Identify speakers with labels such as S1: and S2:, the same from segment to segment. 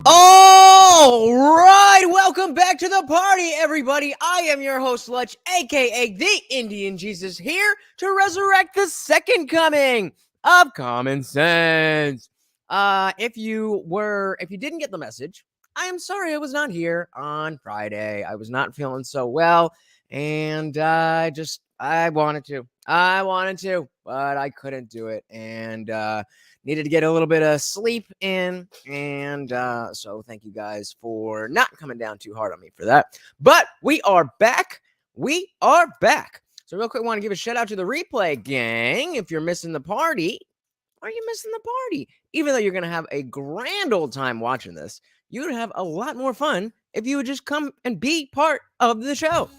S1: All right, welcome back to the party, everybody. I am your host, Lutch, aka the Indian Jesus, here to resurrect the second coming of common sense. If you didn't get the message, I am sorry I was not here on Friday. I was not feeling so well, and I wanted to, but I couldn't do it, and needed to get a little bit of sleep in, and so thank you guys for not coming down too hard on me for that. But we are back. So real quick, I want to give a shout out to the replay gang. If you're missing the party, are you missing the party? Even though you're going to have a grand old time watching this, you would have a lot more fun if you would just come and be part of the show.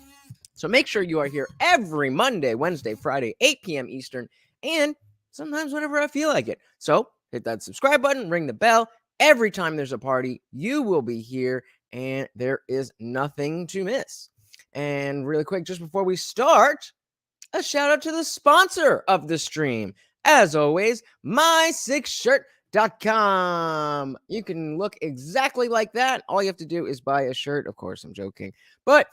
S1: So make sure you are here every Monday, Wednesday, Friday, 8 p.m. Eastern, and sometimes whenever I feel like it. So hit that subscribe button, ring the bell. Every time there's a party, you will be here, and there is nothing to miss. And really quick, just before we start, a shout out to the sponsor of the stream. As always, my6shirt.com. You can look exactly like that. All you have to do is buy a shirt. Of course, I'm joking. But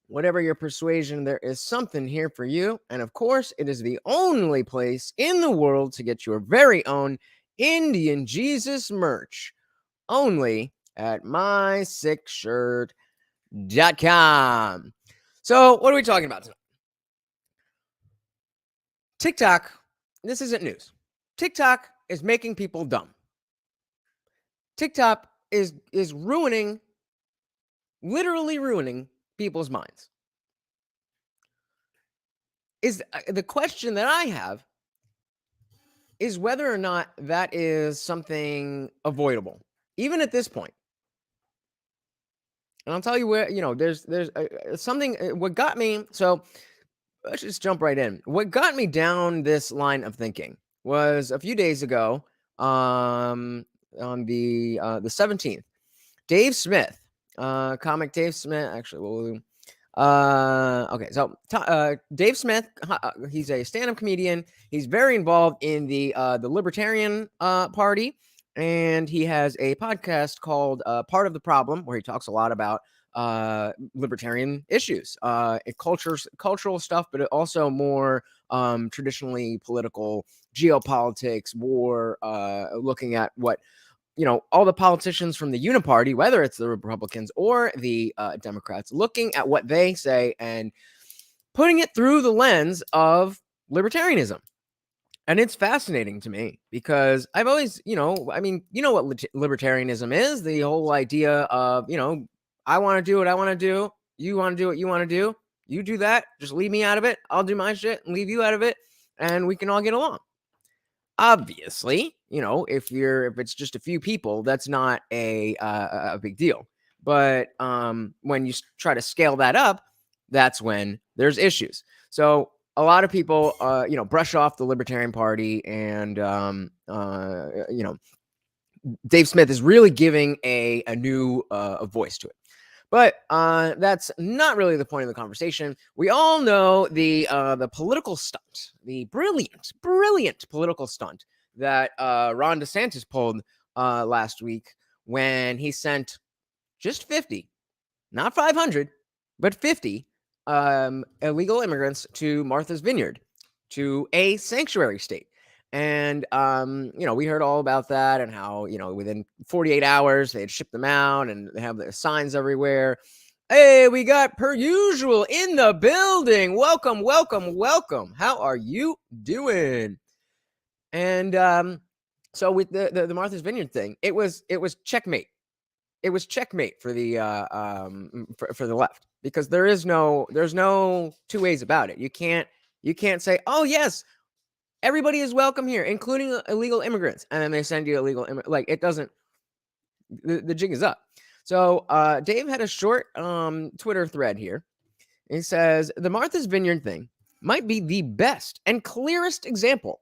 S1: whatever your persuasion, there is something here for you. And of course, it is the only place in the world to get your very own Indian Jesus merch. Only at my6shirt.com. So, what are we talking about tonight? TikTok, this isn't news. TikTok is making people dumb. TikTok is literally ruining people's minds. Is the question that I have is whether or not that is something avoidable, even at this point. And I'll tell you where, there's something, what got me, so let's just jump right in. What got me down this line of thinking was a few days ago, on the 17th, Dave Smith, comic Dave Smith, actually, okay, so Dave Smith, he's a stand-up comedian. He's very involved in the Libertarian Party, and he has a podcast called Part of the Problem, where he talks a lot about libertarian issues, cultural stuff, but also more traditionally political, geopolitics, war, looking at what all the politicians from the Uniparty, whether it's the Republicans or the Democrats, looking at what they say and putting it through the lens of libertarianism. And it's fascinating to me because I've always, what libertarianism is, the whole idea of, I want to do what I want to do. You want to do what you want to do. You do that. Just leave me out of it. I'll do my shit and leave you out of it. And we can all get along. Obviously, if it's just a few people, that's not a big deal. But when you try to scale that up, that's when there's issues. So a lot of people, brush off the Libertarian Party, and Dave Smith is really giving a new voice to it. But that's not really the point of the conversation. We all know the political stunt, the brilliant political stunt that Ron DeSantis pulled last week when he sent just 50, not 500, but 50 illegal immigrants to Martha's Vineyard, to a sanctuary state. And, we heard all about that and how, within 48 hours they had shipped them out and they have the signs everywhere. Hey, we got per usual in the building. Welcome, welcome, welcome. How are you doing? And so with the Martha's Vineyard thing, it was checkmate. It was checkmate for the for the left, because there's no two ways about it. You can't say, oh yes, everybody is welcome here, including illegal immigrants, and then they send you illegal like, it doesn't. The jig is up. So Dave had a short Twitter thread here. He says the Martha's Vineyard thing might be the best and clearest example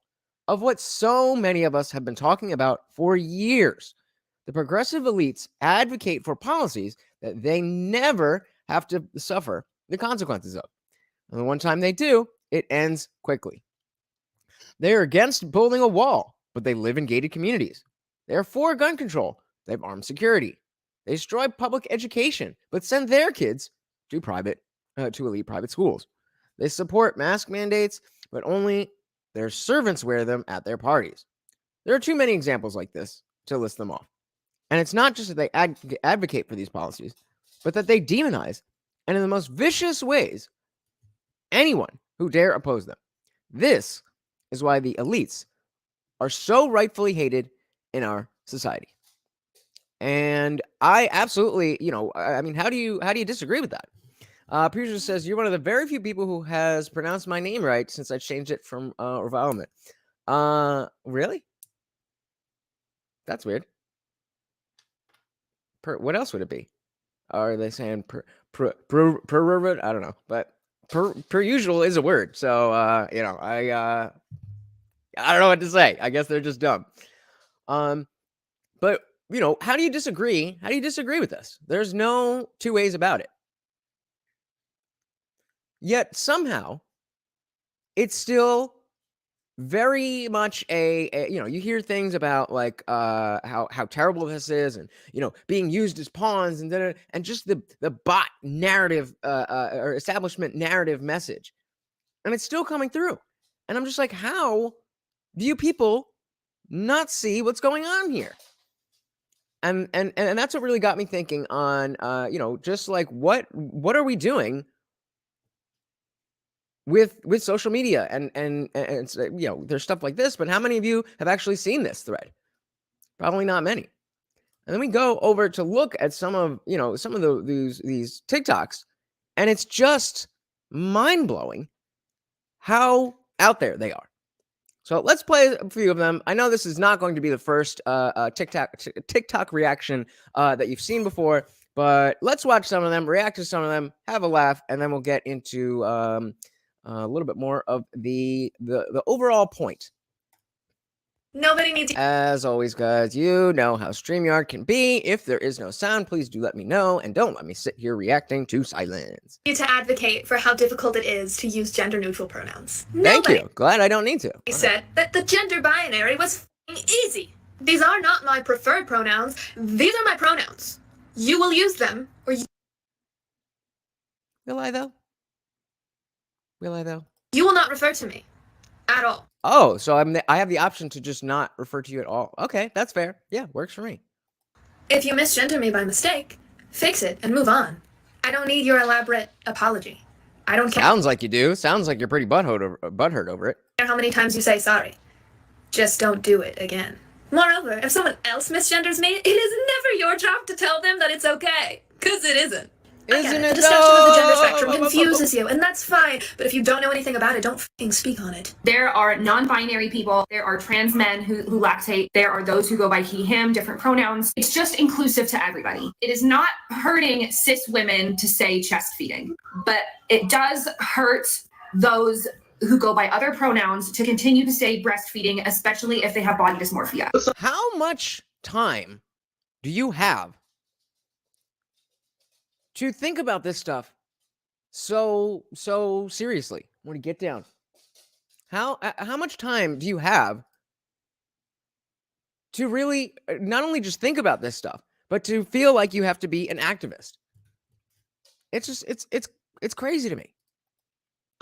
S1: of what so many of us have been talking about for years. The progressive elites advocate for policies that they never have to suffer the consequences of. And the one time they do, it ends quickly. They are against building a wall, but they live in gated communities. They are for gun control. They have armed security. They destroy public education, but send their kids to elite private schools. They support mask mandates, but only their servants wear them at their parties. There are too many examples like this to list them off. And it's not just that they advocate for these policies, but that they demonize, and in the most vicious ways, anyone who dare oppose them. This is why the elites are so rightfully hated in our society. And I absolutely, I mean, how do you disagree with that? Producer says, you're one of the very few people who has pronounced my name right since I changed it from revilement. Really? That's weird. What else would it be? Are they saying per I don't know, but per usual is a word. So, I don't know what to say. I guess they're just dumb. But, how do you disagree? How do you disagree with this? There's no two ways about it. Yet somehow it's still very much you hear things about like how terrible this is, and being used as pawns, and just the bot narrative or establishment narrative message, and it's still coming through. And I'm just like, how do you people not see what's going on here? And that's what really got me thinking on just like what are we doing with social media, and there's stuff like this, but how many of you have actually seen this thread? Probably not many. And then we go over to look at some of these TikToks, and it's just mind-blowing how out there they are. So let's play a few of them. I know this is not going to be the first TikTok reaction that you've seen before, but let's watch some of them, react to some of them, have a laugh, and then we'll get into a little bit more of the overall point.
S2: Nobody needs to.
S1: As always, guys, you know how StreamYard can be. If there is no sound, please do let me know, and don't let me sit here reacting to silence.
S2: You to advocate for how difficult it is to use gender-neutral pronouns.
S1: Thank you. Glad I don't need to.
S2: He said that the gender binary was easy. These are not my preferred pronouns. These are my pronouns. You will use them, or you...
S1: Will I though? Will I though?
S2: You will not refer to me at all.
S1: Oh, so I have the option to just not refer to you at all. Okay, that's fair. Yeah, works for me.
S2: If you misgender me by mistake, fix it and move on. I don't need your elaborate apology. I don't care.
S1: Sounds like you do. Sounds like you're pretty butthurt over it.
S2: How many times you say sorry. Just don't do it again. Moreover, if someone else misgenders me, it is never your job to tell them that it's okay. Because it isn't.
S1: Isn't it?
S2: The discussion of the gender spectrum confuses you, and that's fine. But if you don't know anything about it, don't f***ing speak on it.
S3: There are non-binary people. There are trans men who lactate. There are those who go by he, him, different pronouns. It's just inclusive to everybody. It is not hurting cis women to say chest feeding, but it does hurt those who go by other pronouns to continue to say breastfeeding, especially if they have body dysmorphia.
S1: How much time do you have to think about this stuff so seriously when you get down? How much time do you have to really not only just think about this stuff, but to feel like you have to be an activist? It's just it's crazy to me.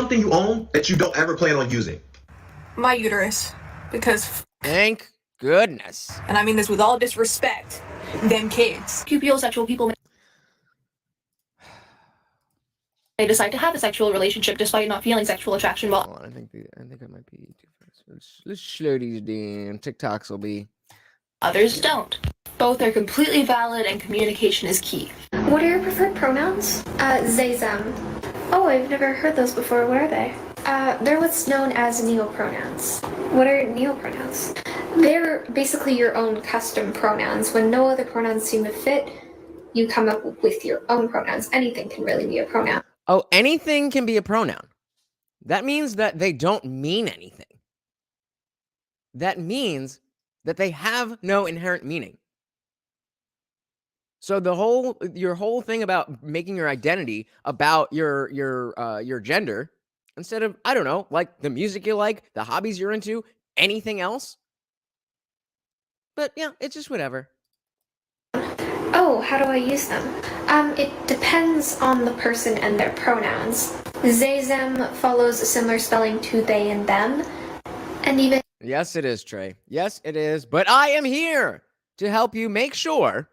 S4: Something you own that you don't ever plan on using.
S5: My uterus.
S4: Because,
S1: Thank goodness.
S4: and I mean this with all disrespect, them kids.
S2: Sexual people they decide to have a sexual relationship despite not feeling sexual attraction while
S1: Hold on, I think I might be too fast. Let's slow these down. TikToks will be.
S2: others don't. Both are completely valid and communication is key.
S5: What are your preferred pronouns? They, them. Oh, I've never heard those before. What are they? They're what's known as neopronouns. What are neopronouns? They're basically your own custom pronouns. When no other pronouns seem to fit, you come up with your own pronouns. Anything can really be a pronoun.
S1: Oh, anything can be a pronoun. That means that they don't mean anything. That means that they have no inherent meaning. So your whole thing about making your identity about your gender, instead of, I don't know, like the music you like, the hobbies you're into, anything else. But yeah, it's just whatever.
S5: Oh, how do I use them? It depends on the person and their pronouns. They, them follows a similar spelling to they and them. And even...
S1: Yes, it is, Trey. Yes, it is. But I am here to help you make sure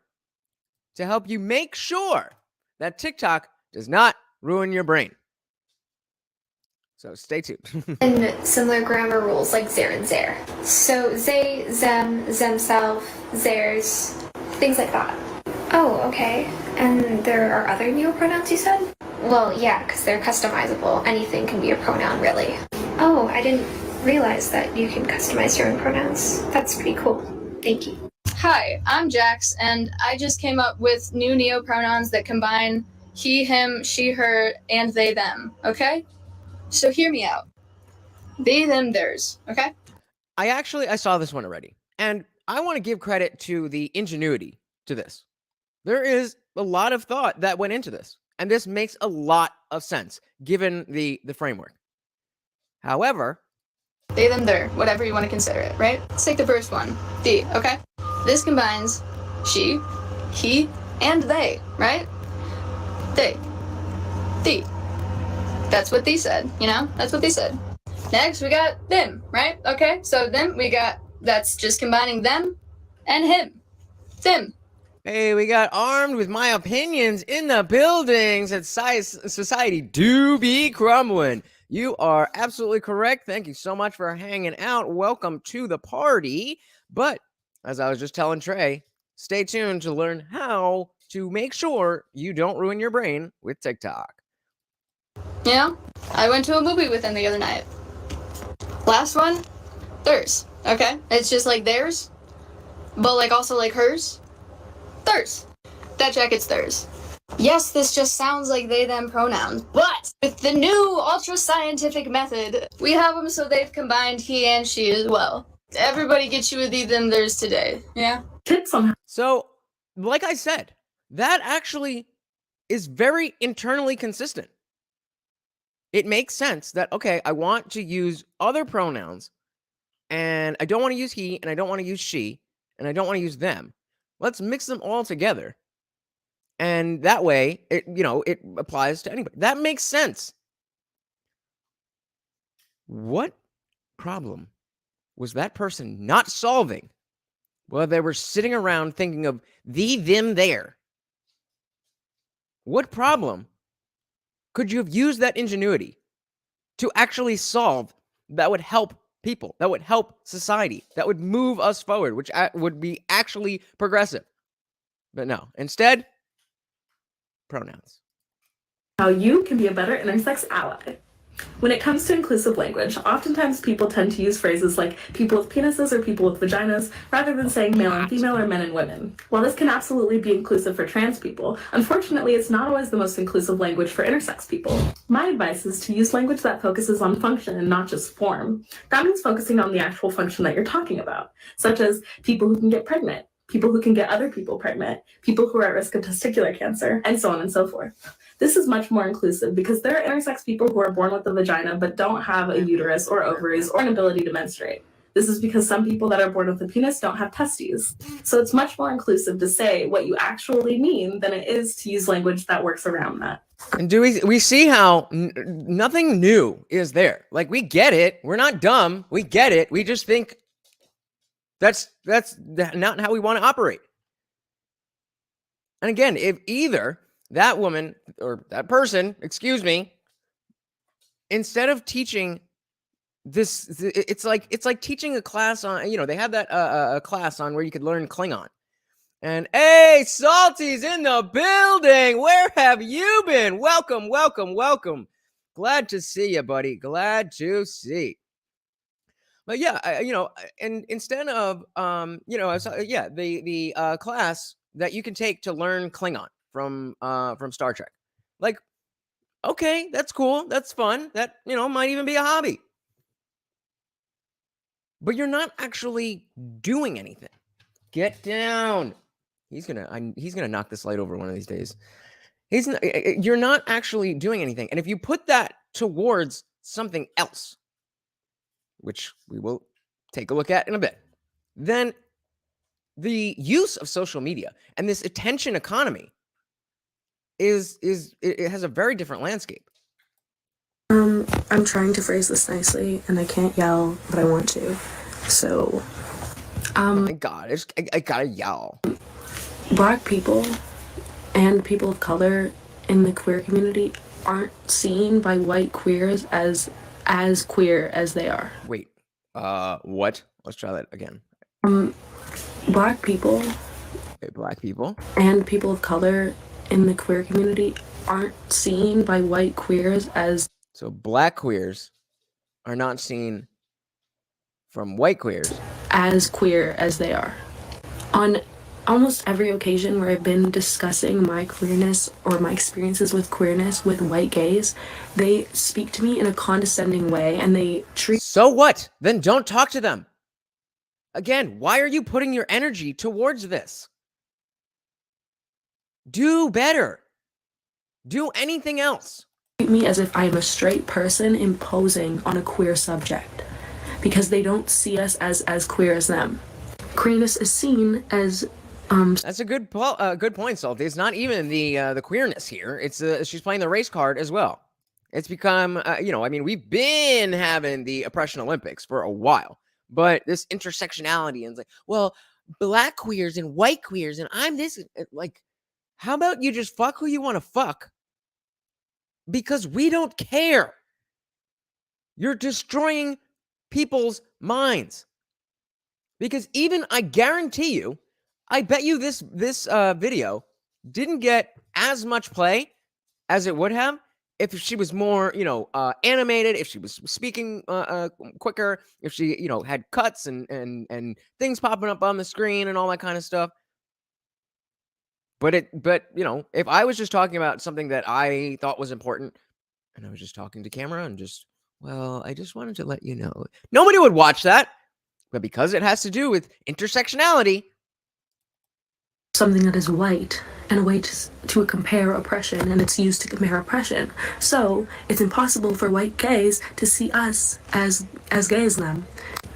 S1: that TikTok does not ruin your brain. So stay tuned.
S5: and similar grammar rules like there and there. So they, them, themselves, theirs, things like that. Oh, okay. And there are other neopronouns you said? Well, yeah, because they're customizable. Anything can be a pronoun, really. Oh, I didn't realize that you can customize your own pronouns. That's pretty cool. Thank you.
S6: Hi, I'm Jax, and I just came up with new neopronouns that combine he, him, she, her, and they, them, okay? So hear me out. They, them, theirs, okay?
S1: I saw this one already, and I want to give credit to the ingenuity to this. There is a lot of thought that went into this, and this makes a lot of sense given the framework. However,
S6: They, them, their, whatever you want to consider it, right? Let's take the first one, the, okay? This combines she, he, and they, right? They, the. That's what they said, you know? That's what they said. Next, we got them, right? Okay, so them, that's just combining them and him. Them.
S1: hey, we got armed with my opinions in the buildings, and society do be crumbling. You are absolutely correct. Thank you so much for hanging out. Welcome to the party. But as I was just telling Trey, stay tuned to learn how to make sure you don't ruin your brain with TikTok.
S6: You know, I went to a movie with them the other night. Last one, theirs, okay? It's just like theirs, but like also like hers. Theirs. That jacket's theirs. Yes, this just sounds like they, them pronouns, but with the new ultra-scientific method, we have them so they've combined he and she as well. Everybody gets you with the, them, theirs today, yeah?
S1: So, like I said, that actually is very internally consistent. It makes sense that, okay, I want to use other pronouns, and I don't want to use he, and I don't want to use she, and I don't want to use them. Let's mix them all together. And that way, it applies to anybody. That makes sense. What problem was that person not solving while they were sitting around thinking of the, them, there? What problem could you have used that ingenuity to actually solve that would help people, that would help society, that would move us forward, which would be actually progressive? But no, instead, pronouns.
S7: How you can be a better intersex ally. When it comes to inclusive language, oftentimes people tend to use phrases like people with penises or people with vaginas rather than saying male and female or men and women. While this can absolutely be inclusive for trans people, unfortunately it's not always the most inclusive language for intersex people. My advice is to use language that focuses on function and not just form. That means focusing on the actual function that you're talking about, such as people who can get pregnant, people who can get other people pregnant, people who are at risk of testicular cancer, and so on and so forth. This is much more inclusive because there are intersex people who are born with a vagina but don't have a uterus or ovaries or an ability to menstruate. This is because some people that are born with a penis don't have testes. So it's much more inclusive to say what you actually mean than it is to use language that works around that.
S1: And do we see how nothing new is there? Like, we get it. We're not dumb. We get it. We just think That's not how we want to operate. And again, if either that woman or that person, excuse me, instead of teaching this, it's like teaching a class on, they have that a class on where you could learn Klingon. And hey, Salty's in the building. Where have you been? Welcome, welcome, welcome. Glad to see you, buddy. Glad to see. But yeah, and instead of the class that you can take to learn Klingon from Star Trek, like, okay, that's cool, that's fun, that might even be a hobby, but you're not actually doing anything. Get down. He's gonna knock this light over one of these days. You're not actually doing anything, and if you put that towards something else, which we will take a look at in a bit, then the use of social media and this attention economy it has a very different landscape.
S8: I'm trying to phrase this nicely, and I can't yell, but I want to. So,
S1: Oh my God, I gotta yell.
S8: Black people and people of color in the queer community aren't seen by white queers as queer as they are.
S1: Wait, what? Let's try that again.
S8: Black people
S1: Black people
S8: and people of color in the queer community aren't seen by white queers as...
S1: So black queers are not seen from white queers
S8: as queer as they are. On almost every occasion where I've been discussing my queerness or my experiences with queerness with white gays, they speak to me in a condescending way, and they treat...
S1: So what? Then don't talk to them. Again, why are you putting your energy towards this? Do better. Do anything else.
S8: Treat me as if I'm a straight person imposing on a queer subject, because they don't see us as queer as them. Queerness is seen as
S1: That's a good point, Salty. It's not even the queerness here. It's she's playing the race card as well. It's become we've been having the oppression Olympics for a while, but this intersectionality and it's like, well, black queers and white queers and I'm this, like, how about you just fuck who you want to fuck? Because we don't care. You're destroying people's minds. Because even, I guarantee you, I bet you this video didn't get as much play as it would have if she was more, animated, if she was speaking quicker, if she, had cuts and things popping up on the screen and all that kind of stuff. But if I was just talking about something that I thought was important and I was just talking to camera and just, well, I just wanted to let you know, nobody would watch that. But because it has to do with intersectionality,
S8: something that is white and a way to compare oppression, and it's used to compare oppression. So it's impossible for white gays to see us as gay as them.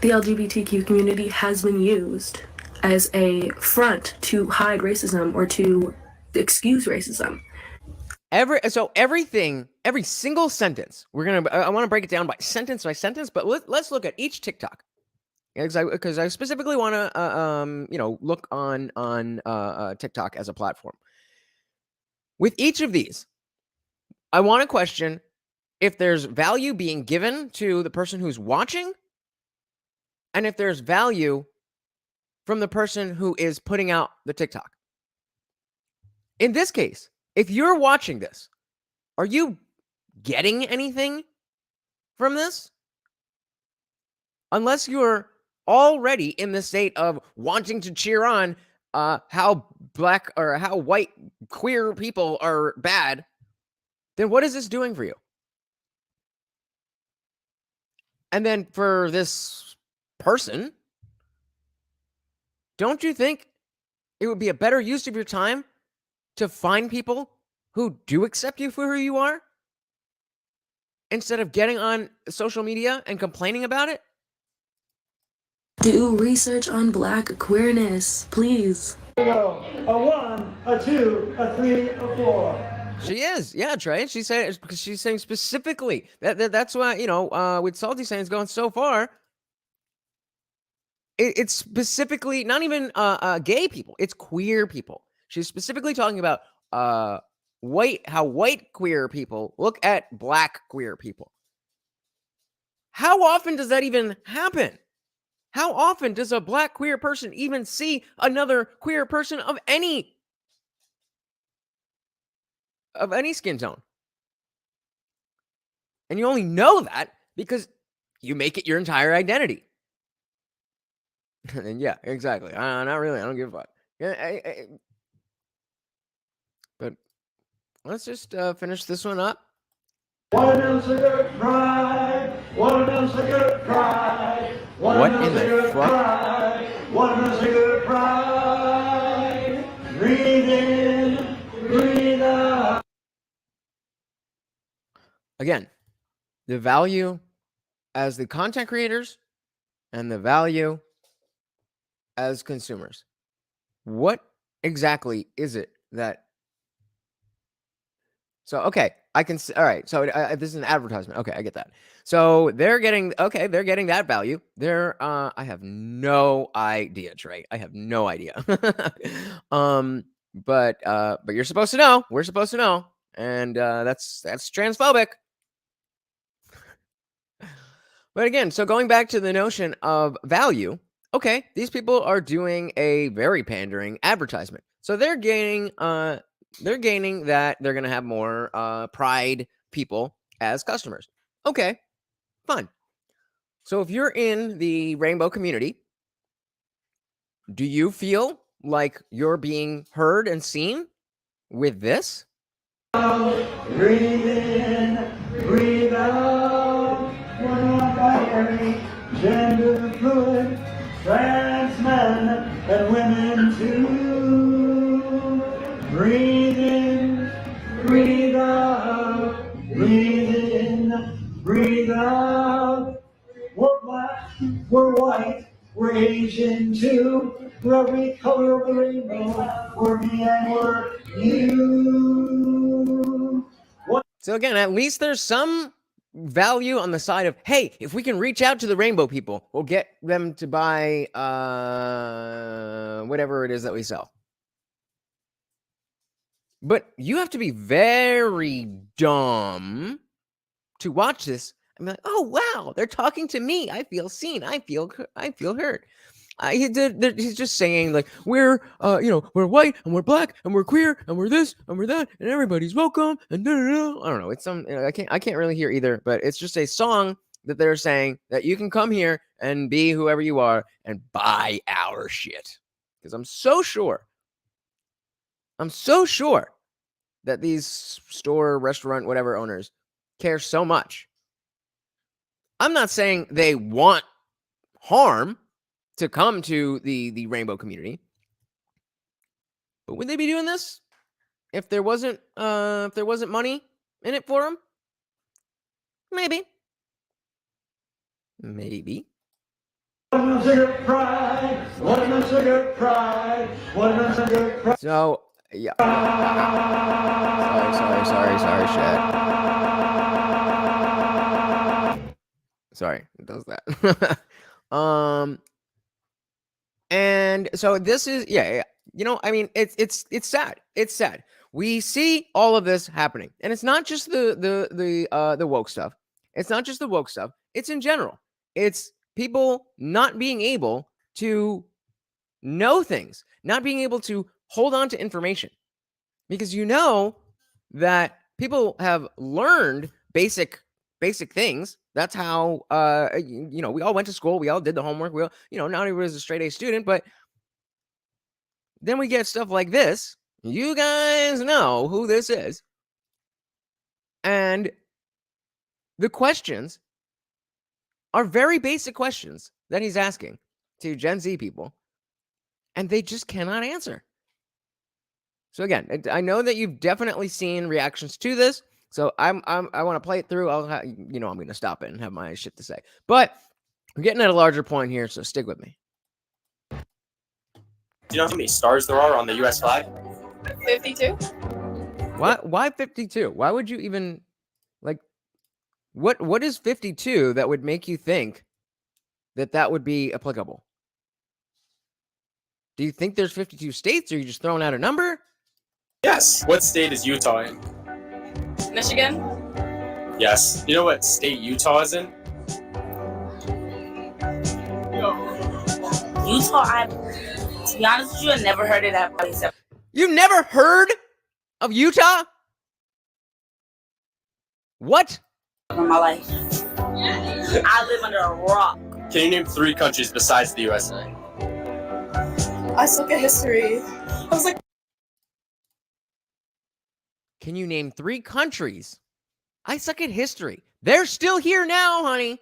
S8: The LGBTQ community has been used as a front to hide racism or to excuse racism.
S1: every single sentence, I want to break it down by sentence, but let's look at each TikTok. Because I specifically want to, look on TikTok as a platform. With each of these, I want to question if there's value being given to the person who's watching, and if there's value from the person who is putting out the TikTok. In this case, if you're watching this, are you getting anything from this? Unless you're already in the state of wanting to cheer on how black or how white queer people are bad, then what is this doing for you? And then for this person, don't you think it would be a better use of your time to find people who do accept you for who you are instead of getting on social media and complaining about it?
S8: Do research on black queerness, please.
S9: A 1, a 2, a 3, a 4.
S1: She is, yeah, Trey. She said because she's saying specifically that's why with Salty saying it's going so far. it's specifically not even gay people. It's queer people. She's specifically talking about how white queer people look at black queer people. How often does that even happen? How often does a black queer person even see another queer person of any skin tone? And you only know that because you make it your entire identity. And yeah, exactly. Not really. I don't give a fuck. Yeah, but let's just finish this one up.
S9: Watermelon's a good pride. Watermelon's a good pride.
S1: What in the fuck?
S9: Pride. Watermelon's a good pride. Breathe in, breathe out.
S1: Again, the value as the content creators and the value as consumers. What exactly is it that? So, okay, I can see. All right. So this is an advertisement. Okay, I get that. So they're getting that value. I have no idea, Trey. I have no idea. But you're supposed to know. We're supposed to know. And that's transphobic. But again, so going back to the notion of value, okay, these people are doing a very pandering advertisement. So they're gaining that they're going to have more pride people as customers. Okay, fine. So if you're in the rainbow community, do you feel like you're being heard and seen with this?
S9: Breathe in, breathe out. We're not binary, gender fluid, trans men and women too. Breathe in, breathe out. Breathe in, breathe out. We're black, we're white, we're Asian too. We're every color of the rainbow. We're me and we're you.
S1: So again, at least there's some value on the side of, hey, if we can reach out to the rainbow people, we'll get them to buy whatever it is that we sell. But you have to be very dumb to watch this and be like, oh wow, they're talking to me. I feel seen. I feel heard. He's just saying like we're we're white and we're black and we're queer and we're this and we're that and everybody's welcome and I don't know. It's some I can't really hear either, but it's just a song that they're saying that you can come here and be whoever you are and buy our shit. Because I'm so sure that these store, restaurant, whatever owners care so much. I'm not saying they want harm to come to the rainbow community, but would they be doing this if there wasn't money in it for them? Maybe. So yeah. Sorry, chat. Sorry, it does that. And so this is I mean it's sad. It's sad. We see all of this happening, and it's not just the woke stuff. It's not just the woke stuff. It's in general. It's people not being able to know things, not being able to hold on to information, because you know that people have learned basic things. That's how we all went to school, we all did the homework, we all, not everybody was a straight A student, but then we get stuff like this. You guys know who this is. And the questions are very basic questions that he's asking to Gen Z people, and they just cannot answer. So again, I know that you've definitely seen reactions to this, so I want to play it through. I'm going to stop it and have my shit to say. But we're getting at a larger point here, so stick with me.
S10: Do you know how many stars there are on the U.S. flag?
S6: 52.
S1: Why 52? Why would you even what is 52 that would make you think that would be applicable? Do you think there's 52 states, or are you just throwing out a number?
S10: Yes. What state is Utah in?
S4: Michigan?
S10: Yes. You know what state Utah is in?
S11: Utah, to be honest with you, I never heard of that place
S1: You've never heard of Utah? What?
S11: in my life. I live under a rock.
S10: Can you name 3 countries besides the USA?
S4: I suck at history. I was like,
S1: Can you name 3 countries? I suck at history. They're still here now, honey.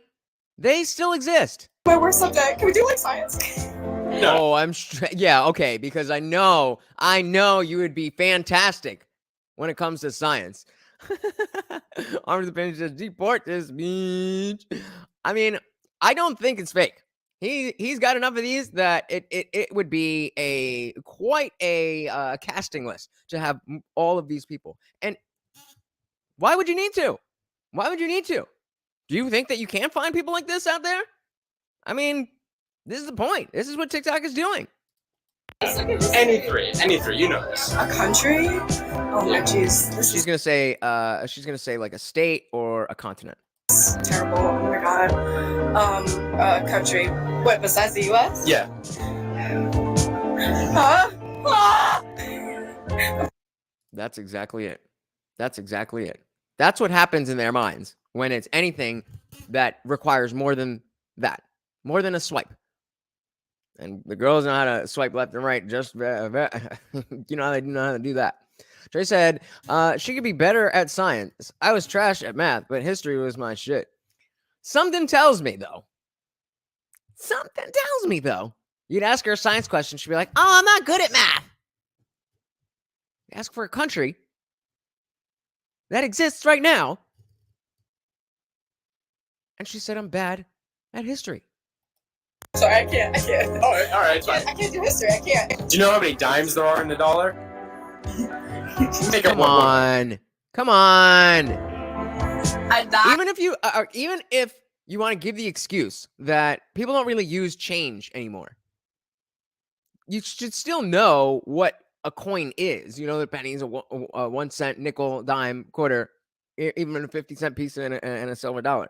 S1: They still exist.
S4: my worst subject. Can we do like science?
S1: No. Oh, yeah, okay, because I know you would be fantastic when it comes to science. Arms of says, deport this bitch. I mean, I don't think it's fake. He's got enough of these that it would be quite a casting list to have all of these people. And why would you need to? Why would you need to? Do you think that you can't find people like this out there? I mean, this is the point. This is what TikTok is doing.
S10: Any three, you know this.
S4: A country? Oh my jeez. This
S1: She's gonna say like a state or a continent.
S4: is terrible. Oh my god. A country. What, besides the US?
S10: Yeah.
S4: Huh? Ah!
S1: That's exactly it. That's exactly it. That's what happens in their minds when it's anything that requires more than that, more than a swipe. And the girls know how to swipe left and right. Just you know how they know how to do that. Trey said she could be better at science. I was trash at math, but history was my shit. Something tells me though. You'd ask her a science question, she'd be like, "Oh, I'm not good at math." Ask for a country that exists right now, and she said, "I'm bad at history."
S4: Sorry, I can't.
S10: All right, it's fine.
S4: I can't do history. I can't.
S10: Do you know how many dimes there are in the dollar?
S1: Come on.
S11: I died.
S1: Even if you want to give the excuse that people don't really use change anymore, you should still know what a coin is. You know, the pennies, a 1 cent, nickel, dime, quarter, even a 50-cent piece and a silver dollar.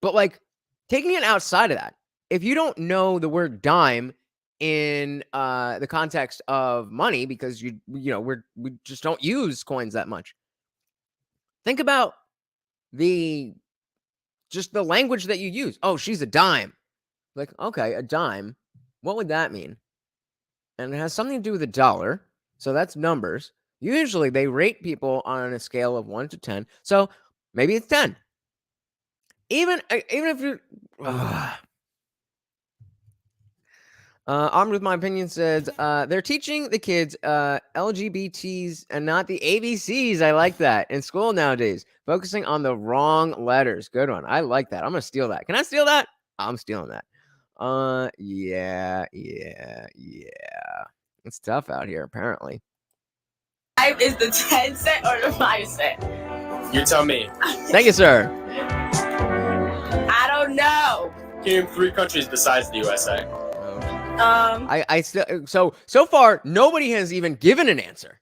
S1: But like taking it outside of that, if you don't know the word dime in the context of money, because we just don't use coins that much, think about the language that you use. Oh, she's a dime. Like, okay, a dime. What would that mean? And it has something to do with a dollar. So that's numbers. Usually they rate people on a scale of 1 to 10. So maybe it's 10. Even if you're Armed with My Opinion says they're teaching the kids LGBTs and not the ABCs. I like that in school nowadays, focusing on the wrong letters. Good one. I like that. I'm gonna steal that. Can I steal that? I'm stealing that. Yeah. It's tough out here, apparently.
S11: Is the 10 cent or the 5 cent?
S10: You tell me.
S1: Thank you, sir.
S11: I don't know.
S10: Can you name 3 countries besides the USA?
S1: I still so far nobody has even given an answer,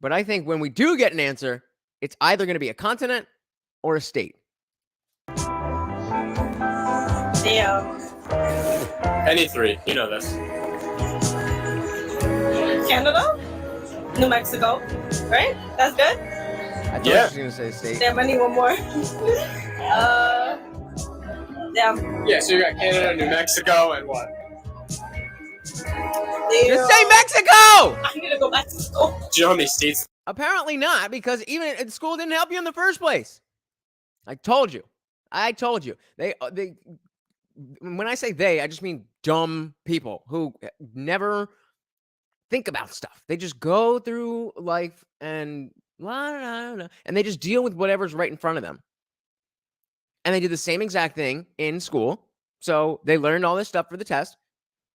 S1: but I think when we do get an answer, it's either going to be a continent or a state.
S11: Damn.
S10: Any 3, you know this.
S11: Canada? New Mexico? Right? That's good?
S1: I thought
S10: Yeah.
S1: she was going to say state.
S11: Damn, I need one more. Damn.
S10: Yeah, so you got Canada, New Mexico, and what?
S1: Just say Mexico!
S11: I need to go back to school.
S10: Do you know how many states?
S1: Apparently not, because even school didn't help you in the first place. I told you. They when I say they, I just mean dumb people who never think about stuff. They just go through life and and they just deal with whatever's right in front of them. And they do the same exact thing in school. So they learned all this stuff for the test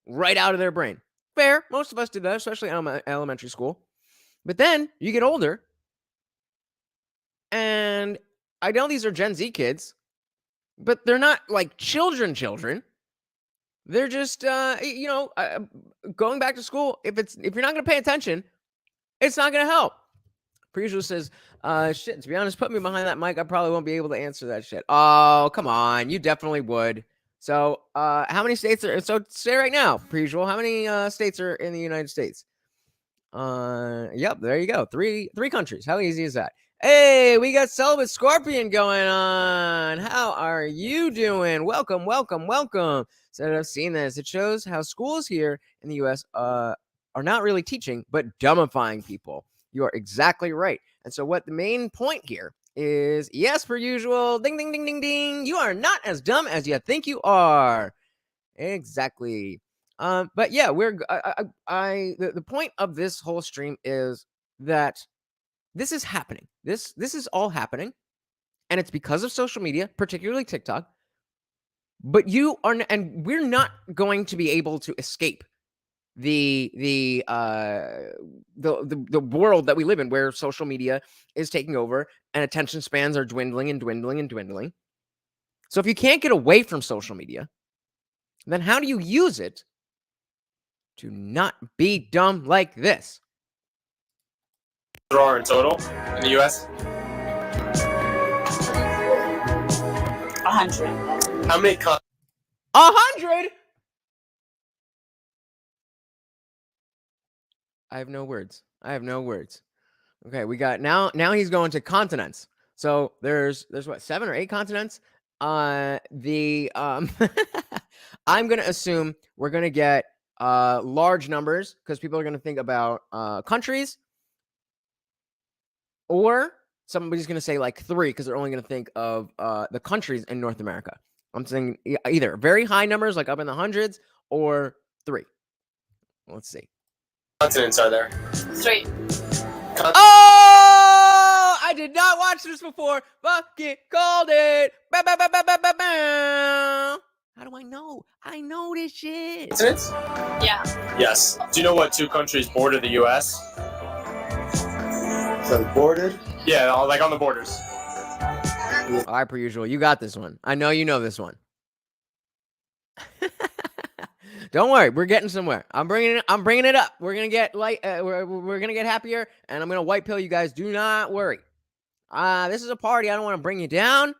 S1: right out of their brain. Fair. Most of us did that, especially elementary school. But then you get older, and I know these are Gen Z kids, but they're not like children. They're just, going back to school. If you're not going to pay attention, it's not going to help. Pre-usual says, shit, to be honest, put me behind that mic. I probably won't be able to answer that shit. Oh, come on. You definitely would. So, how many states are, so say right now, pre-usual, how many states are in the United States? Yep, there you go. Three countries. How easy is that? Hey, we got Celibate Scorpion going on. How are you doing? Welcome. So I've seen this. It shows how schools here in the U.S. Are not really teaching, but dumbifying people. You are exactly right. And so what the main point here is, yes, per usual, ding, ding, ding, ding, ding. You are not as dumb as you think you are. Exactly. But yeah, the point of this whole stream is that this is happening. This is all happening, and it's because of social media, particularly TikTok. But you are, and we're not going to be able to escape the world that we live in, where social media is taking over and attention spans are dwindling and dwindling and dwindling. So if you can't get away from social media, then how do you use it to not be dumb like this?
S10: There are in total in the U.S.
S11: 100.
S10: How many?
S1: 100? I have no words. Okay, we got now he's going to continents. So there's what, 7 or 8 continents? I'm gonna assume we're gonna get large numbers because people are gonna think about countries, or somebody's gonna say like 3 because they're only gonna think of the countries in North America. I'm saying either very high numbers like up in the hundreds or 3. Let's see.
S10: Continents are there?
S11: 3.
S1: Oh! I did not watch this before. Fucking called it. Bow, bow, bow, bow, bow, bow, bow. How do I know? I know this shit.
S10: Continents?
S11: Yeah.
S10: Yes. Do you know what 2 countries border the U.S.?
S9: So bordered?
S10: Yeah, like on the borders.
S1: All right, per usual. You got this one. I know you know this one. Don't worry, we're getting somewhere. I'm bringing it up. We're gonna get we're gonna get happier, and I'm gonna white pill you guys. Do not worry. This is a party. I don't want to bring you down.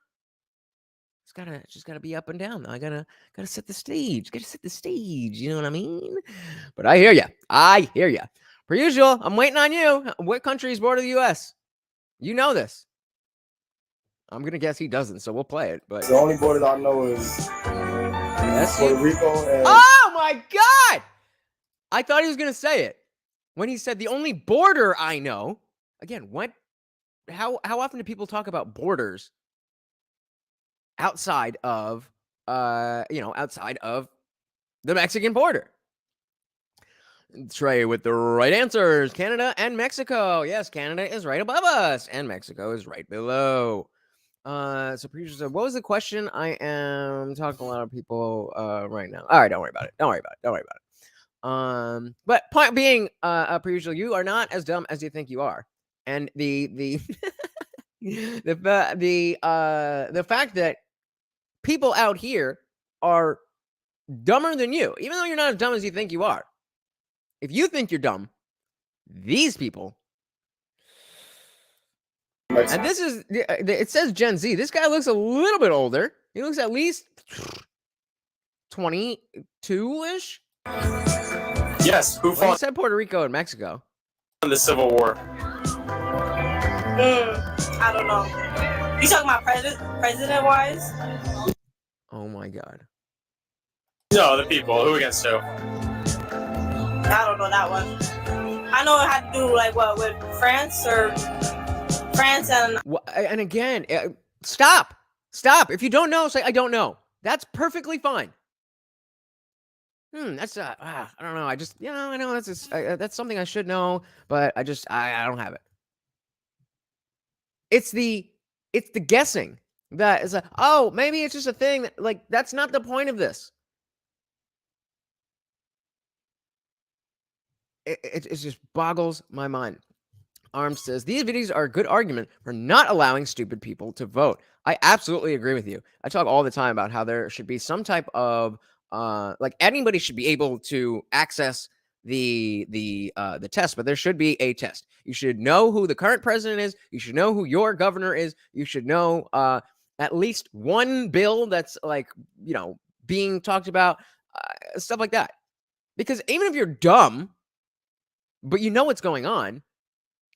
S1: Just gotta be up and down. I gotta set the stage. Gotta set the stage. You know what I mean? But I hear ya. Per usual, I'm waiting on you. What countries border the U.S.? You know this. I'm gonna guess he doesn't, so we'll play it. But
S9: The only border I know is Puerto Rico and...
S1: Oh my God! I thought he was gonna say it when he said the only border I know. Again, what? How often do people talk about borders outside of outside of the Mexican border? Trey with the right answers. Canada and Mexico. Yes, Canada is right above us, and Mexico is right below. So producer, what was the question? I am talking to a lot of people right now. All right, don't worry about it. But point being, per usual, you are not as dumb as you think you are, and the the fact that people out here are dumber than you, even though you're not as dumb as you think you are. If you think you're dumb, these people. And this is, it says Gen Z. This guy looks a little bit older. He looks at least 22-ish.
S10: Yes, who
S1: Well, he
S10: fought
S1: said Puerto Rico and Mexico.
S10: in the Civil War?
S11: I don't know. You talking about president-wise?
S1: Oh my God.
S10: No, the people. Who against who?
S11: I don't know that one. I know it had to do like what with France and.
S1: And again, stop. If you don't know, say I don't know. That's perfectly fine. That's I don't know. I just I know that's something I should know, but I don't have it. It's the guessing that is maybe it's just a thing that, like, that's not the point of this. It just boggles my mind. Arms says, these videos are a good argument for not allowing stupid people to vote. I absolutely agree with you. I talk all the time about how there should be some type of like anybody should be able to access the test, but there should be a test. You should know who the current president is. You should know who your governor is. You should know at least one bill that's like, being talked about, stuff like that. Because even if you're dumb, but you know what's going on,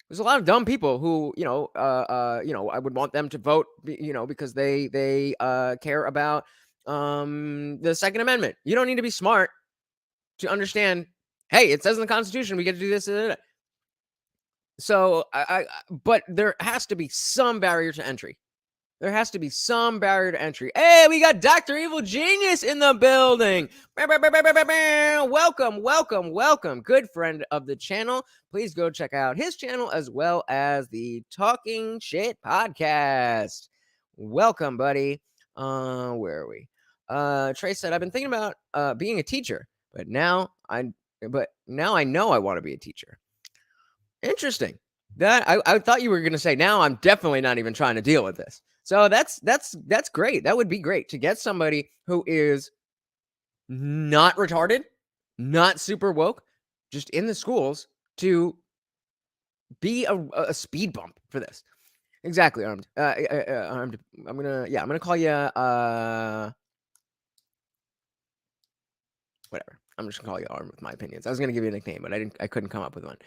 S1: there's a lot of dumb people who, I would want them to vote, because they care about the Second Amendment. You don't need to be smart to understand, hey, it says in the Constitution we get to do this. So, but there has to be some barrier to entry. There has to be some barrier to entry. Hey, we got Dr. Evil Genius in the building. Welcome, welcome, welcome. Good friend of the channel. Please go check out his channel as well as the Talking Shit podcast. Welcome, buddy. Where are we? Trey said, I've been thinking about being a teacher, but now I know I want to be a teacher. Interesting. That I thought you were going to say, now I'm definitely not even trying to deal with this. So that's great. That would be great to get somebody who is not retarded, not super woke, just in the schools to be a speed bump for this. Exactly, Armed. Armed. I'm gonna call you whatever. I'm just gonna call you Armed with my opinions. I was gonna give you a nickname, but I couldn't come up with one.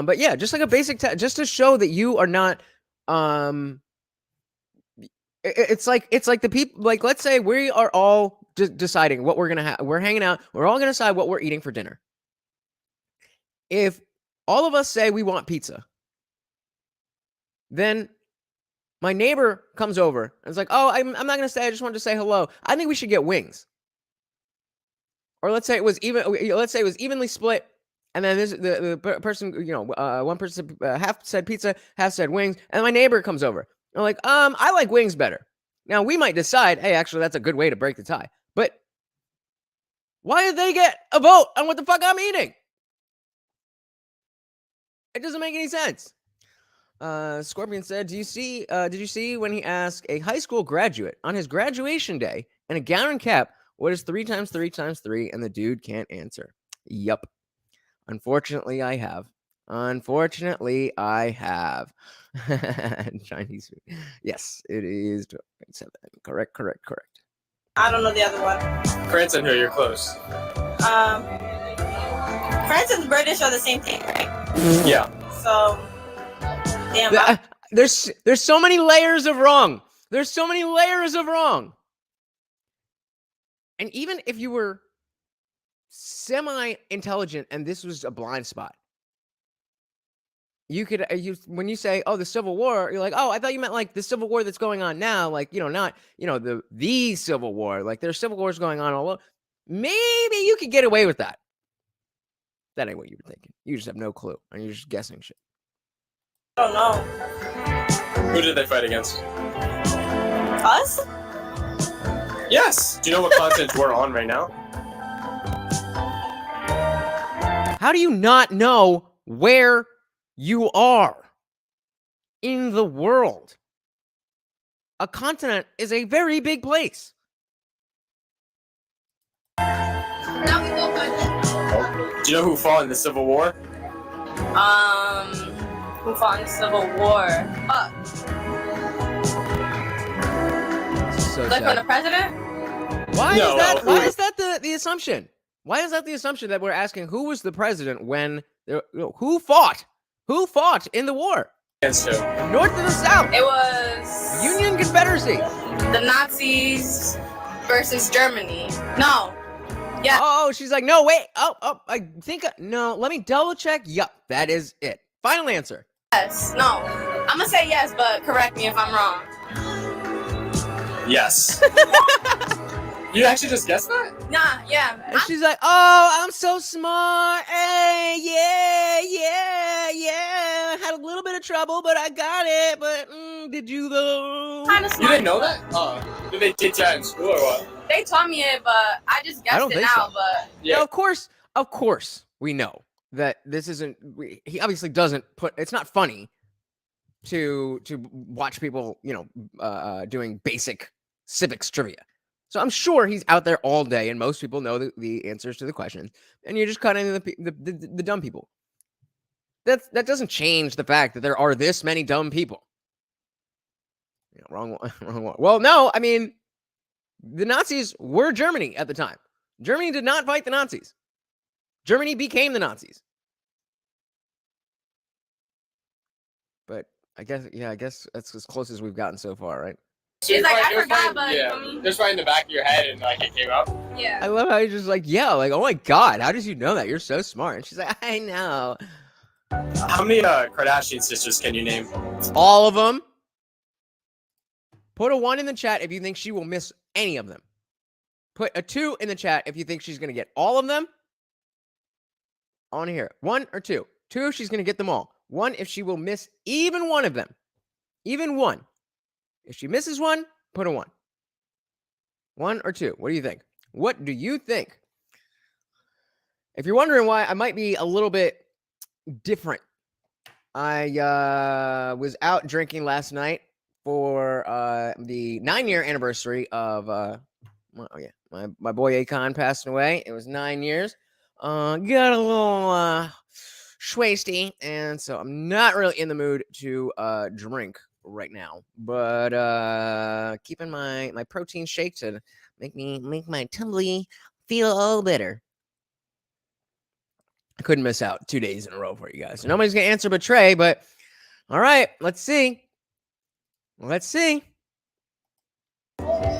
S1: But yeah, just like a basic just to show that you are not it's like the people, like, let's say we are all deciding what we're gonna have. We're hanging out. We're all gonna decide what we're eating for dinner. If all of us say we want pizza, then my neighbor comes over and is like, "Oh, I'm not gonna say. I just wanted to say hello. I think we should get wings." Or let's say it was evenly split, and then the person, one person half said pizza, half said wings, and my neighbor comes over. I'm like, I like wings better. Now we might decide, hey, actually, that's a good way to break the tie. But why did they get a vote on what the fuck I'm eating? It doesn't make any sense. Scorpion said, did you see when he asked a high school graduate on his graduation day in a gown and cap, what is 3 times 3 times 3? And the dude can't answer. Yup. Unfortunately, I have. Chinese food. Yes, it is 2.7. Correct.
S11: I don't know the other one.
S10: France and who? You're close.
S11: France and British are the same thing, right?
S10: Yeah.
S11: So, damn.
S1: There's so many layers of wrong. And even if you were semi-intelligent and this was a blind spot, you could, when you say, "Oh, the Civil War," you're like, "Oh, I thought you meant like the Civil War that's going on now, like, not, the Civil War. Like there's civil wars going on all over." Maybe you could get away with that. That ain't what you were thinking. You just have no clue, and you're just guessing shit.
S11: I don't know.
S10: Who did they fight against?
S11: Us?
S10: Yes. Do you know what continent we're on right now?
S1: How do you not know where you are in the world? A continent is a very big place.
S10: Do you know who fought in the Civil War?
S11: Who fought in the Civil War?
S1: So
S11: Like from the president?
S1: Why is that the assumption? Why is that the assumption that we're asking who was the president when who fought? Who fought in the war?
S10: Against who?
S1: North and the South.
S11: It was
S1: Union Confederacy.
S11: The Nazis versus Germany. No. Yeah.
S1: Oh, she's like, no, wait. Oh, I think no. Let me double check. Yup, that is it. Final answer.
S11: Yes. No. I'm gonna say yes, but correct me if I'm wrong.
S10: Yes. You actually just guessed that?
S11: Nah, yeah.
S1: And she's like, oh, I'm so smart. Hey, yeah. Had a little bit of trouble, but I got it. But did you though?
S11: Kind of
S10: You
S11: smart.
S10: didn't know that? Did they teach that in school or what?
S11: They taught me it, but I just guessed it now. But
S10: Yeah.
S1: Now, of course, we know that this isn't. He obviously doesn't put. It's not funny to watch people, doing basic civics trivia. So I'm sure he's out there all day, and most people know the answers to the questions, and you're just cutting the dumb people. That doesn't change the fact that there are this many dumb people. Yeah, wrong one. Wrong one. Well, no, I mean, the Nazis were Germany at the time. Germany did not fight the Nazis. Germany became the Nazis. But I guess that's as close as we've gotten so far, right?
S11: She's like, I forgot, but
S10: yeah,
S11: I mean,
S10: just right in the back of your head, and like it came up.
S11: yeah.
S1: I love how you're just like, yeah, like, oh my God, how did you know that? You're so smart. And she's like, I know.
S10: How many Kardashian sisters can you name?
S1: All of them. Put a 1 in the chat if you think she will miss any of them. Put a 2 in the chat if you think she's going to get all of them. I want to hear it. 1 or 2. 2, she's going to get them all. 1 if she will miss even one of them. Even 1. If she misses 1, put a 1. 1 or 2. What do you think? What do you think? If you're wondering why I might be a little bit different, I was out drinking last night for the 9-year anniversary of my boy Akon passing away. It was 9 years. Got a little schwasty, and so I'm not really in the mood to drink right now. But keeping my protein shake to make my tummy feel a little better. I couldn't miss out 2 days in a row for you guys. So nobody's gonna answer but Trey, but all right, let's see. Let's see.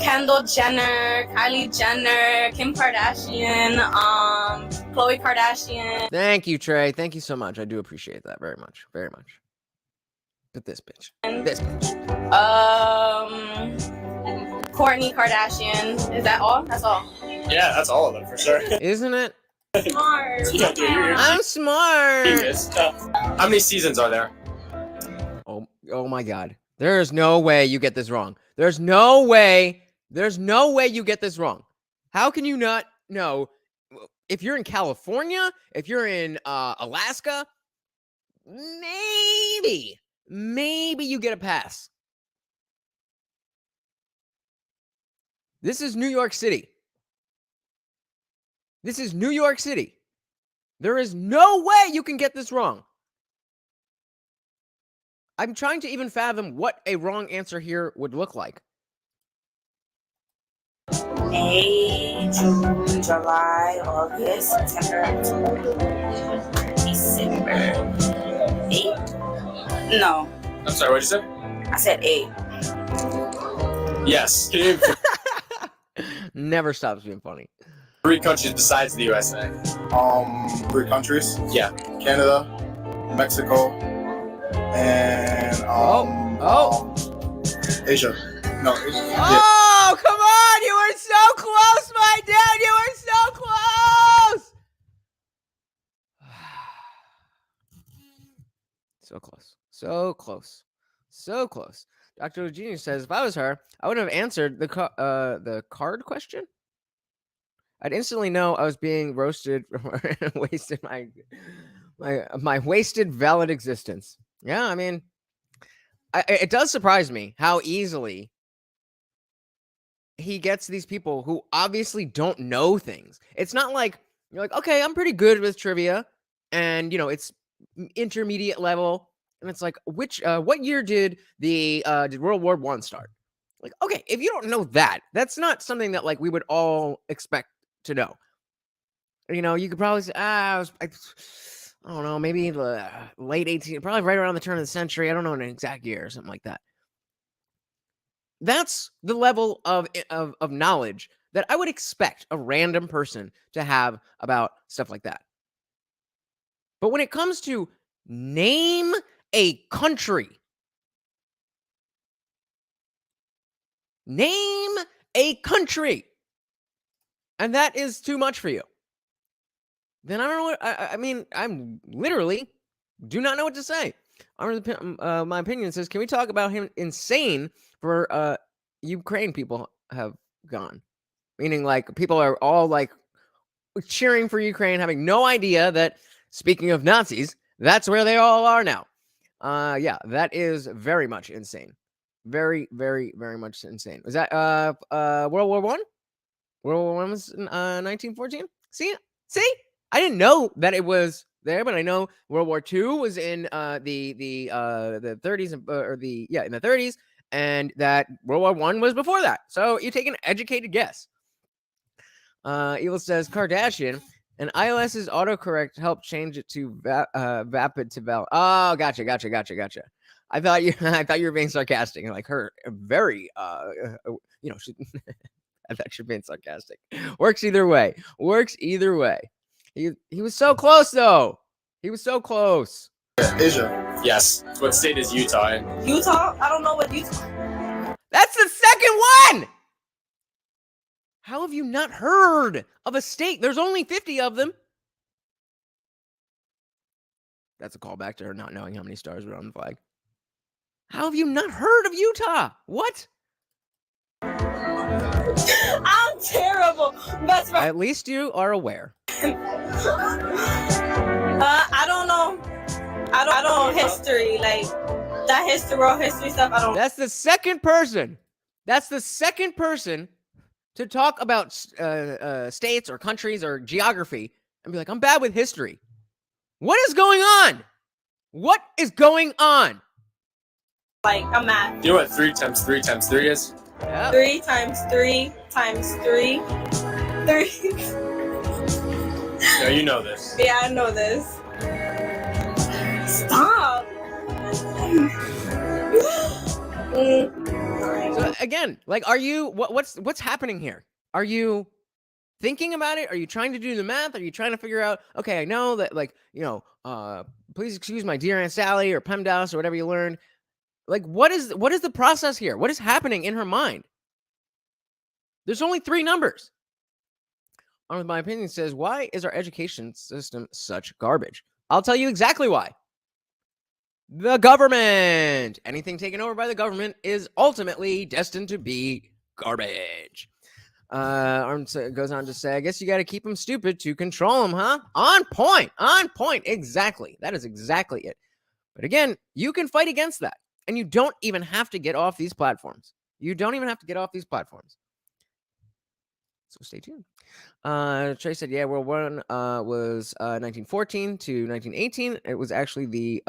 S11: Kendall Jenner, Kylie Jenner, Kim Kardashian, Khloe Kardashian.
S1: Thank you, Trey. Thank you so much. I do appreciate that very much. Very much. But this bitch. This bitch.
S11: Kourtney Kardashian. Is that all? That's all.
S10: Yeah, that's all of them for sure.
S1: Isn't it?
S11: Smart.
S10: Yeah, dude,
S1: I'm smart.
S10: genius. How many seasons are there?
S1: Oh my God. There is no way you get this wrong. There's no way you get this wrong. How can you not know? If you're in California, if you're in Alaska, maybe you get a pass. This is New York City. This is New York City. There is no way you can get this wrong. I'm trying to even fathom what a wrong answer here would look like.
S11: May, June, July, August, September, December. 8? No.
S10: I'm sorry, what'd you say?
S11: I said 8.
S10: Yes. Can you name
S1: Never stops being funny.
S10: 3 countries besides the USA?
S12: 3 countries.
S10: Yeah.
S12: Canada, Mexico, and Asia. No, Asia.
S1: Oh, come on! You were so close, my dad! You were so close! So close. So close. So close. Dr. Genius says, if I was her, I would have answered the card question. I'd instantly know I was being roasted, wasted my wasted valid existence. Yeah, I mean, it does surprise me how easily he gets these people who obviously don't know things. It's not like you're like, okay, I'm pretty good with trivia, and it's intermediate level, and it's like, what year did World War I start? Like, okay, if you don't know that, that's not something that like we would all expect to know. You could probably say, I don't know, maybe the late 18, probably right around the turn of the century. I don't know an exact year or something like that. That's the level of knowledge that I would expect a random person to have about stuff like that. But when it comes to name a country, and that is too much for you, then I don't know what, I mean, I'm literally do not know what to say. My opinion says, can we talk about him insane for Ukraine people have gone? Meaning like people are all like cheering for Ukraine, having no idea that, speaking of Nazis, that's where they all are now. Yeah, that is very much insane. Very, very, very much insane. Was that World War I? World War I was in 1914. See, I didn't know that it was there, but I know World War II was in the 30s or in the 30s, and that World War I was before that. So you take an educated guess. Evil says Kardashian. And iOS's autocorrect helped change it to vapid to val. Oh, gotcha. I thought you were being sarcastic, like her very she, I thought you were being sarcastic. Works either way. He was so close though. He was so close.
S12: Asia.
S10: Yes. What state is Utah in?
S11: Utah? I don't know what Utah.
S1: That's the second one. How have you not heard of a state? There's only 50 of them. That's a callback to her not knowing how many stars were on the flag. How have you not heard of Utah? What?
S11: I'm terrible. Best friend.
S1: At least you are aware.
S11: I don't know. I don't know history, like that history, world history stuff. I don't.
S1: That's the second person. To talk about states or countries or geography and be like, I'm bad with history. What is going on?
S11: Like, I'm mad.
S10: Do you know what 3 times 3 times 3 is?
S1: Yeah.
S11: 3 times 3 times 3. 3.
S10: No, you know this.
S11: Yeah, I know this. Stop.
S1: So again, like, are you what's happening here? Are you thinking about it? Are you trying to do the math? Are you trying to figure out, okay, I know that, like, please excuse my dear Aunt Sally or PEMDAS or whatever you learned. Like, what is the process here? What is happening in her mind? There's only 3 numbers. With my opinion says, why is our education system such garbage? I'll tell you exactly why. The government. Anything taken over by the government is ultimately destined to be garbage. Arms goes on to say, I guess you got to keep them stupid to control them, huh? On point. Exactly. That is exactly it. But again, you can fight against that. And you don't even have to get off these platforms. So stay tuned. Trey said, yeah, World War I was 1914 to 1918. It was actually the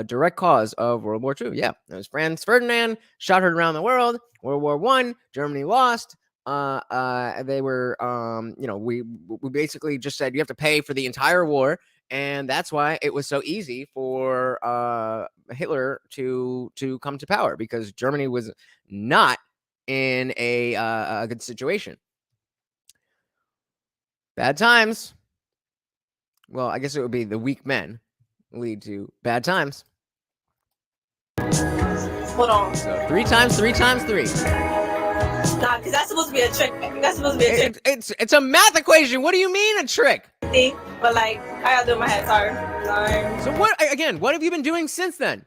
S1: direct cause of World War II. Yeah, it was Franz Ferdinand, shot heard around the world. World War I, Germany lost. They were, we basically just said you have to pay for the entire war. And that's why it was so easy for Hitler to come to power, because Germany was not in a good situation. Bad times. Well, I guess it would be the weak men lead to bad times.
S11: Hold on.
S1: So 3 times 3 times 3.
S11: Nah, because that's supposed to be a trick.
S1: It's a math equation. What do you mean a trick?
S11: But like, I gotta do it in my head. Sorry.
S1: So what have you been doing since then?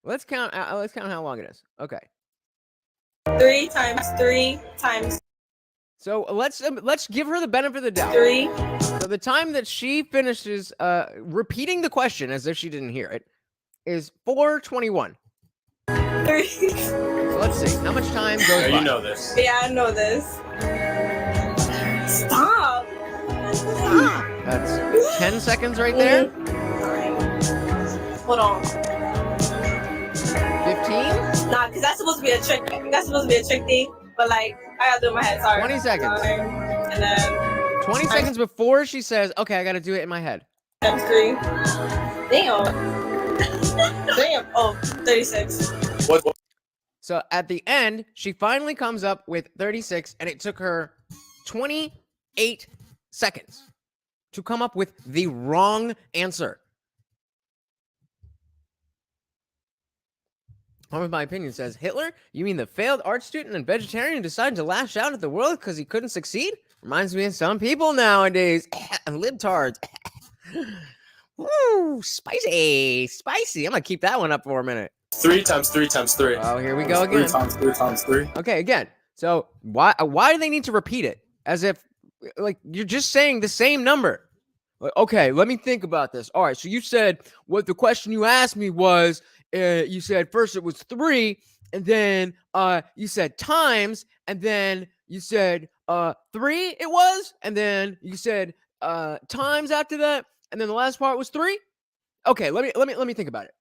S1: Let's count how long it is. Okay.
S11: 3 times 3 times.
S1: So let's give her the benefit of the doubt.
S11: 3.
S1: So the time that she finishes repeating the question as if she didn't hear it is 4:21.
S11: 3.
S1: So let's see. How much time goes by?
S10: You know this.
S11: Yeah, I know this. Stop.
S1: That's 10 seconds right there.
S11: Hold on.
S1: 15?
S11: Nah, because that's supposed to be a trick. Thing. But like, I gotta do it in my head. Sorry.
S1: 20 seconds.
S11: And then
S1: 20 seconds before she says, okay, I gotta do it in my head.
S11: Times 3. Damn. Oh, 36.
S10: What?
S1: So at the end, she finally comes up with 36, and it took her 28 seconds to come up with the wrong answer. One of my opinion says, Hitler? You mean the failed art student and vegetarian who decided to lash out at the world because he couldn't succeed? Reminds me of some people nowadays. Libtards. Ooh, spicy. I'm going to keep that one up for a minute.
S10: 3 times 3 times 3.
S1: Oh, here we go again.
S12: 3 times 3 times 3.
S1: Okay, again. So why do they need to repeat it? As if, like, you're just saying the same number. Like, okay, let me think about this. All right, so you said what the question you asked me was, you said first it was 3, and then you said times, and then you said 3 it was, and then you said times after that, and then the last part was 3. Okay, let me think about it.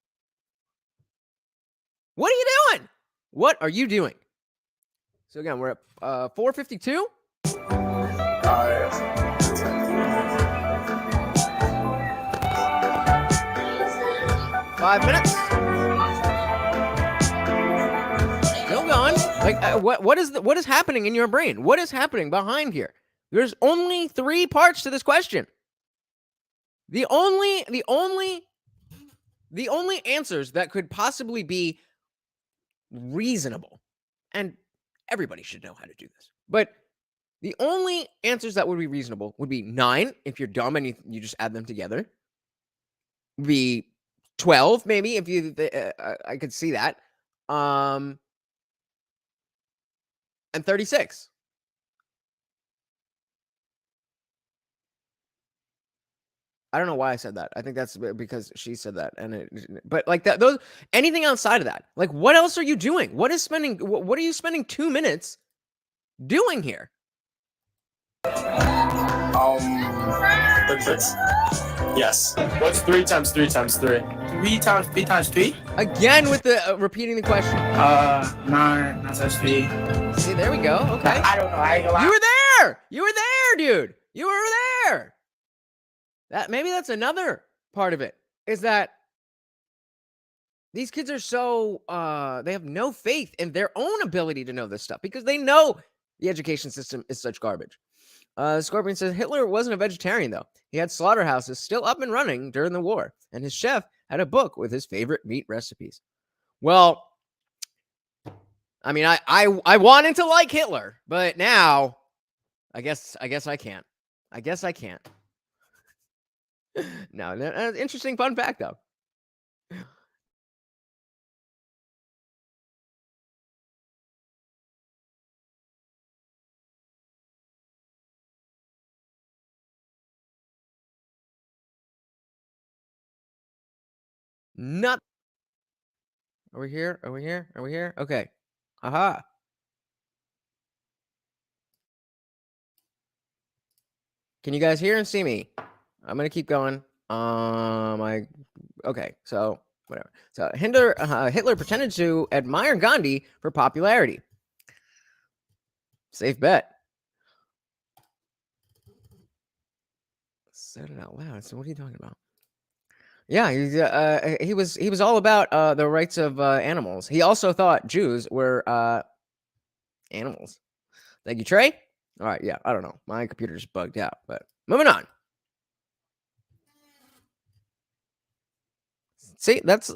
S1: What are you doing? What are you doing? So again, we're at 4:52. 5 minutes. Still going. Like what is happening in your brain? What is happening behind here? There's only 3 parts to this question. The only answers that could possibly be reasonable, and everybody should know how to do this, but the only answers that would be reasonable would be 9 if you're dumb and you just add them together. Be 12 maybe if you I could see that. And 36. I don't know why I said that. I think that's because she said that, but like that, those anything outside of that, like what else are you doing? What are you spending 2 minutes doing here?
S10: 36. Yes. What's 3 times 3 times 3?
S13: 3 times 3 times 3?
S1: Again with the repeating the question.
S13: 9 times 3.
S1: See, there we go. Okay.
S13: I don't know. I ain't gonna lie.
S1: You were there, dude. You were there. Maybe that's another part of it, is that these kids are so they have no faith in their own ability to know this stuff because they know the education system is such garbage. Scorpion says Hitler wasn't a vegetarian though. He had slaughterhouses still up and running during the war, and his chef had a book with his favorite meat recipes. Well, I mean, I wanted to like Hitler, but now I guess I can't. I guess I can't. No, interesting fun fact though. Not. Are we here? Are we here? Are we here? Okay. Haha. Can you guys hear and see me? I'm gonna keep going. Okay, so whatever. So Hitler pretended to admire Gandhi for popularity. Safe bet. Said it out loud. So what are you talking about? Yeah, he was all about the rights of animals. He also thought Jews were animals. Thank you, Trey. All right, yeah, I don't know. My computer just bugged out, but moving on. See, that's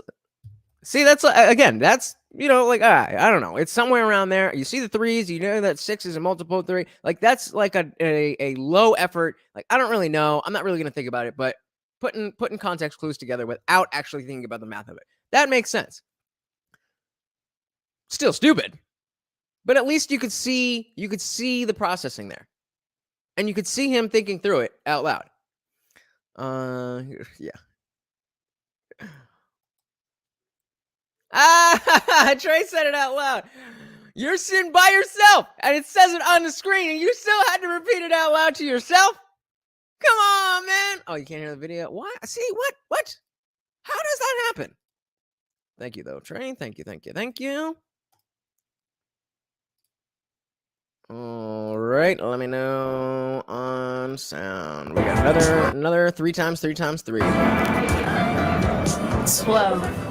S1: again, that's, you know, like, I don't know. It's somewhere around there. You see the 3s, you know that 6 is a multiple of 3. Like, that's like a low effort. Like, I don't really know. I'm not really going to think about it, but putting context clues together without actually thinking about the math of it, that makes sense. Still stupid, but at least you could see the processing there, and you could see him thinking through it out loud. Yeah. Trey said it out loud. You're sitting by yourself, and it says it on the screen, and you still had to repeat it out loud to yourself? Come on, man. Oh, you can't hear the video? What? See, what? How does that happen? Thank you, though, Trey. Thank you. All right, let me know on sound. We got another 3 times 3 times 3.
S13: 12.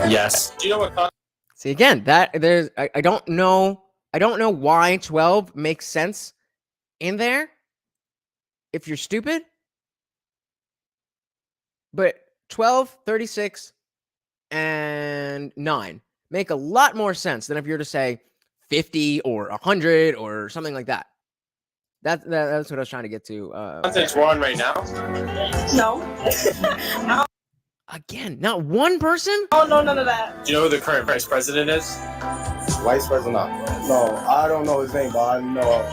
S10: Yes. Do you know what?
S1: See, again, that there's I don't know why 12 makes sense in there if you're stupid. But 12, 36, and 9 make a lot more sense than if you're to say 50 or 100 or something like that. That's what I was trying to get to.
S10: It's 1 right now.
S11: No.
S1: Again, not one person?
S11: Oh, no, none of that.
S10: Do you know who the current vice president is?
S12: Vice president? No, I don't know his name, but I know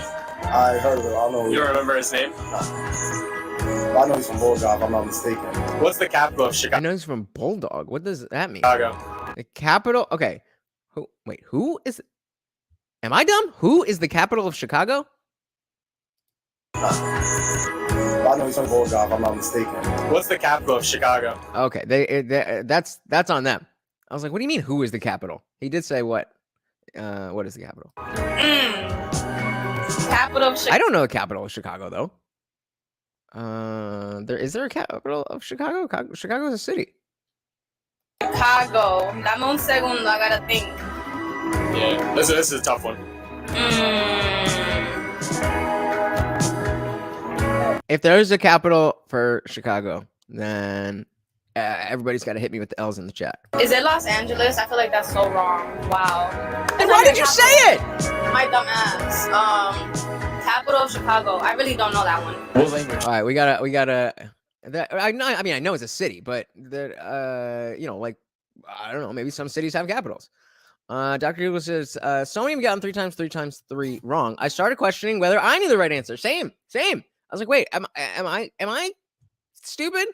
S12: I heard of it. I don't know.
S10: You don't remember his name?
S12: I know he's from Bulldog, if I'm not mistaken.
S10: What's the capital of Chicago?
S1: I know he's from Bulldog. What does that mean?
S10: Chicago.
S1: The capital? Okay. Who is? Am I dumb? Who is the capital of Chicago?
S12: I know he's from Gold Golf, if I'm not mistaken.
S10: What's the capital of Chicago?
S1: Okay, that's on them. I was like, what do you mean? Who is the capital? He did say what? What is the capital?
S11: Capital of Chicago.
S1: I don't know the capital of Chicago though. Is there a capital of Chicago? Chicago is a city.
S11: Chicago. Dame un segundo, I gotta think.
S10: Yeah, this is a tough one.
S1: If there's a capital for Chicago, then everybody's got to hit me with the L's in the chat.
S11: Is it Los Angeles? I feel like that's so wrong. Wow.
S1: And why did you say it?
S11: My dumb ass. Capital of Chicago. I really don't know that one.
S10: What language?
S1: All right, we gotta. I know it's a city, but like I don't know. Maybe some cities have capitals. Dr. Google says, so many have gotten 3 times 3 times 3 wrong. I started questioning whether I knew the right answer. Same. I was like, wait, am I stupid?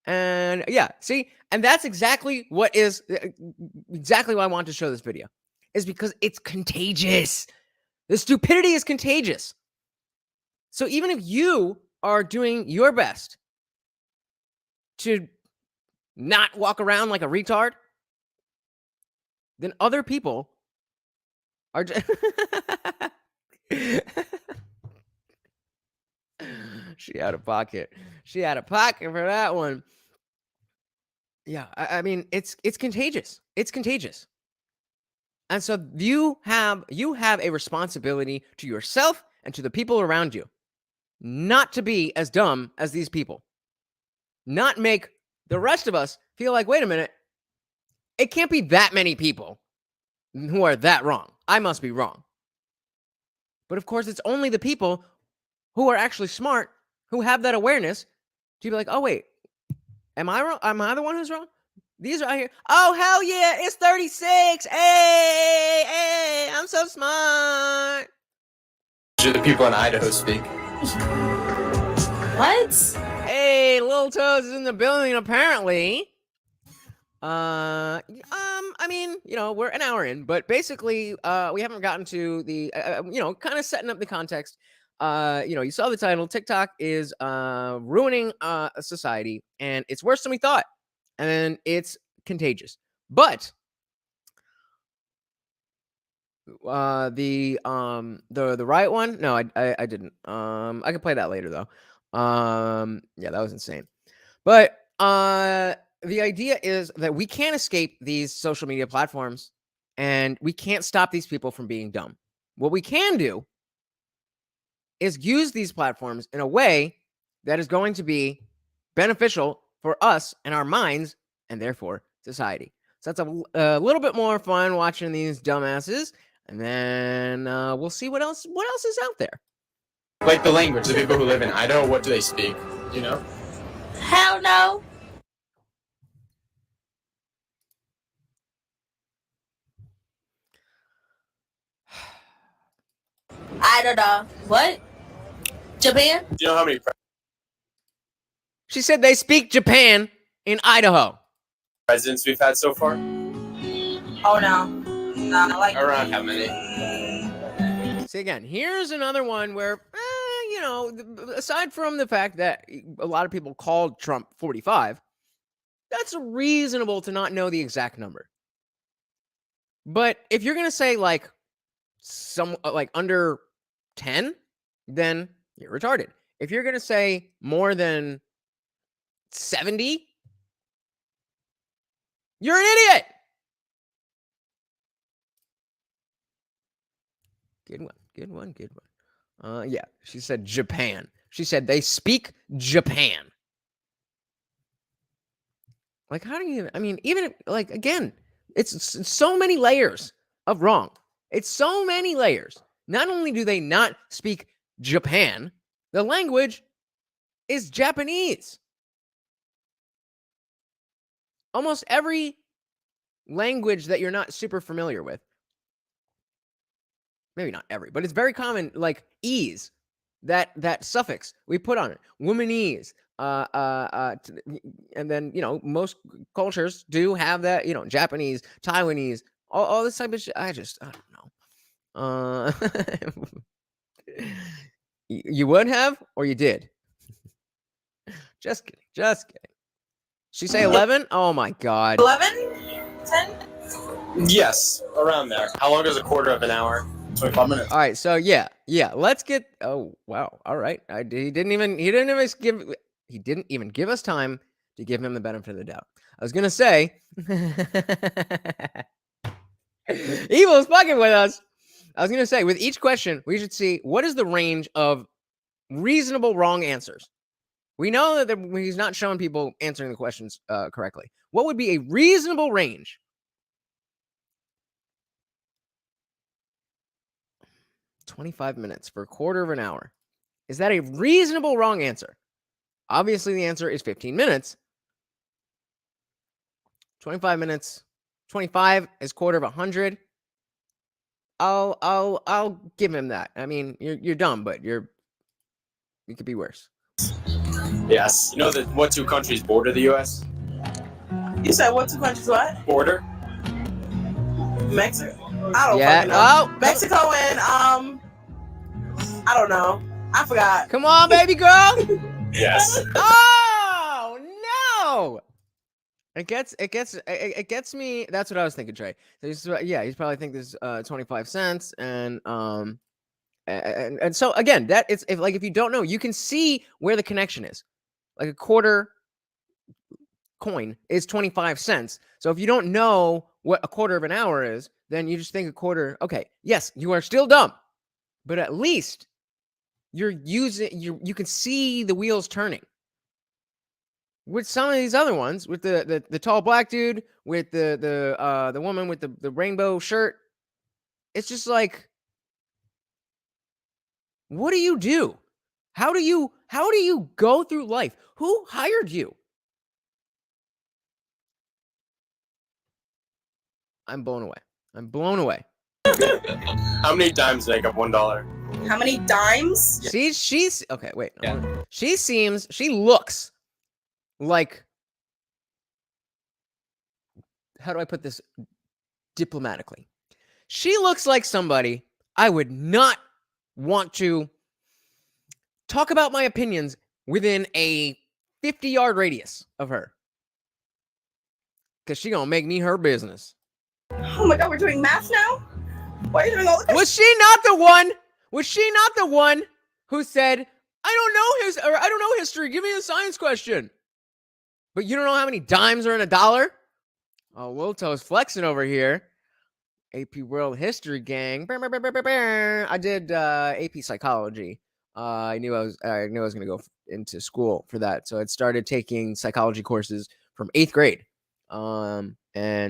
S1: And yeah, see, and that's exactly why I want to show this video, is because it's contagious. The stupidity is contagious. So even if you are doing your best to not walk around like a retard, then other people are She out of pocket for that one. Yeah, I mean, it's contagious. It's contagious. And so you have a responsibility to yourself and to the people around you not to be as dumb as these people. Not make the rest of us feel like, wait a minute, it can't be that many people who are that wrong. I must be wrong. But of course, it's only the people who are actually smart, who have that awareness to be like, oh, wait, am I wrong? Am I the one who's wrong? These are out here. Oh, hell yeah, it's 36. Hey, I'm so smart.
S10: Do the people in Idaho speak?
S11: What?
S1: Hey, Little Toes is in the building, apparently. I mean, we're an hour in, but basically, we haven't gotten to the, kind of setting up the context. You saw the title. TikTok is ruining society, and it's worse than we thought, and it's contagious. But the right one, no, I didn't. I can play that later though. Yeah, that was insane. But the idea is that we can't escape these social media platforms, and we can't stop these people from being dumb. What we can do is use these platforms in a way that is going to be beneficial for us and our minds, and therefore society. So that's a little bit more fun watching these dumbasses, and then we'll see what else is out there.
S10: Like the language, the people who live in Idaho, what do they speak? You know?
S11: Hell no. I don't know. What? Japan?
S10: Do you know how many
S1: She said they speak Japan in Idaho.
S10: presidents we've had so far?
S11: Oh no. No, like
S10: Around how many?
S1: See, again, here's another one where, aside from the fact that a lot of people called Trump 45, that's reasonable to not know the exact number. But if you're going to say like under 10, then you're retarded. If you're going to say more than 70, you're an idiot. Good one. Yeah, she said Japan. She said they speak Japan. Like, how do you, even if, like, again, it's so many layers of wrong. It's so many layers. Not only do they not speak Japan, the language is Japanese. Almost every language that you're not super familiar with, maybe not every, but it's very common, like ease, that suffix we put on it, womanese, and then, most cultures do have that, Japanese, Taiwanese, all this type of shit. I don't know. You would have, or you did? Just kidding. Just kidding. She say 11? Oh my God.
S11: 11? 10?
S10: Yes, around there. How long is a quarter of an hour?
S12: 25 minutes.
S1: All right, so yeah. Let's get. Oh wow. All right. He didn't even give us time to give him the benefit of the doubt. I was gonna say, Evil's fucking with us. I was gonna say, with each question, we should see what is the range of reasonable wrong answers. We know that he's not showing people answering the questions correctly. What would be a reasonable range? $25 minutes for a quarter of an hour. Is that a reasonable wrong answer? Obviously, the answer is 15 minutes. 25 minutes. 25 is quarter of 100. I'll give him that. I mean, you're dumb, but you could be worse.
S10: Yes. You know that what two countries border the U.S.?
S11: You said what two countries what?
S10: Border?
S11: Mexico. I don't
S1: Yeah.
S11: fucking know.
S1: Oh,
S11: Mexico and I don't know. I forgot.
S1: come on, baby girl.
S10: Yes.
S1: Oh no! It gets me. That's what I was thinking, Trey. He's probably think this 25 cents, and so again, that it's if you don't know, you can see where the connection is. Like a quarter coin is 25 cents. So if you don't know what a quarter of an hour is, then you just think a quarter. Okay, yes, you are still dumb, but at least you can see the wheels turning. With some of these other ones, with the tall black dude, with the woman with the rainbow shirt, it's just like, what do you do? How do you go through life? Who hired you? I'm blown away. I'm blown away.
S10: How many dimes make up $1?
S11: How many dimes?
S1: She's okay. Wait.
S10: Yeah.
S1: She looks like, how do I put this diplomatically? She looks like somebody I would not want to talk about my opinions within a 50-yard radius of her. Because she gonna make me her business.
S11: Oh my God, we're doing math now? Why are you doing all this?
S1: Was she not the one? Was she not the one who said, I don't know history. Give me a science question. But you don't know how many dimes are in a dollar? Oh, Wilto's flexing over here. AP World History gang. I did AP Psychology. I knew I was going to go into school for that, so I started taking psychology courses from 8th grade. And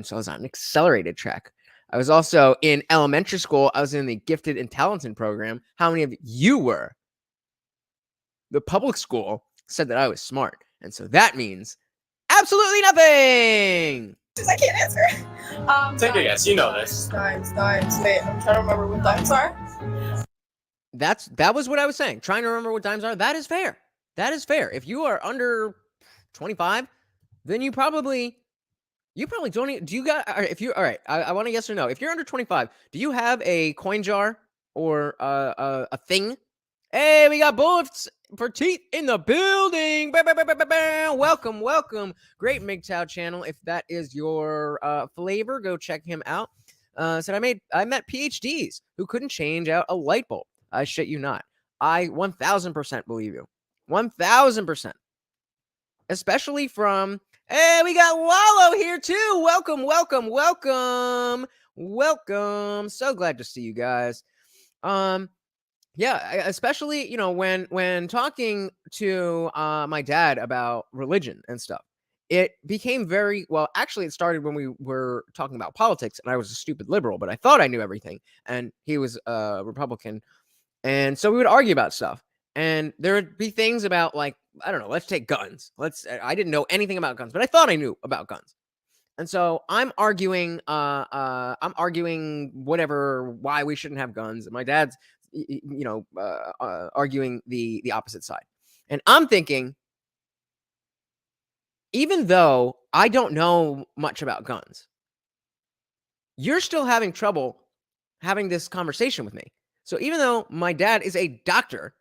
S1: so I was on an accelerated track. I was also in elementary school. I was in the Gifted and Talented program. How many of you were? The public school said that I was smart, and so that means absolutely nothing.
S11: I can't answer.
S10: Take a guess. You know this.
S11: Dimes. Wait, I'm trying to remember what dimes are.
S1: That was what I was saying. Trying to remember what dimes are. That is fair. That is fair. If you are under 25, then you probably don't even, do you got, if you, all right, I want a yes or no. If you're under 25, do you have a coin jar or a thing? Hey, we got bullets for teeth in the building. Welcome. Great MGTOW channel. If that is your flavor, go check him out. Said I met PhDs who couldn't change out a light bulb. I shit you not. I 1000% believe you. 1000%. Especially from, hey, we got Wallow here too. Welcome. So glad to see you guys. Yeah, especially, when talking to my dad about religion and stuff, it became very, well, actually it started when we were talking about politics, and I was a stupid liberal, but I thought I knew everything, and he was a Republican, and so we would argue about stuff, and there would be things about, like, I don't know, let's take guns. I didn't know anything about guns, but I thought I knew about guns. And so I'm arguing whatever, why we shouldn't have guns. And my dad's, arguing the opposite side. And I'm thinking, even though I don't know much about guns, you're still having trouble having this conversation with me. So even though my dad is a doctor,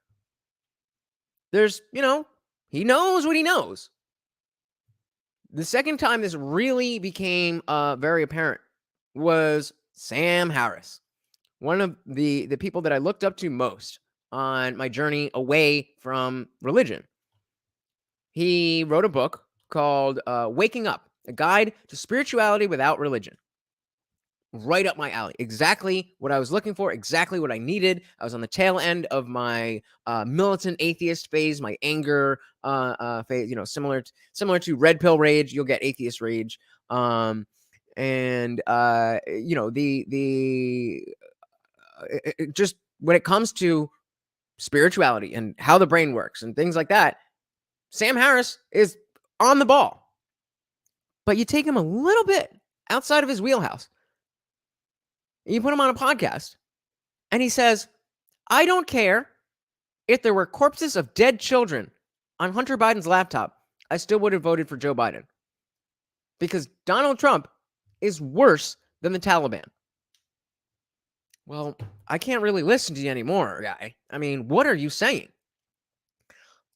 S1: there's, he knows what he knows. The second time this really became very apparent was Sam Harris, one of the people that I looked up to most on my journey away from religion. He wrote a book called Waking Up, a guide to spirituality without religion. Right up my alley. Exactly what I was looking for, exactly what I needed. I was on the tail end of my militant atheist phase, my anger phase, similar to red pill rage, you'll get atheist rage. Just when it comes to spirituality and how the brain works and things like that, Sam Harris is on the ball. But you take him a little bit outside of his wheelhouse. You put him on a podcast, and he says, I don't care if there were corpses of dead children on Hunter Biden's laptop, I still would have voted for Joe Biden. Because Donald Trump is worse than the Taliban. Well, I can't really listen to you anymore, guy. I mean, what are you saying?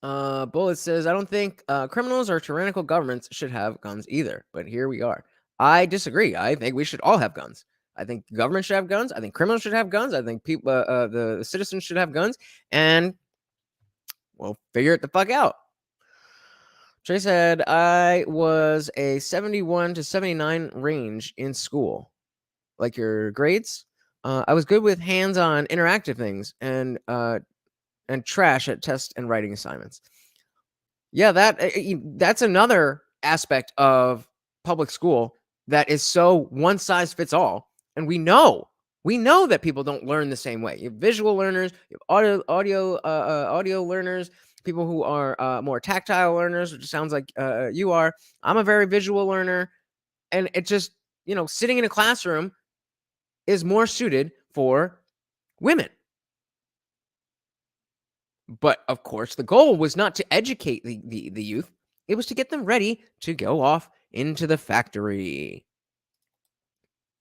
S1: Bullet says, I don't think criminals or tyrannical governments should have guns either. But here we are. I disagree. I think we should all have guns. I think the government should have guns. I think criminals should have guns. I think people, the citizens should have guns. And we'll figure it the fuck out. Trey said, I was a 71 to 79 range in school. Like your grades? I was good with hands-on interactive things and trash at test and writing assignments. Yeah, that's another aspect of public school that is so one size fits all. And we know that people don't learn the same way. You have visual learners, you have audio learners, people who are more tactile learners, which sounds like you are. I'm a very visual learner, and it just, sitting in a classroom is more suited for women. But of course, the goal was not to educate the youth. It was to get them ready to go off into the factory.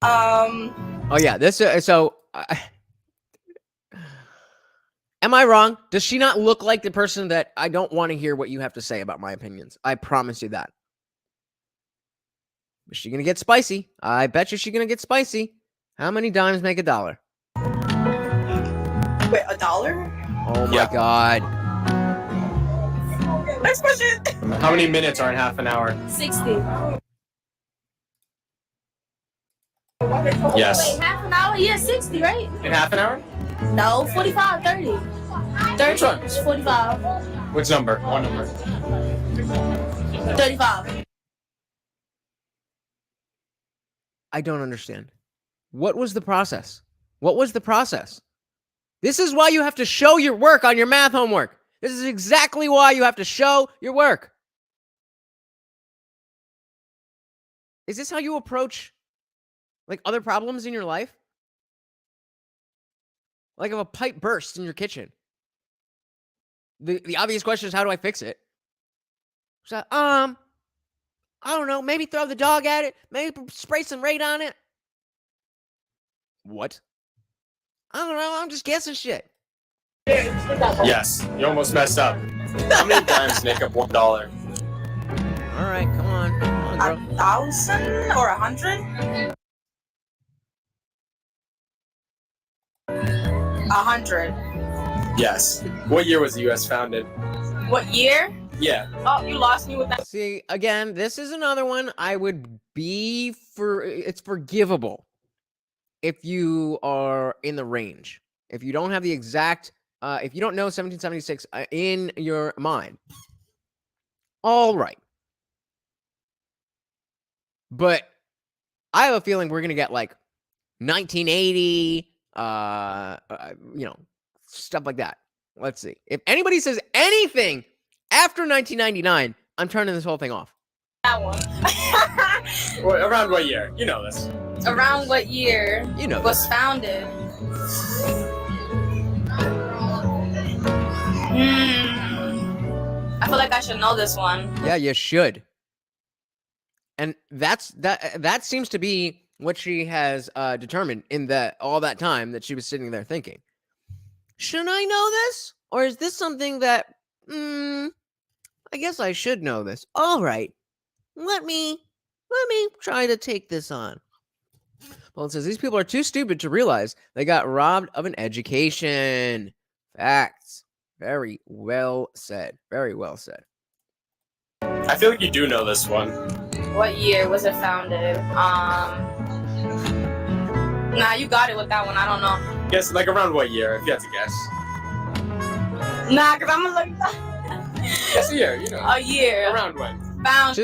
S1: Oh yeah, this am I wrong? Does she not look like the person that I don't want to hear what you have to say about my opinions? I promise you that. Is she gonna get spicy? I bet you she's gonna get spicy. How many dimes make a dollar?
S11: Wait, $1?
S1: Oh my god.
S11: Next question.
S10: How many minutes are in half an hour?
S11: 60.
S10: Yes.
S11: Wait, half an hour? Yeah, 60, right?
S10: In half an hour?
S11: No, 45, 30. 30
S10: Which one?
S11: is 45.
S10: Which number? One number.
S11: 35.
S1: I don't understand. What was the process? What was the process? This is why you have to show your work on your math homework. This is exactly why you have to show your work. Is this how you approach, like, other problems in your life? Like if a pipe bursts in your kitchen. The obvious question is, how do I fix it? So, I don't know, maybe throw the dog at it, maybe spray some Raid on it. What? I don't know, I'm just guessing shit.
S10: Yes, you almost messed up. How many dimes make up $1?
S1: All right, come on, bro.
S11: 1,000 or 100? 100.
S10: Yes. What year was the U.S. founded?
S11: What year?
S10: Yeah.
S11: Oh, you lost me with that.
S1: See, again, this is another one I would be it's forgivable if you are in the range. If you don't have the exact, if you don't know 1776 in your mind. All right. But I have a feeling we're going to get like 1980, stuff like that. Let's see. If anybody says anything after 1999, I'm turning this whole thing off.
S11: That one.
S10: Well, around what year? You know this.
S11: Around what year was founded? I feel like I should know this one.
S1: Yeah, you should. And that seems to be what she has determined in all that time that she was sitting there thinking. Should I know this? Or is this something that, I guess I should know this. All right, let me try to take this on. Well, it says these people are too stupid to realize they got robbed of an education. Facts. Very well said. Very well said.
S10: I feel like you do know this one.
S11: What year was it founded? Nah, you got it with that one. I don't know.
S10: Guess like around what year, if you had to guess.
S11: Nah, because I'm going to look.
S10: Guess a year,
S11: A year.
S10: Around when?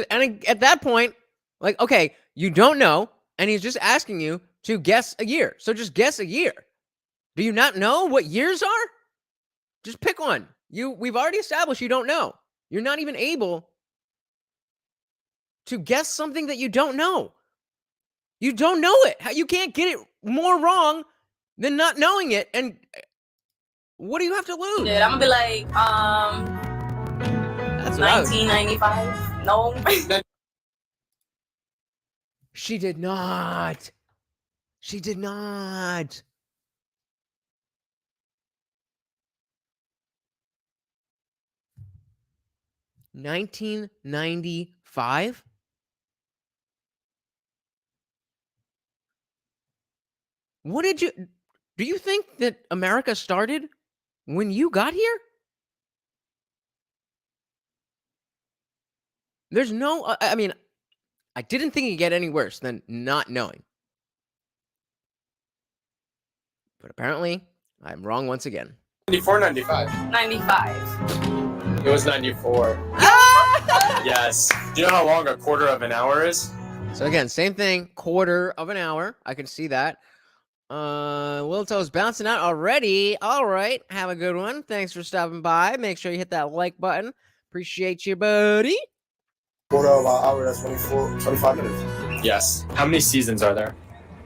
S1: And at that point, like, okay, you don't know, and he's just asking you to guess a year. So just guess a year. Do you not know what years are? Just pick one. We've already established you don't know. You're not even able to guess something that you don't know. You don't know it. You can't get it more wrong than not knowing it. And what do you have to lose?
S11: Dude, I'm gonna be like,
S1: That's what I was-
S11: 1995. No.
S1: She did not. She did not. $1995? What did you... Do you think that America started when you got here? There's no... I mean, I didn't think it'd get any worse than not knowing. But apparently, I'm wrong once again.
S10: 94, 95.
S11: 95.
S10: It was 94. Yes. Do you know how long a quarter of an hour is?
S1: So again, same thing, quarter of an hour. I can see that. Wilto's bouncing out already. All right, have a good one. Thanks for stopping by. Make sure you hit that like button. Appreciate you, buddy.
S12: Quarter of an hour, that's 25 minutes.
S10: Yes. How many seasons are there?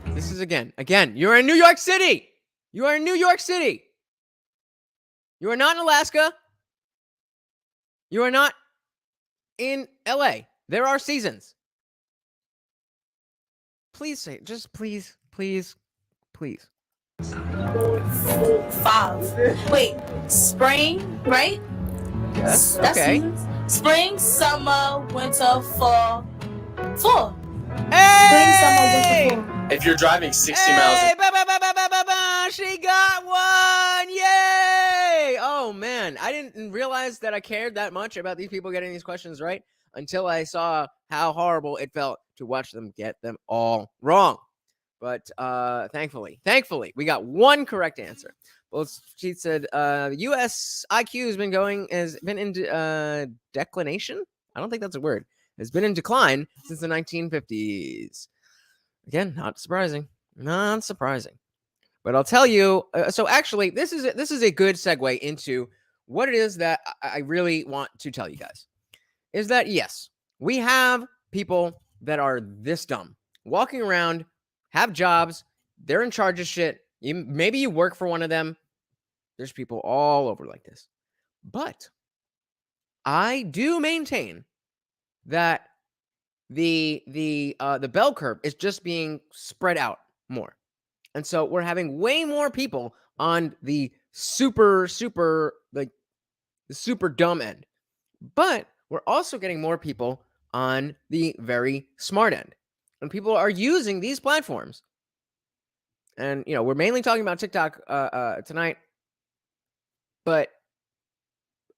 S1: This is again, you're in New York City. You are in New York City. You are not in Alaska. You are not in LA. There are seasons. Please say, just please.
S11: 5. Wait, spring, right?
S1: Yes.
S11: That's
S1: Okay.
S11: seasons. Spring, summer, winter, fall. 4.
S1: Hey!
S11: Spring, summer, winter, fall.
S10: If you're driving 60 miles
S1: Hey! She got one! Yay! Oh man, I didn't realize that I cared that much about these people getting these questions right until I saw how horrible it felt to watch them get them all wrong. But thankfully, we got one correct answer. Well, she said U.S. IQ has been in declination. I don't think that's a word. Has been in decline since the 1950s. Again, not surprising. Not surprising. But I'll tell you. So actually, this is a good segue into what it is that I really want to tell you guys. Is that yes, we have people that are this dumb walking around. Have jobs, they're in charge of shit. Maybe you work for one of them. There's people all over like this. But I do maintain that the bell curve is just being spread out more. And so we're having way more people on the super dumb end. But we're also getting more people on the very smart end. And people are using these platforms. And, we're mainly talking about TikTok tonight. But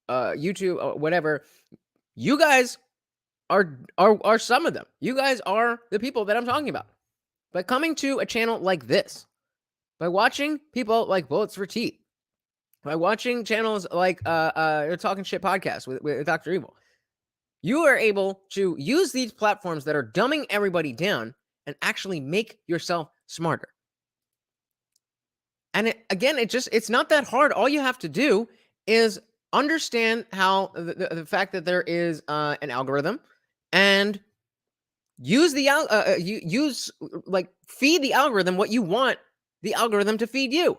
S1: YouTube, whatever. You guys are some of them. You guys are the people that I'm talking about. By coming to a channel like this, by watching people like Bullets for Teeth, by watching channels like Talking Shit Podcast with Dr. Evil, you are able to use these platforms that are dumbing everybody down and actually make yourself smarter. And it's not that hard. All you have to do is understand how the fact that there is an algorithm and feed the algorithm what you want the algorithm to feed you.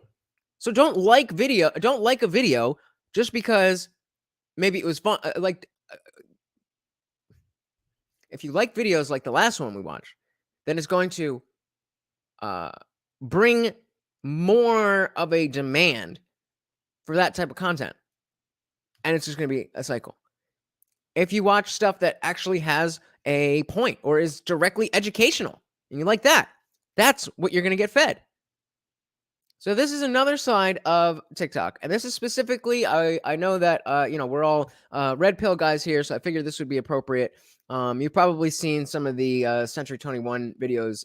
S1: So don't like a video just because maybe it was fun. If you like videos like the last one we watched, then it's going to bring more of a demand for that type of content. And it's just going to be a cycle. If you watch stuff that actually has a point or is directly educational and you like that, that's what you're going to get fed. So this is another side of TikTok, and this is specifically, I know that, we're all red pill guys here, so I figured this would be appropriate. You've probably seen some of the Century 21 videos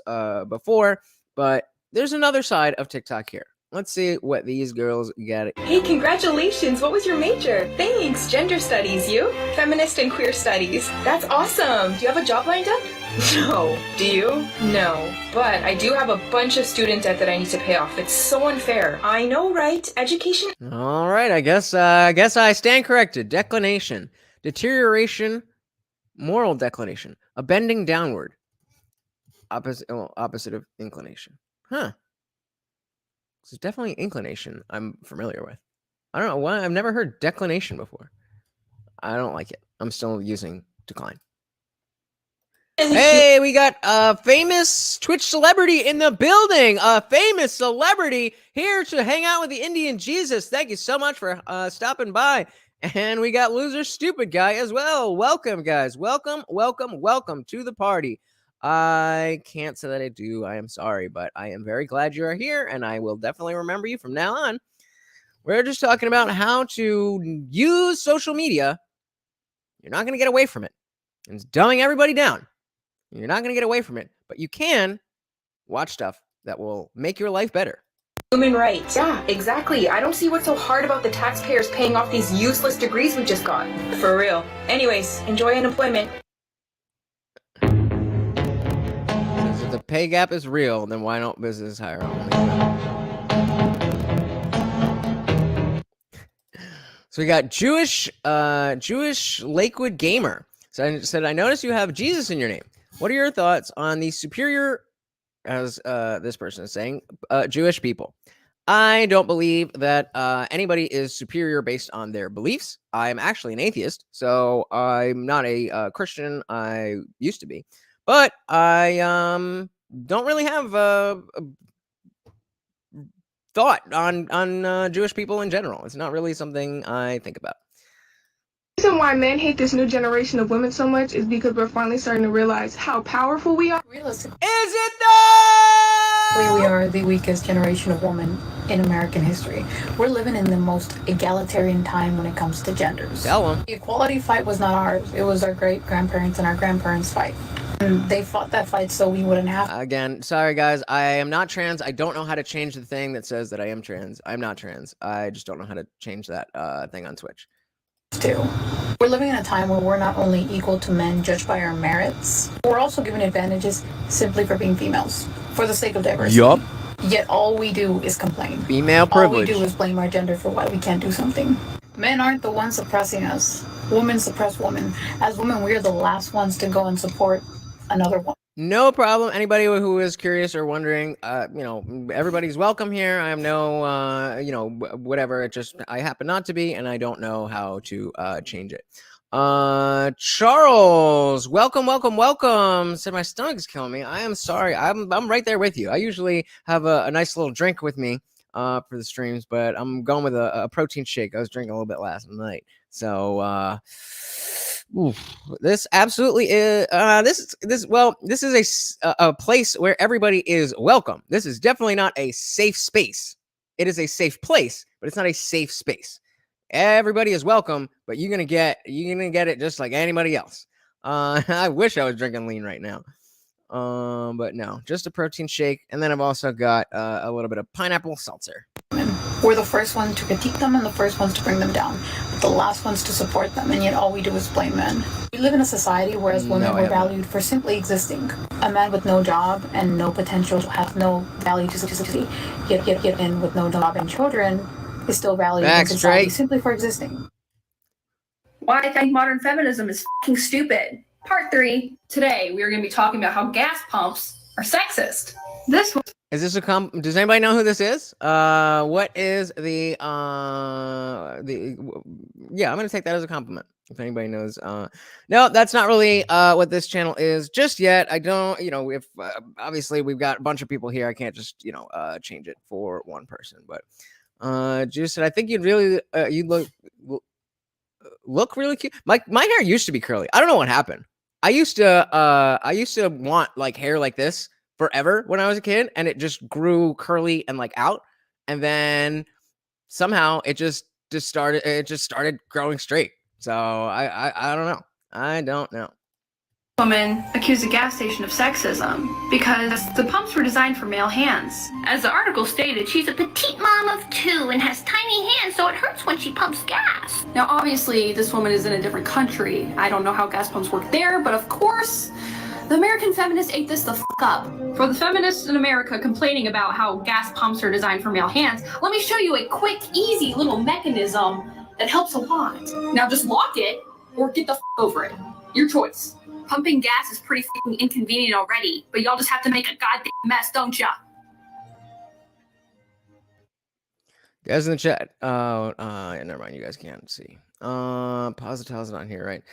S1: before, but there's another side of TikTok here. Let's see what these girls get.
S14: Hey, congratulations. What was your major? Thanks. Gender studies. You? Feminist and queer studies. That's awesome. Do you have a job lined up? No. Do you? No. But I do have a bunch of student debt that I need to pay off. It's so unfair. I know, right? Education.
S1: All right. I guess I stand corrected. Declination. Deterioration. Moral declination. A bending downward. Opposite of inclination. Huh. It's definitely inclination I'm familiar with. I don't know why. I've never heard declination before. I don't like it. I'm still using decline. Hey, we got a famous Twitch celebrity in the building. A famous celebrity here to hang out with the IndianJesus. Thank you so much for stopping by. And we got Loser Stupid Guy as well. Welcome, guys. Welcome to the party. I can't say that I do. I am sorry, but I am very glad you are here, and I will definitely remember you from now on. We're just talking about how to use social media. You're not going to get away from it. It's dumbing everybody down. You're not going to get away from it, but you can watch stuff that will make your life better.
S14: Human rights. Yeah, exactly. I don't see what's so hard about the taxpayers paying off these useless degrees we just got. For real. Anyways, enjoy unemployment.
S1: If the pay gap is real, then why don't businesses hire only women? So we got Jewish Lakewood Gamer. So I said, I noticed you have Jesus in your name. What are your thoughts on the superior, as this person is saying, Jewish people? I don't believe that anybody is superior based on their beliefs. I'm actually an atheist, so I'm not a Christian. I used to be. But I don't really have a thought on Jewish people in general. It's not really something I think about.
S15: The reason why men hate this new generation of women so much is because we're finally starting to realize how powerful we are.
S16: Realistic.
S1: Is it though?
S16: We are the weakest generation of women in American history. We're living in the most egalitarian time when it comes to genders.
S1: Tell them.
S16: The equality fight was not ours. It was our great-grandparents and our grandparents' fight. And they fought that fight so we wouldn't have.
S1: Again, sorry guys, I am not trans. I don't know how to change the thing that says that I am trans. I'm not trans. I just don't know how to change that thing on Twitch.
S16: Too. We're living in a time where we're not only equal to men judged by our merits, we're also given advantages simply for being females, for the sake of diversity.
S1: Yup.
S16: Yet all we do is complain.
S1: Female privilege.
S16: All we do is blame our gender for why we can't do something. Men aren't the ones suppressing us. Women suppress women. As women, we're the last ones to go and support another one.
S1: No problem. Anybody who is curious or wondering, everybody's welcome here. I have no, whatever. It just, I happen not to be, and I don't know how to change it. Charles, welcome. Said my stomach's killing me. I am sorry. I'm right there with you. I usually have a nice little drink with me for the streams, but I'm going with a protein shake. I was drinking a little bit last night. So, this absolutely is this is a place where everybody is welcome. This is definitely not a safe space. It is a safe place, but it's not a safe space. Everybody is welcome, but you're gonna get it just like anybody else. I wish I was drinking lean right now. But no, just a protein shake, and then I've also got a little bit of pineapple seltzer.
S16: We're the first ones to critique them and the first ones to bring them down, but the last ones to support them, and yet all we do is blame men. We live in a society where as women we're valued for simply existing. A man with no job and no potential has no value to society, yet in with no job and children is still valued in society simply for existing.
S3: Why I think modern feminism is fucking stupid. Part 3. Today we are going to be talking about how gas pumps are sexist. This one.
S1: Is this a does anybody know who this is? What is the yeah, I'm gonna take that as a compliment. If anybody knows, no, that's not really what this channel is just yet. I don't, if obviously we've got a bunch of people here, I can't just change it for one person. But Juice said, I think you'd really you look really cute. My hair used to be curly. I don't know what happened. I used to want like hair like this forever when I was a kid, and it just grew curly and like out, and then somehow it just started growing straight. So I don't know. I don't know.
S17: Woman accused a gas station of sexism because the pumps were designed for male hands. As the article stated, she's a petite mom of 2 and has tiny hands, so it hurts when she pumps gas. Now, obviously, this woman is in a different country. I don't know how gas pumps work there, but of course, the American feminists ate this the f up. For the feminists in America complaining about how gas pumps are designed for male hands, let me show you a quick, easy little mechanism that helps a lot. Now just lock it or get the f over it. Your choice. Pumping gas is pretty f***ing inconvenient already, but y'all just have to make a goddamn mess, don't ya?
S1: Guys in the chat. Yeah, never mind. You guys can't see. Positile's not here, right?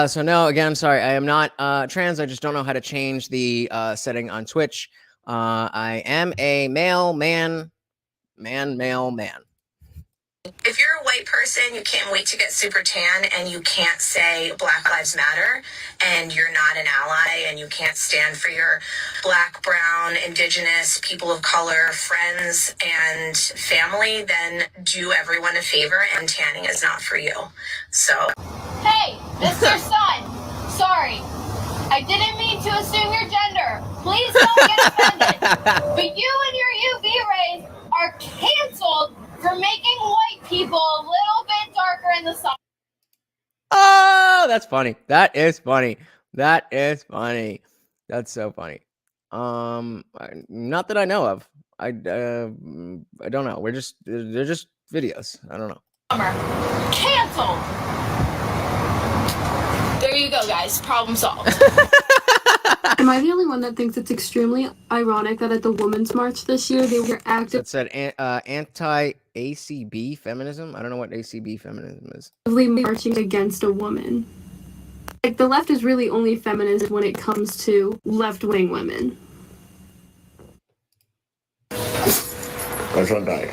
S1: So no, again, sorry. I am not trans. I just don't know how to change the setting on Twitch. I am a male man.
S18: If you're a white person, you can't wait to get super tan and you can't say Black Lives Matter and you're not an ally and you can't stand for your Black, brown, indigenous, people of color, friends, and family, then do everyone a favor and tanning is not for you. So.
S19: Hey, this is your son. Sorry. I didn't mean to assume your gender. Please don't get offended. But you and your UV rays are canceled for making white people a little bit darker in the sun.
S1: Oh, that's funny. That is funny. That is funny. That's so funny. Not that I know of. I don't know. They're just videos. I don't know.
S19: Canceled. There you go, guys. Problem solved.
S20: Am I the only one that thinks it's extremely ironic that at the Women's March this year they were actively
S1: It said anti-ACB feminism. I don't know what ACB feminism is.
S20: marching against a woman? Like, the left is really only feminist when it comes to left-wing women.
S9: That's what I.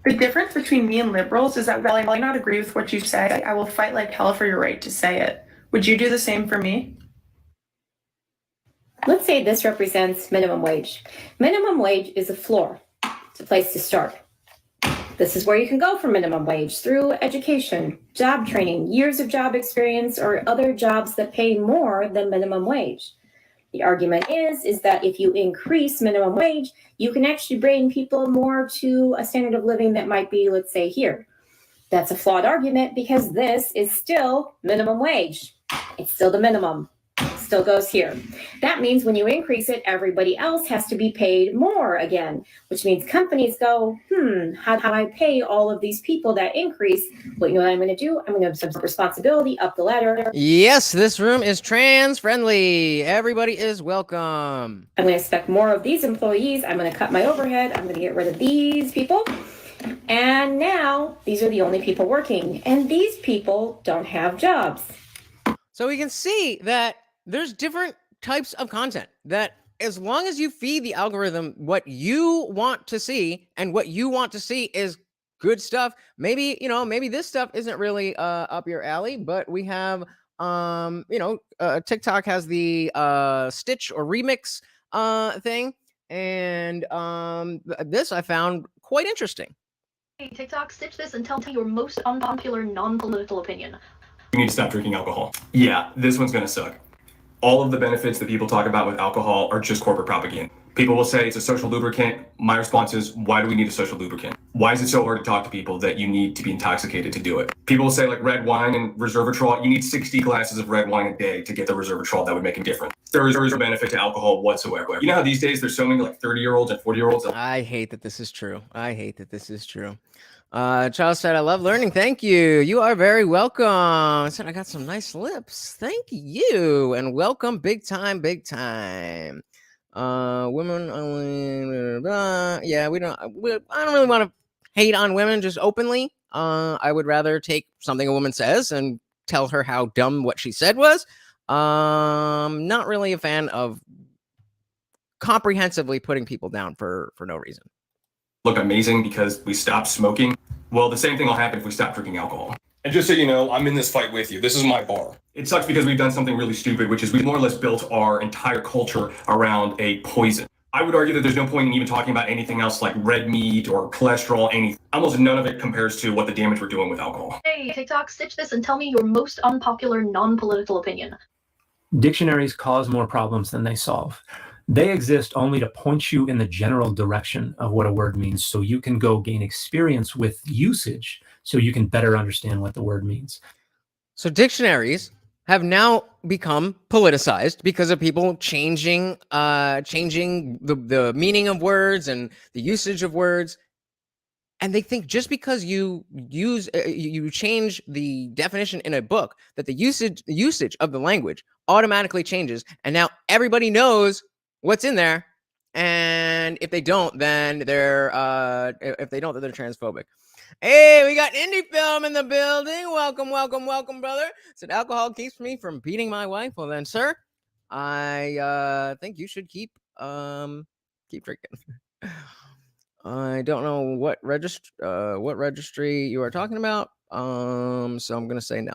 S21: The difference between me and liberals is that while I might not agree with what you say, I will fight like hell for your right to say it. Would you do the same for me?
S22: Let's say this represents minimum wage. Minimum wage is a floor. It's a place to start. This is where you can go for minimum wage through education, job training, years of job experience, or other jobs that pay more than minimum wage. The argument is that if you increase minimum wage, you can actually bring people more to a standard of living that might be, let's say, here. That's a flawed argument because this is still minimum wage. It's still the minimum. Still goes here. That means when you increase it, everybody else has to be paid more again, which means companies go, how do I pay all of these people that increase? Well, you know what I'm going to do? I'm going to absorb responsibility up the ladder.
S1: Yes, this room is trans friendly. Everybody is welcome.
S22: I'm going to expect more of these employees. I'm going to cut my overhead. I'm going to get rid of these people. And now these are the only people working. And these people don't have jobs.
S1: So we can see that there's different types of content that as long as you feed the algorithm what you want to see and what you want to see is good stuff. Maybe, maybe this stuff isn't really up your alley, but we have, TikTok has the Stitch or Remix thing. And this I found quite interesting.
S23: Hey, TikTok, stitch this and tell me your most unpopular non-political opinion.
S24: You need to stop drinking alcohol. Yeah, this one's gonna suck. All of the benefits that people talk about with alcohol are just corporate propaganda. People will say it's a social lubricant. My response is, why do we need a social lubricant? Why is it so hard to talk to people that you need to be intoxicated to do it? People will say like red wine and resveratrol, you need 60 glasses of red wine a day to get the resveratrol that would make a difference. There is no benefit to alcohol whatsoever. You know how these days there's so many like 30-year-olds and 40-year-olds?
S1: I hate that this is true. Charles said, I love learning. Thank you. You are very welcome. I said, I got some nice lips. Thank you. And welcome big time. Women only. Yeah, I don't really want to hate on women just openly. I would rather take something a woman says and tell her how dumb what she said was. Not really a fan of comprehensively putting people down for no reason.
S24: Look amazing because we stopped smoking. Well, the same thing will happen if we stop drinking alcohol. And just so you know, I'm in this fight with you. This is my bar. It sucks because we've done something really stupid, which is we more or less built our entire culture around a poison. I would argue that there's no point in even talking about anything else like red meat or cholesterol, anything. Almost none of it compares to what the damage we're doing with alcohol.
S23: Hey, TikTok, stitch this and tell me your most unpopular non-political opinion.
S2: Dictionaries cause more problems than they solve. They exist only to point you in the general direction of what a word means so you can go gain experience with usage so you can better understand what the word means.
S1: So dictionaries have now become politicized because of people changing the meaning of words and the usage of words. And they think just because you change the definition in a book that the usage of the language automatically changes, and now everybody knows what's in there. And if they don't, then they're transphobic. Hey, we got indie film in the building. Welcome, welcome, welcome, brother. Said alcohol keeps me from beating my wife. Well then, sir, I think you should keep drinking. I don't know what registry you are talking about. So I'm gonna say no.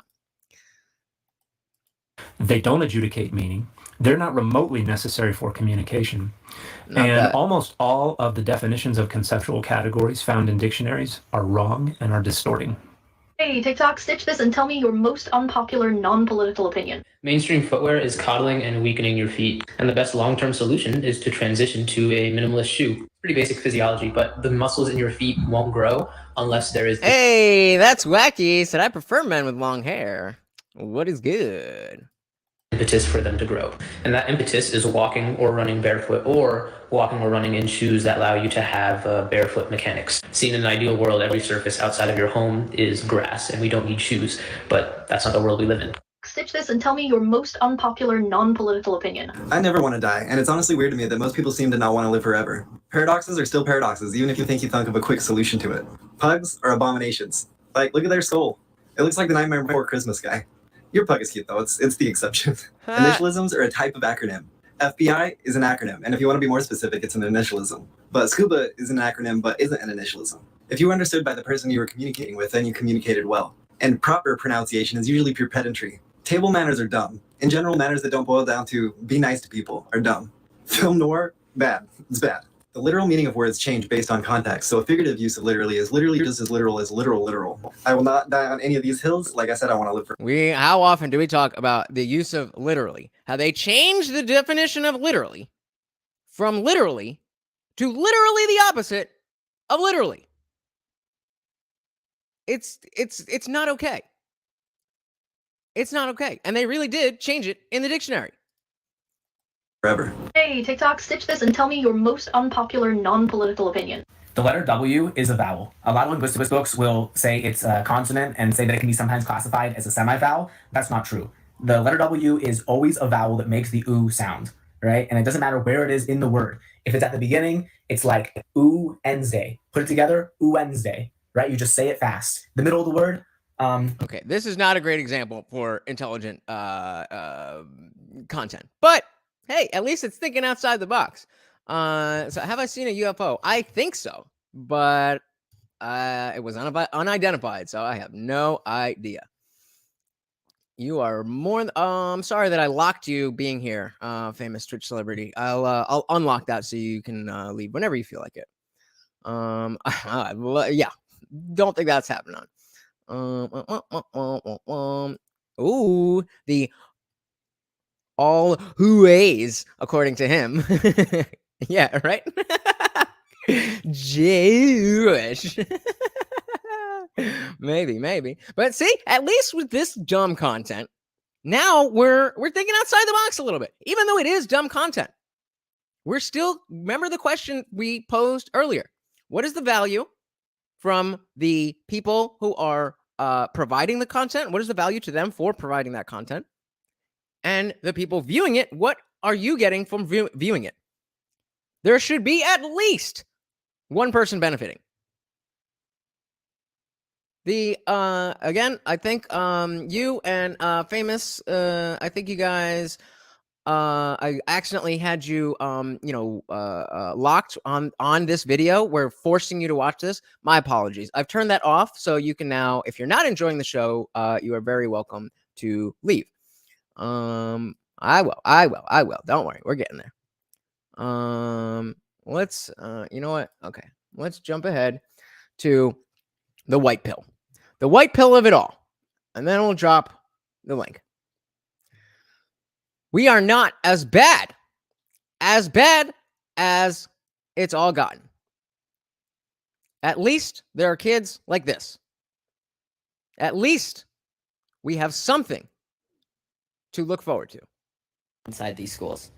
S2: They don't adjudicate meaning. They're not remotely necessary for communication.
S1: Not
S2: and
S1: bad.
S2: Almost all of the definitions of conceptual categories found in dictionaries are wrong and are distorting.
S23: Hey, TikTok, stitch this and tell me your most unpopular non-political opinion.
S5: Mainstream footwear is coddling and weakening your feet, and the best long-term solution is to transition to a minimalist shoe. Pretty basic physiology, but the muscles in your feet won't grow unless there is...
S1: Hey, that's wacky. Said I prefer men with long hair. What is good?
S5: Impetus for them to grow. And that impetus is walking or running barefoot, or walking or running in shoes that allow you to have barefoot mechanics. Seen in an ideal world, every surface outside of your home is grass and we don't need shoes, but that's not the world we live in.
S23: Stitch this and tell me your most unpopular non-political opinion.
S7: I never want to die, and it's honestly weird to me that most people seem to not want to live forever. Paradoxes are still paradoxes, even if you think of a quick solution to it. Pugs are abominations. Like, look at their skull. It looks like the Nightmare Before Christmas guy. Your pug is cute, though. It's the exception. Initialisms are a type of acronym. FBI is an acronym, and if you want to be more specific, it's an initialism. But scuba is an acronym, but isn't an initialism. If you were understood by the person you were communicating with, then you communicated well. And proper pronunciation is usually pure pedantry. Table manners are dumb. In general, manners that don't boil down to be nice to people are dumb. Film noir, bad. It's bad. The literal meaning of words change based on context, so a figurative use of literally is literally just as literal as literal. I will not die on any of these hills. Like I said, I want to live for...
S1: How often do we talk about the use of literally? How they changed the definition of literally from literally to literally the opposite of literally. It's not okay. It's not okay. And they really did change it in the dictionary.
S7: Forever.
S23: Hey, TikTok, stitch this and tell me your most unpopular non-political opinion.
S8: The letter W is a vowel. A lot of linguistics books will say it's a consonant and say that it can be sometimes classified as a semi-vowel. That's not true. The letter W is always a vowel that makes the oo sound, right? And it doesn't matter where it is in the word. If it's at the beginning, it's like oo enze. Put it together, oo enze, right? You just say it fast. The middle of the word.
S1: Okay, this is not a great example for intelligent content, but hey, at least it's thinking outside the box. So have I seen a UFO? I think so, but it was unidentified, so I have no idea. You are more. Sorry that I locked you being here, famous Twitch celebrity. I'll unlock that so you can leave whenever you feel like it. Yeah, don't think that's happening. Ooh, the all Huays, according to him. Yeah, right? Jewish. maybe. But see, at least with this dumb content, now we're thinking outside the box a little bit. Even though it is dumb content, we're still, remember the question we posed earlier. What is the value from the people who are providing the content? What is the value to them for providing that content? And the people viewing it, what are you getting from viewing it? there should be at least one person benefiting. The again, I think you and Famous, I think you guys, I accidentally had you locked on this video. We're forcing you to watch this. My apologies. I've turned that off, so you can now, if you're not enjoying the show, you are very welcome to leave. I will. Don't worry, we're getting there. Let's you know what? Okay, let's jump ahead to the white pill. The white pill of it all. And then we'll drop the link. We are not as bad as it's all gotten. At least there are kids like this. At least we have something to look forward to.
S4: Inside these schools.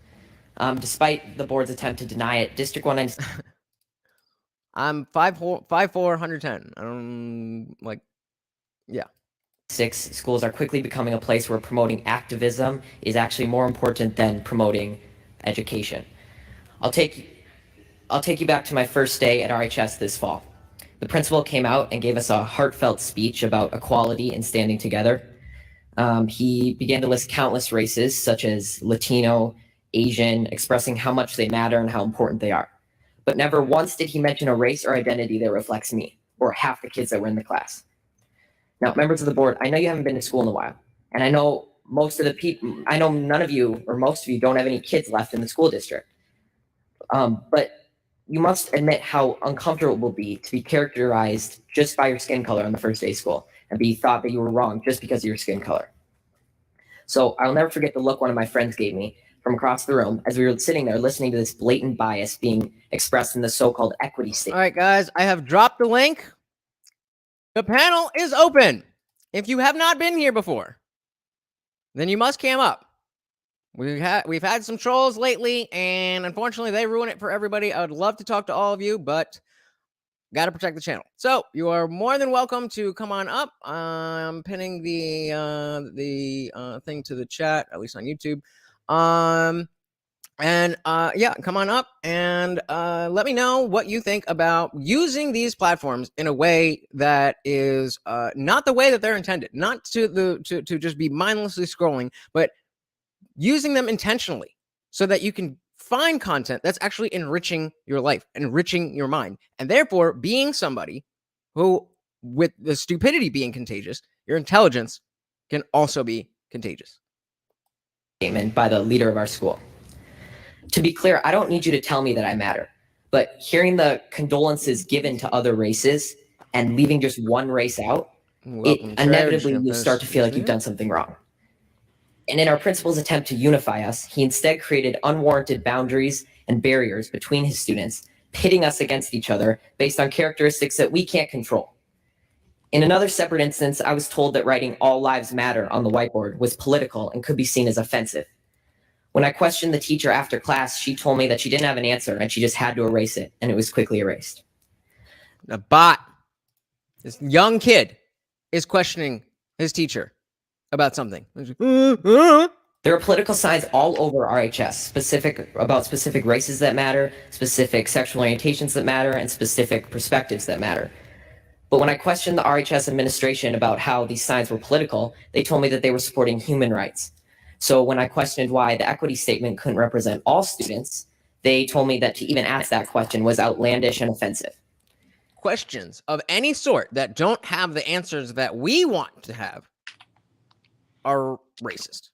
S4: Despite the board's attempt to deny it, District 196...
S1: I'm 5'4", 110. I don't, like, yeah.
S4: 6 schools are quickly becoming a place where promoting activism is actually more important than promoting education. I'll take you back to my first day at RHS this fall. The principal came out and gave us a heartfelt speech about equality and standing together. He began to list countless races, such as Latino, Asian, expressing how much they matter and how important they are. But never once did he mention a race or identity that reflects me, or half the kids that were in the class. Now, members of the board, I know you haven't been to school in a while, and I know I know none of you, or most of you, don't have any kids left in the school district. But you must admit how uncomfortable it will be to be characterized just by your skin color on the first day of school, and be thought that you were wrong just because of your skin color. So I'll never forget the look one of my friends gave me from across the room as we were sitting there listening to this blatant bias being expressed in the so-called equity statement.
S1: All right, guys, I have dropped the link. The panel is open. If you have not been here before, then you must cam up. We've had some trolls lately, and unfortunately, they ruin it for everybody. I would love to talk to all of you, but got to protect the channel. So you are more than welcome to come on up. I'm pinning the thing to the chat, at least on YouTube. Yeah, come on up and let me know what you think about using these platforms in a way that is not the way that they're intended, not to just be mindlessly scrolling, but using them intentionally so that you can find content that's actually enriching your life, enriching your mind, and therefore being somebody who, with the stupidity being contagious, your intelligence can also be contagious.
S4: Statement by the leader of our school. To be clear, I don't need you to tell me that I matter, but hearing the condolences given to other races and leaving just one race out, inevitably you'll start to feel like you've done something wrong. And in our principal's attempt to unify us, he instead created unwarranted boundaries and barriers between his students, pitting us against each other based on characteristics that we can't control. In another separate instance, I was told that writing "All Lives Matter" on the whiteboard was political and could be seen as offensive. When I questioned the teacher after class, she told me that she didn't have an answer and she just had to erase it, and it was quickly erased.
S1: A bot, this young kid, is questioning his teacher about something.
S4: There are political signs all over RHS, about specific races that matter, specific sexual orientations that matter, and specific perspectives that matter. But when I questioned the RHS administration about how these signs were political, they told me that they were supporting human rights. So when I questioned why the equity statement couldn't represent all students, they told me that to even ask that question was outlandish and offensive.
S1: Questions of any sort that don't have the answers that we want to have are racist.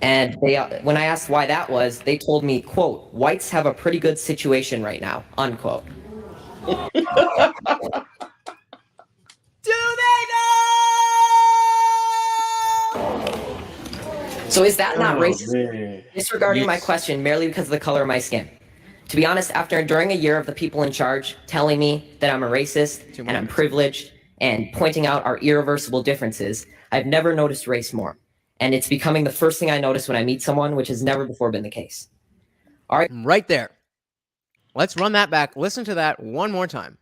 S4: And when I asked why that was, they told me, quote, "Whites have a pretty good situation right now," unquote.
S1: Do they know?
S4: So is that not racist?
S10: Man.
S4: Disregarding my question merely because of the color of my skin. To be honest, after enduring a year of the people in charge telling me that I'm a racist and I'm privileged and pointing out our irreversible differences, I've never noticed race more. And it's becoming the first thing I notice when I meet someone, which has never before been the case. All right.
S1: Right there. Let's run that back. Listen to that one more time.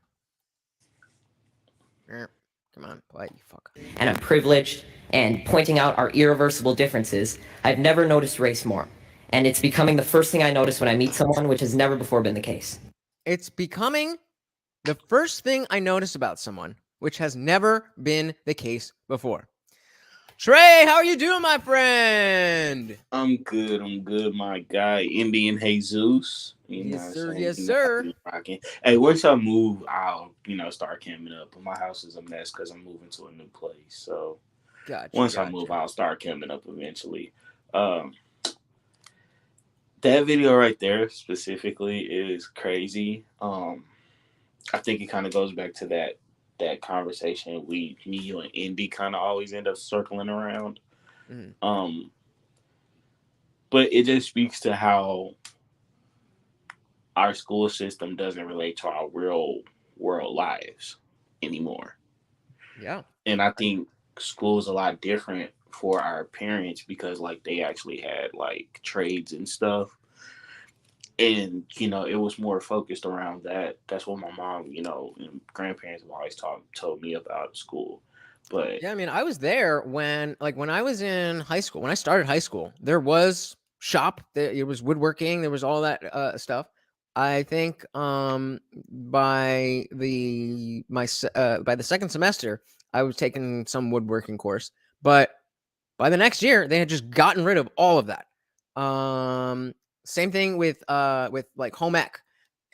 S1: Come on, play, you fuck.
S4: And I'm privileged and pointing out our irreversible differences, I've never noticed race more. And it's becoming the first thing I notice when I meet someone, which has never before been the case.
S1: It's becoming the first thing I notice about someone, which has never been the case before. Trey, how are you doing, my friend?
S6: I'm good, my guy, IndianJesus. You know
S1: Yes,
S6: what I'm
S1: sir.
S6: saying?
S1: Yes,
S6: You know, I
S1: sir.
S6: be rocking. Hey, once I move, I'll, start camming up. But my house is a mess because I'm moving to a new place. So once I move, I'll start camming up eventually. That video right there specifically is crazy. I think it kind of goes back to that conversation me, you, and Indy kind of always end up circling around. But it just speaks to how our school system doesn't relate to our real world lives anymore.
S1: Yeah.
S6: And I think school is a lot different for our parents because they actually had trades and stuff. And, it was more focused around that. That's what my mom, and grandparents have always told me about school. But
S1: yeah, I mean, I was there when I was in high school, when I started high school, there was shop, it was woodworking, there was all that stuff. I think by the second semester, I was taking some woodworking course, but by the next year, they had just gotten rid of all of that. Same thing with home ec.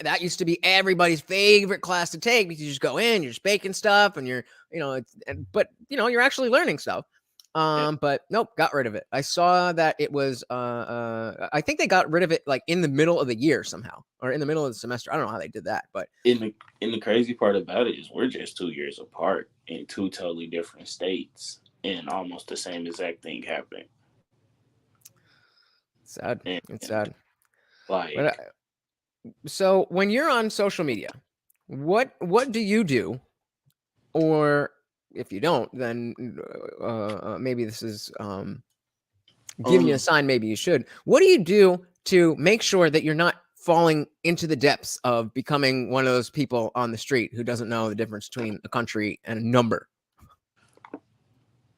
S1: That used to be everybody's favorite class to take because you just go in, you're just baking stuff, and you're you're actually learning stuff. But nope, got rid of it. I saw that it was I think they got rid of it in the middle of the year somehow, or in the middle of the semester. I don't know how they did that, but
S6: in the crazy part about it is we're just 2 years apart in two totally different states, and almost the same exact thing happened.
S1: Sad. It's sad.
S6: But
S1: so when you're on social media, what do you do? Or if you don't, then maybe this is giving you a sign maybe you should. What do you do to make sure that you're not falling into the depths of becoming one of those people on the street who doesn't know the difference between a country and a number?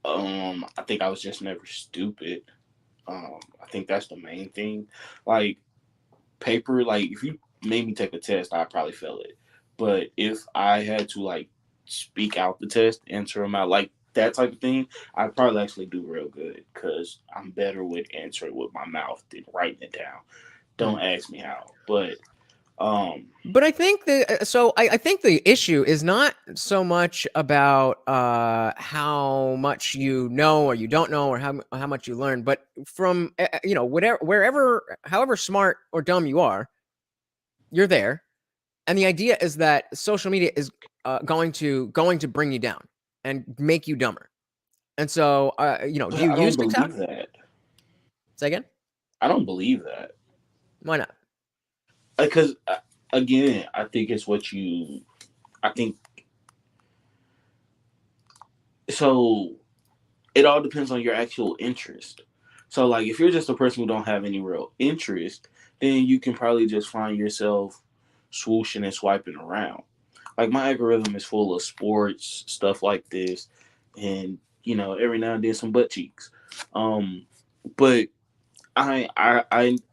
S6: I think I was just never stupid. I think that's the main thing. Paper, if you made me take a test, I'd probably fail it. But if I had to speak out the test, answer them out, that type of thing, I'd probably actually do real good because I'm better with answering with my mouth than writing it down. Don't ask me how, but
S1: I think I think the issue is not so much about how much you know or you don't know or how much you learn, but from however smart or dumb you are, you're there, and the idea is that social media is going to bring you down and make you dumber. And so do you use TikTok?
S6: That.
S1: Say again?
S6: I don't believe that.
S1: Why not?
S6: Because again, I think it's so it all depends on your actual interest. So if you're just a person who don't have any real interest, then you can probably just find yourself swooshing and swiping around. My algorithm is full of sports, stuff like this, and every now and then some butt cheeks. But I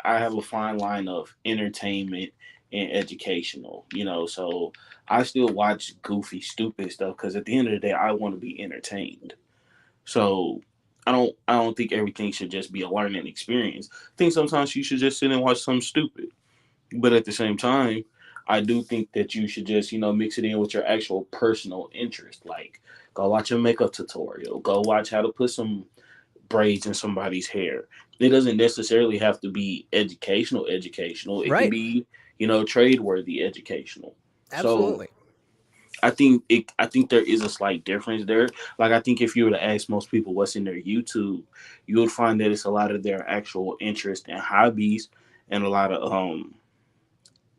S6: have a fine line of entertainment and educational, so I still watch goofy, stupid stuff because at the end of the day, I want to be entertained. So I don't think everything should just be a learning experience. I think sometimes you should just sit and watch something stupid. But at the same time, I do think that you should just, mix it in with your actual personal interest. Go watch a makeup tutorial. Go watch how to put some braids in somebody's hair. It doesn't necessarily have to be educational. It can be, trade worthy educational.
S1: Absolutely.
S6: So I think there is a slight difference there. I think if you were to ask most people what's in their YouTube, you would find that it's a lot of their actual interest and hobbies and a lot of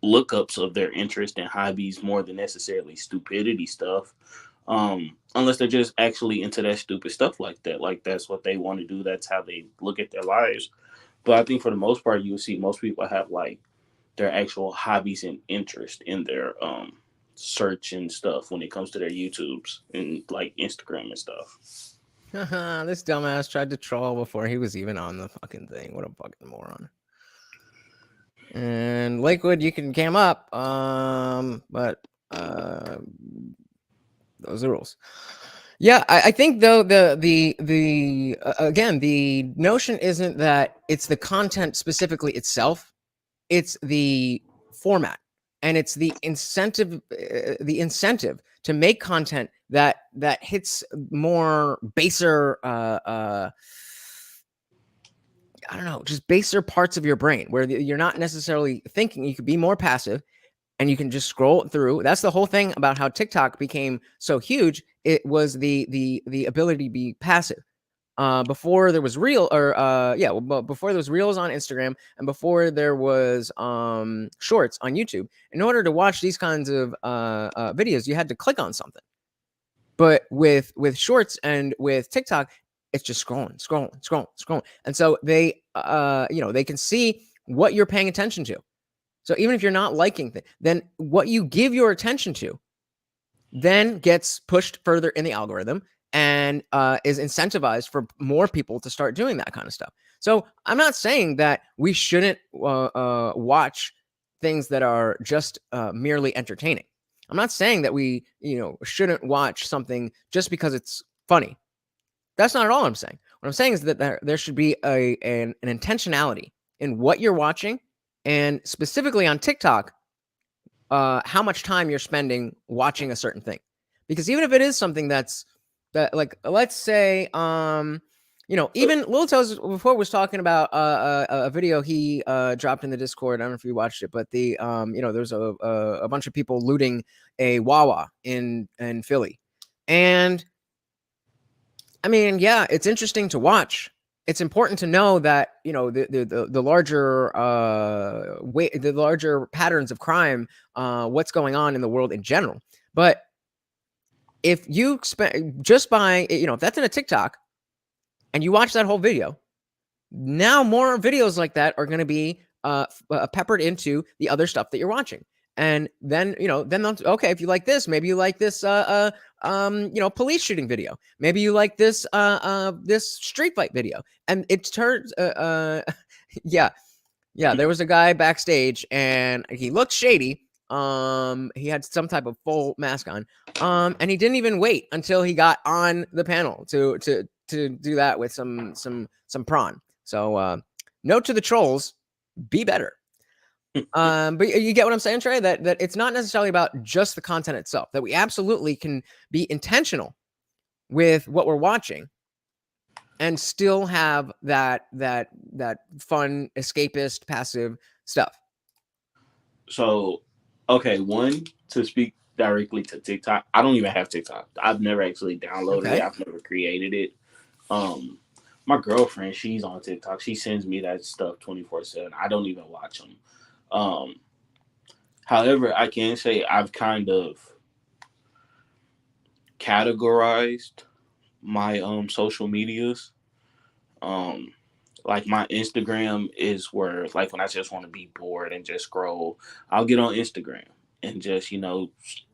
S6: lookups of their interest and hobbies more than necessarily stupidity stuff. Unless they're just actually into that stupid stuff like that. That's what they want to do. That's how they look at their lives. But I think for the most part, you'll see most people have their actual hobbies and interest in their search and stuff when it comes to their YouTubes and Instagram and stuff.
S1: This dumbass tried to troll before he was even on the fucking thing. What a fucking moron. And Lakewood, you can cam up, but those are the rules. Yeah, I think though the again, the notion isn't that it's the content specifically itself, it's the format, and it's the incentive to make content that hits more baser I don't know, just baser parts of your brain where you're not necessarily thinking. You could be more passive and you can just scroll through. That's the whole thing about how TikTok became so huge. It was the ability to be passive. Before there was before there was reels on Instagram and before there was shorts on YouTube. In order to watch these kinds of videos, you had to click on something. But with shorts and with TikTok, it's just scrolling. And so they they can see what you're paying attention to. So even if you're not liking things, then what you give your attention to then gets pushed further in the algorithm and is incentivized for more people to start doing that kind of stuff. So I'm not saying that we shouldn't watch things that are just merely entertaining. I'm not saying that we shouldn't watch something just because it's funny. That's not at all what I'm saying. What I'm saying is that there should be an intentionality in what you're watching, and specifically on TikTok, how much time you're spending watching a certain thing. Because even if it is something that like, let's say, even Lil Toes before was talking about a video he dropped in the Discord. I don't know if you watched it, but there's a bunch of people looting a Wawa in Philly. And I mean, yeah, it's interesting to watch. It's important to know that the larger the larger patterns of crime, what's going on in the world in general. But if you spend just by if that's in a TikTok and you watch that whole video, now more videos like that are going to be peppered into the other stuff that you're watching. And then okay, if you like this, maybe you like this police shooting video, maybe you like this this street fight video, and it turns yeah, there was a guy backstage and he looked shady. He had some type of full mask on, and he didn't even wait until he got on the panel to do that with some prawn. So note to the trolls, be better. But you get what I'm saying, Trey, that it's not necessarily about just the content itself, that we absolutely can be intentional with what we're watching and still have that fun, escapist, passive stuff.
S6: So, okay, one, to speak directly to TikTok, I don't even have TikTok. I've never actually downloaded it. I've never created it. My girlfriend, she's on TikTok. She sends me that stuff 24/7. I don't even watch them. However, I can say I've kind of categorized my social medias. Like my Instagram is where, like, when I just want to be bored and just scroll, I'll get on Instagram and just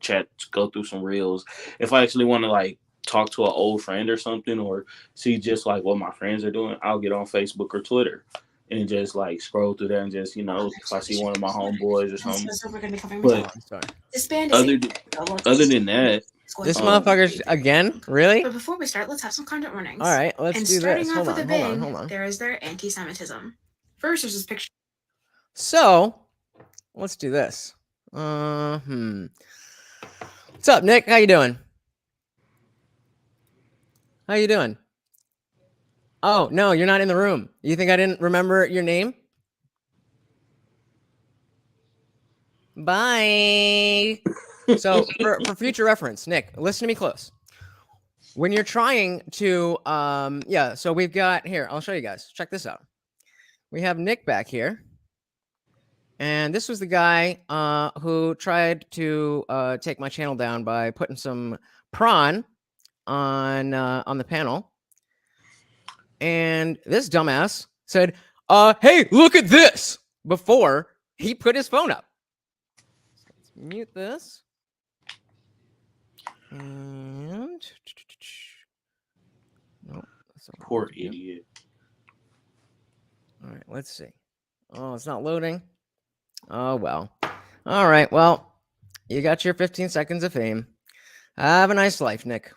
S6: chat, go through some reels. If I actually want to like talk to an old friend or something, or see just like what my friends are doing, I'll get on Facebook or Twitter and just like scroll through there and just if I see one of my homeboys or something. But other than that,
S1: this motherfucker's again, really?
S11: But before we start, let's have some content warnings.
S1: All right, let's do this.
S11: Hold on. There is their anti-Semitism. First, there's this picture.
S1: So let's do this. What's up, Nick? How you doing? How you doing? Oh, no, you're not in the room. You think I didn't remember your name? Bye. So for future reference, Nick, listen to me close. When you're trying to, so we've got here, I'll show you guys. Check this out. We have Nick back here. And this was the guy who tried to take my channel down by putting some prawn on the panel. And this dumbass said, hey, look at this, before he put his phone up. So let's mute this. And no,
S6: poor idiot.
S1: All right, let's see. Oh, it's not loading. Oh, well. All right. Well, you got your 15 seconds of fame. Have a nice life, Nick.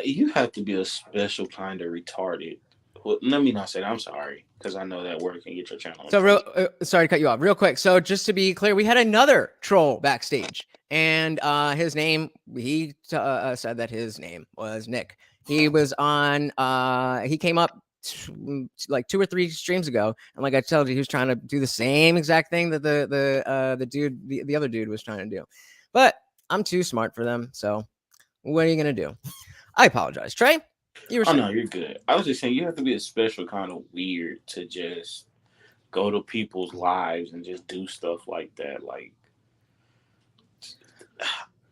S6: You have to be a special kind of retarded. Well, let me not say that. I'm sorry, because I know that word can get your channel.
S1: So, sorry to cut you off. Real quick. So, just to be clear, we had another troll backstage, and his name. He said that his name was Nick. He was on. He came up like 2 or 3 streams ago, and like I told you, he was trying to do the same exact thing that the dude, the other dude, was trying to do. But I'm too smart for them. So, what are you gonna do? I apologize, Trey. You were
S6: saying? Oh no, you're good. I was just saying you have to be a special kind of weird to just go to people's lives and just do stuff like that. Like,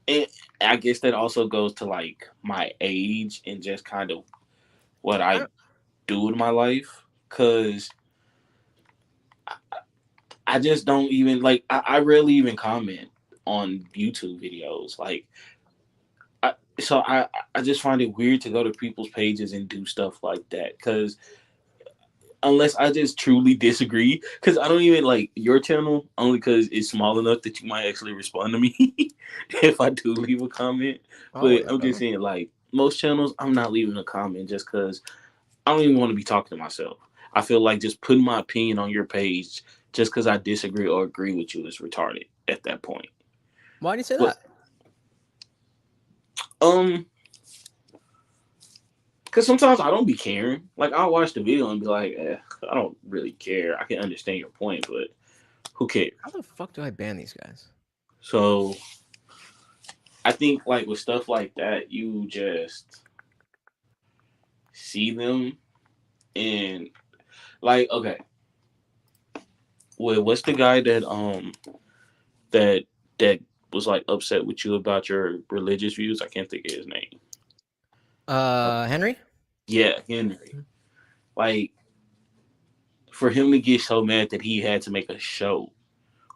S6: and I guess that also goes to like my age and just kind of what I do in my life, because I just don't even like. I rarely even comment on YouTube videos. Like, so I just find it weird to go to people's pages and do stuff like that, because unless I just truly disagree, because I don't even like your channel only because it's small enough that you might actually respond to me if I do leave a comment. But I'm just saying, like, most channels, I'm not leaving a comment just because I don't even want to be talking to myself. I feel like just putting my opinion on your page just because I disagree or agree with you is retarded at that point.
S1: Why do you say that?
S6: Because sometimes I don't be caring. Like, I'll watch the video and be like, I don't really care. I can understand your point, but who cares?
S1: How the fuck do I ban these guys?
S6: So I think, like, with stuff like that, you just see them and, like, okay. Well, what's the guy that that was like upset with you about your religious views? I can't think of his name.
S1: Henry?
S6: Yeah, Henry. Like, for him to get so mad that he had to make a show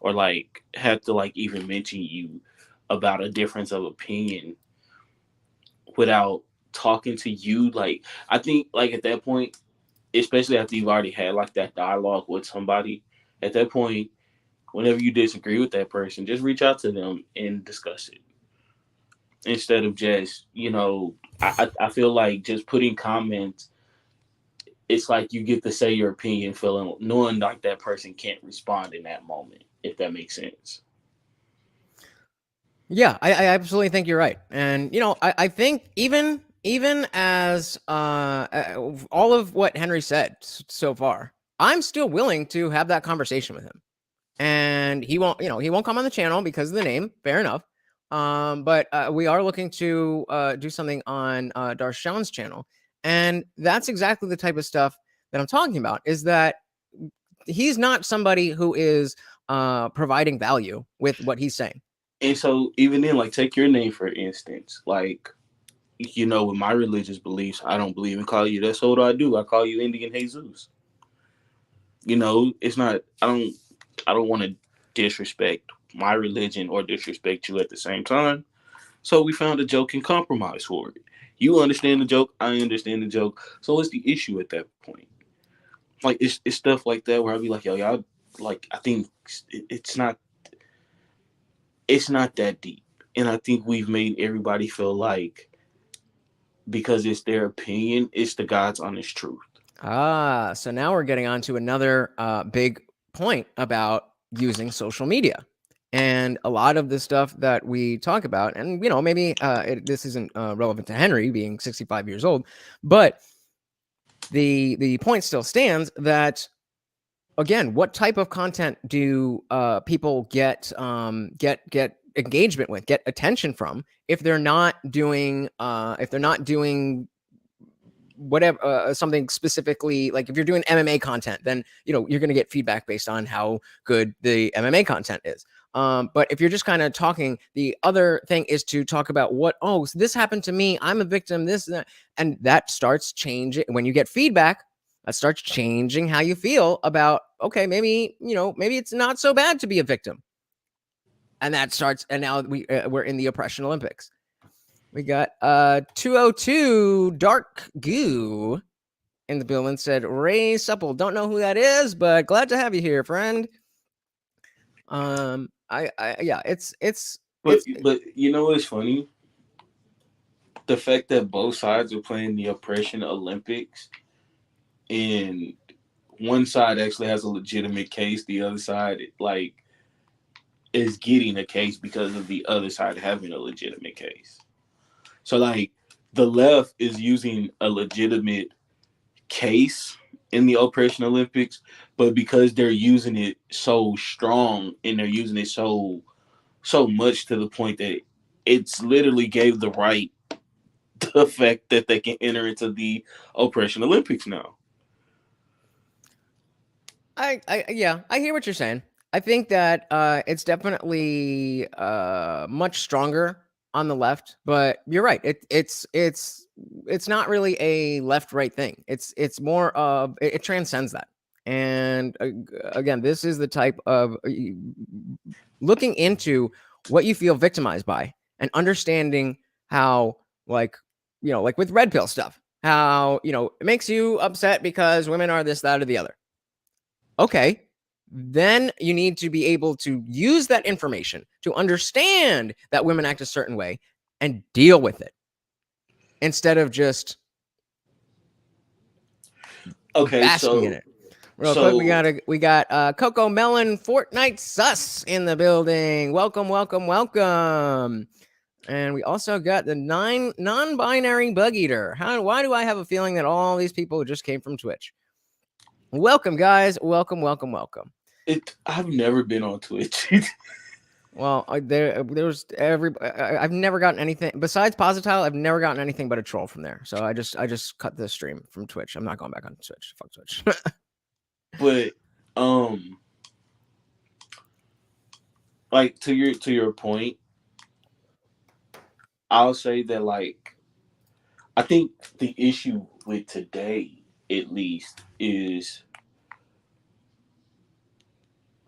S6: or like had to like even mention you about a difference of opinion without talking to you, like, I think like at that point, especially after you've already had like that dialogue with somebody, at that point, whenever you disagree with that person, just reach out to them and discuss it. Instead of just, I feel like just putting comments, it's like you get to say your opinion, feeling knowing like that person can't respond in that moment, if that makes sense.
S1: Yeah, I absolutely think you're right. And, I think even as all of what Henry said so far, I'm still willing to have that conversation with him. And he won't come on the channel because of the name. Fair enough. But we are looking to do something on Darshan's channel. And that's exactly the type of stuff that I'm talking about, is that he's not somebody who is providing value with what he's saying.
S6: And so even then, like, take your name, for instance. Like, with my religious beliefs, I don't believe in calling you that. So what do I do? I call you IndianJesus. It's not, I don't want to disrespect my religion or disrespect you at the same time. So we found a joke and compromise for it. You understand the joke, I understand the joke. So what's the issue at that point? Like, it's stuff like that where I'll be like, yo, y'all, like, I think it's not that deep. And I think we've made everybody feel like because it's their opinion, it's the God's honest truth.
S1: So now we're getting on to another big point about using social media. And a lot of the stuff that we talk about, and, maybe this isn't relevant to Henry being 65 years old, but the point still stands that, again, what type of content do people get engagement with, get attention from, if they're not doing whatever, something specifically, like if you're doing MMA content, then you're going to get feedback based on how good the MMA content is. But if you're just kind of talking, the other thing is to talk about so this happened to me, I'm a victim, this and that starts changing. When you get feedback, that starts changing how you feel about, okay, maybe it's not so bad to be a victim. And that starts, and now we're in the oppression Olympics. We got 202 Dark Goo. in the building said, Ray Supple. Don't know who that is, but glad to have you here, friend. Yeah, it's
S6: but you know what's funny? The fact that both sides are playing the oppression Olympics, and one side actually has a legitimate case, the other side like is getting a case because of the other side having a legitimate case. So like the left is using a legitimate case in the oppression Olympics, but because they're using it so strong and they're using it so much to the point that it's literally gave the right the fact that they can enter into the oppression Olympics now.
S1: Yeah, I hear what you're saying. I think that it's definitely much stronger on the left, but you're right. It's not really a left-right thing. It's more of it transcends that. And again, this is the type of looking into what you feel victimized by and understanding how, like, like with red pill stuff, how, it makes you upset because women are this, that, or the other. Okay, then you need to be able to use that information to understand that women act a certain way and deal with it instead of just basking in it. Real quick, we got Coco Melon Fortnite Sus in the building. Welcome. And we also got the non-binary Bug Eater. Why do I have a feeling that all these people just came from Twitch? Welcome, guys. Welcome.
S6: I've never been on Twitch.
S1: Well, there's I've never gotten anything besides Positile. I've never gotten anything but a troll from there. So I just cut the stream from Twitch. I'm not going back on Twitch. Fuck Twitch.
S6: But like to your point, I'll say that like I think the issue with today, at least, is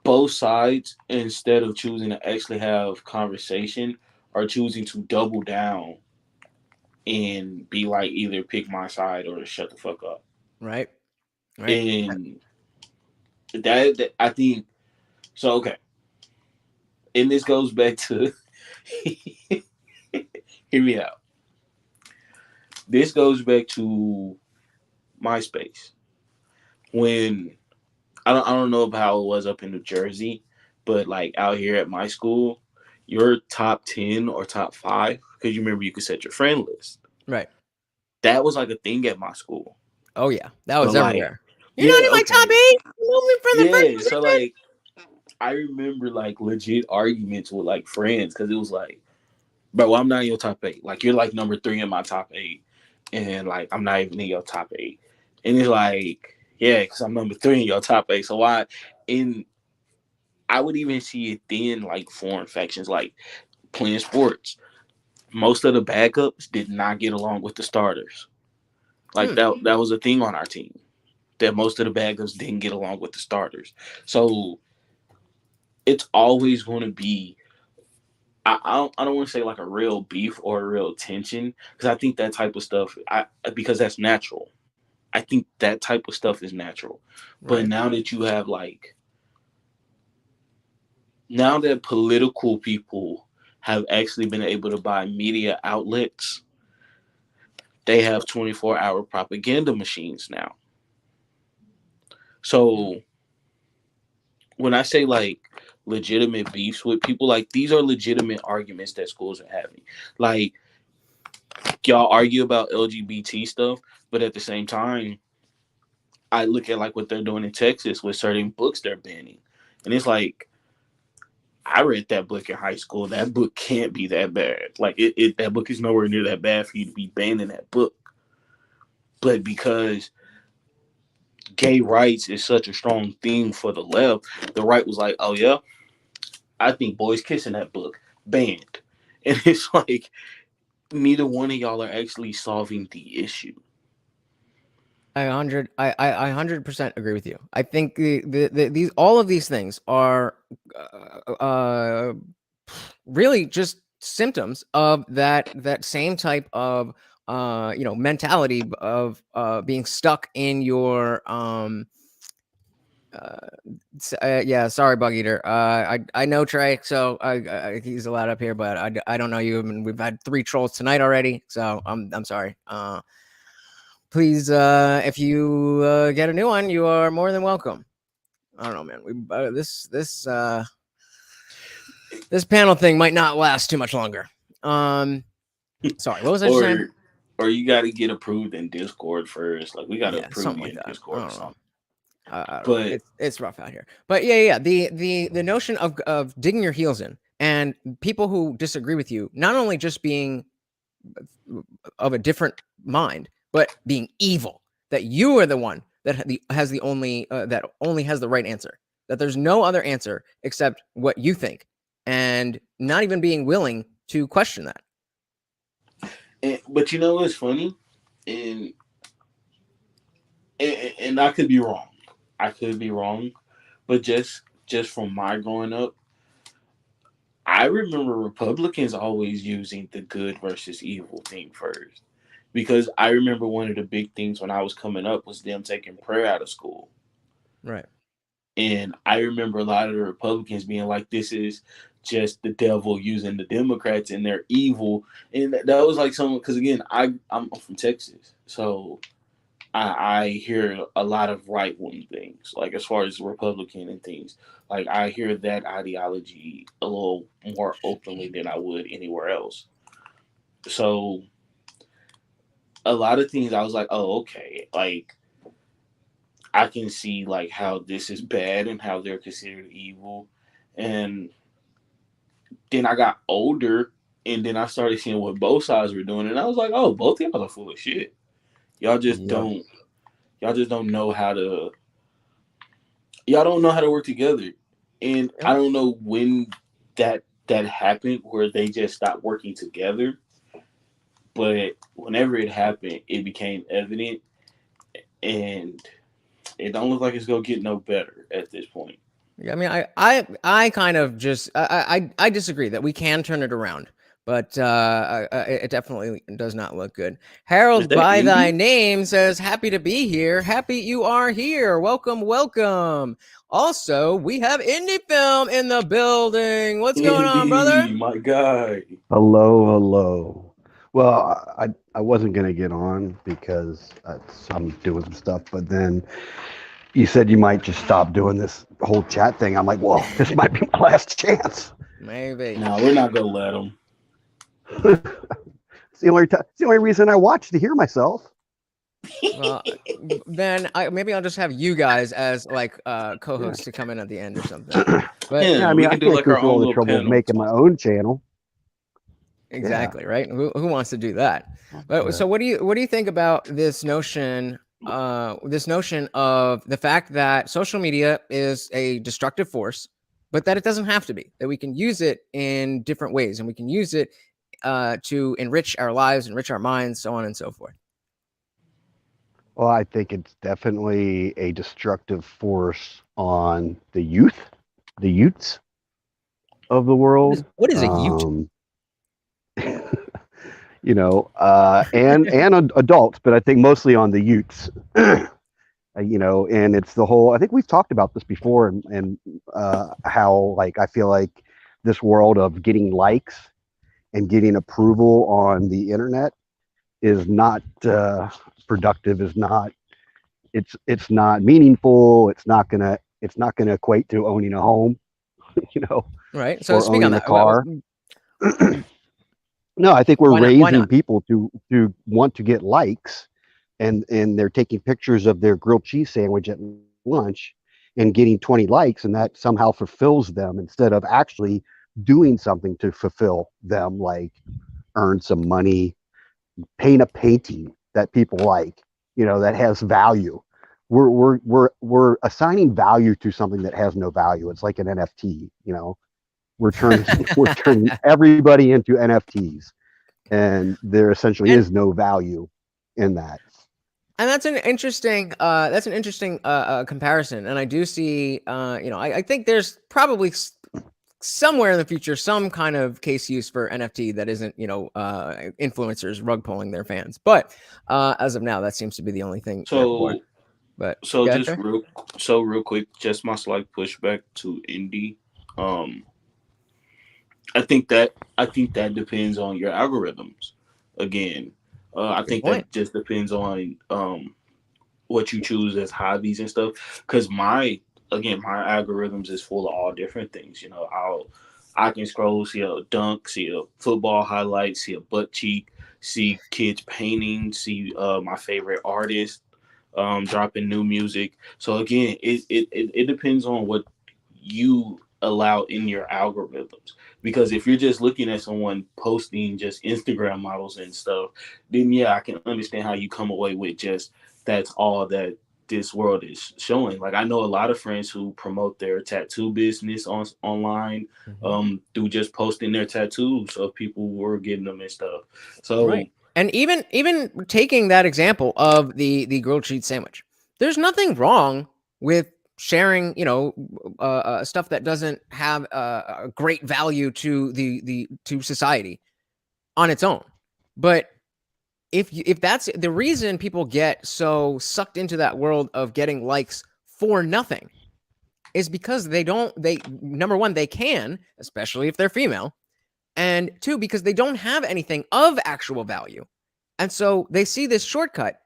S6: both sides, instead of choosing to actually have conversation, are choosing to double down and be like either pick my side or shut the fuck up.
S1: Right.
S6: And that I think so. Okay. And this goes back to hear me out. This goes back to MySpace. When I don't know about how it was up in New Jersey, but like out here at my school, your top 10 or top 5, because you remember you could set your friend list.
S1: Right.
S6: That was like a thing at my school.
S1: Oh yeah, that was everywhere.
S6: You're
S1: not in my top 8.
S6: So like I remember like legit arguments with like friends because it was like, bro, I'm not in your top 8. Like you're like number 3 in my top 8, and like I'm not even in your top 8. And it's like, yeah, because I'm number 3 in your top 8. So why? And I would even see it then, like foreign factions, like playing sports. Most of the backups did not get along with the starters. Like that was a thing on our team, that most of the backups didn't get along with the starters. So it's always going to be, I don't want to say like a real beef or a real tension, because I think that type of stuff, because that's natural. I think that type of stuff is natural. Right. But now that you have like, now that political people have actually been able to buy media outlets, they have 24-hour propaganda machines now. So when I say like legitimate beefs with people, like these are legitimate arguments that schools are having. Like y'all argue about LGBT stuff, but at the same time, I look at like what they're doing in Texas with certain books they're banning. And it's like, I read that book in high school. That book can't be that bad. Like that book is nowhere near that bad for you to be banning that book. But because gay rights is such a strong thing for the left, the right was like, oh yeah, I think boys kissing that book, banned. And it's like, neither one of y'all are actually solving the issue.
S1: I 100% agree with you. I think these all of these things are really just symptoms of that same type of mentality of being stuck in your yeah, sorry, Bug Eater. I know Trey, so he's allowed up here, but I don't know you. I mean, we've had 3 trolls tonight already, so I'm sorry. Please, if you get a new one, you are more than welcome. I don't know, man. This panel thing might not last too much longer. Sorry, what was I saying?
S6: Or you got to get approved in Discord first. Like we got to approve you
S1: like
S6: in
S1: that.
S6: Discord or something.
S1: But it's rough out here. But yeah, the notion of digging your heels in and people who disagree with you, not only just being of a different mind, but being evil. That you are the one that has the only that only has the right answer. That there's no other answer except what you think, and not even being willing to question that.
S6: But you know what's funny, and I could be wrong. I could be wrong, but just from my growing up, I remember Republicans always using the good versus evil thing first. Because I remember one of the big things when I was coming up was them taking prayer out of school.
S1: Right.
S6: And I remember a lot of the Republicans being like, this is just the devil using the Democrats and they're evil. And that was like someone, because again, I'm from Texas. So I hear a lot of right-wing things, like as far as Republican and things. Like I hear that ideology a little more openly than I would anywhere else. So a lot of things I was like, oh, okay. Like I can see like how this is bad and how they're considered evil. And then I got older and then I started seeing what both sides were doing. And I was like, oh, both of y'all are full of shit. Y'all just don't know how to work together. And I don't know when that happened where they just stopped working together. But whenever it happened, it became evident, and it don't look like it's gonna get no better at this point.
S1: Yeah, I mean, I kind of just I disagree that we can turn it around, but it definitely does not look good. Harold by thy name says, happy to be here. Happy you are here. Welcome, welcome. Also, we have Indie Film in the building. What's going on, brother?
S6: My guy.
S12: Hello. Well, I wasn't going to get on because I'm doing some stuff, but then you said you might just stop doing this whole chat thing. I'm like, well, this might be my last chance.
S1: Maybe.
S6: No, we're not going to let them.
S12: It's the only reason I watch, to hear myself.
S1: Well, then maybe I'll just have you guys as like co-hosts to come in at the end or something. But
S12: yeah, I mean, I can't go through all the trouble of making my own channel.
S1: Exactly, right? Who wants to do that? But so what do you think about this notion of the fact that social media is a destructive force, but that it doesn't have to be, that we can use it in different ways and we can use it to enrich our lives, enrich our minds, so on and so forth?
S12: Well, I think it's definitely a destructive force on the youths of the world.
S1: What is a youth?
S12: And adults, but I think mostly on the youths. And it's the whole, I think we've talked about this before, and how, like, I feel like this world of getting likes and getting approval on the internet is not productive, it's not meaningful, it's not gonna equate to owning a home,
S1: Right. So
S12: or
S1: speak
S12: owning
S1: on that.
S12: a car. No, I think we're raising people to want to get likes, and they're taking pictures of their grilled cheese sandwich at lunch and getting 20 likes, and that somehow fulfills them instead of actually doing something to fulfill them, like earn some money, paint a painting that people like, that has value. We're assigning value to something that has no value. It's like an NFT, we're turning everybody into NFTs, and there essentially is no value in that.
S1: And that's an interesting comparison. And I do see, I think there's probably somewhere in the future some kind of case use for NFT that isn't, influencers rug pulling their fans. But as of now, that seems to be the only thing.
S6: So,
S1: But
S6: so
S1: yeah,
S6: just
S1: Trey?
S6: real quick, just my slight pushback to Indy. I think that depends on your algorithms. Again, I
S1: Good
S6: think
S1: point.
S6: that just depends on what you choose as hobbies and stuff. Because my algorithms is full of all different things. You know, I can scroll, see a dunk, see a football highlight, see a butt cheek, see kids painting, see my favorite artist dropping new music. So again, it depends on what you allow in your algorithms. Because if you're just looking at someone posting just Instagram models and stuff, then yeah, I can understand how you come away with just that's all that this world is showing. Like I know a lot of friends who promote their tattoo business online through just posting their tattoos of people who are getting them and stuff. So
S1: Right. And even taking that example of the grilled cheese sandwich, there's nothing wrong with sharing, stuff that doesn't have a great value to to society on its own. But if that's the reason people get so sucked into that world of getting likes for nothing, is because they number one, they can, especially if they're female, and two, because they don't have anything of actual value. And so they see this shortcut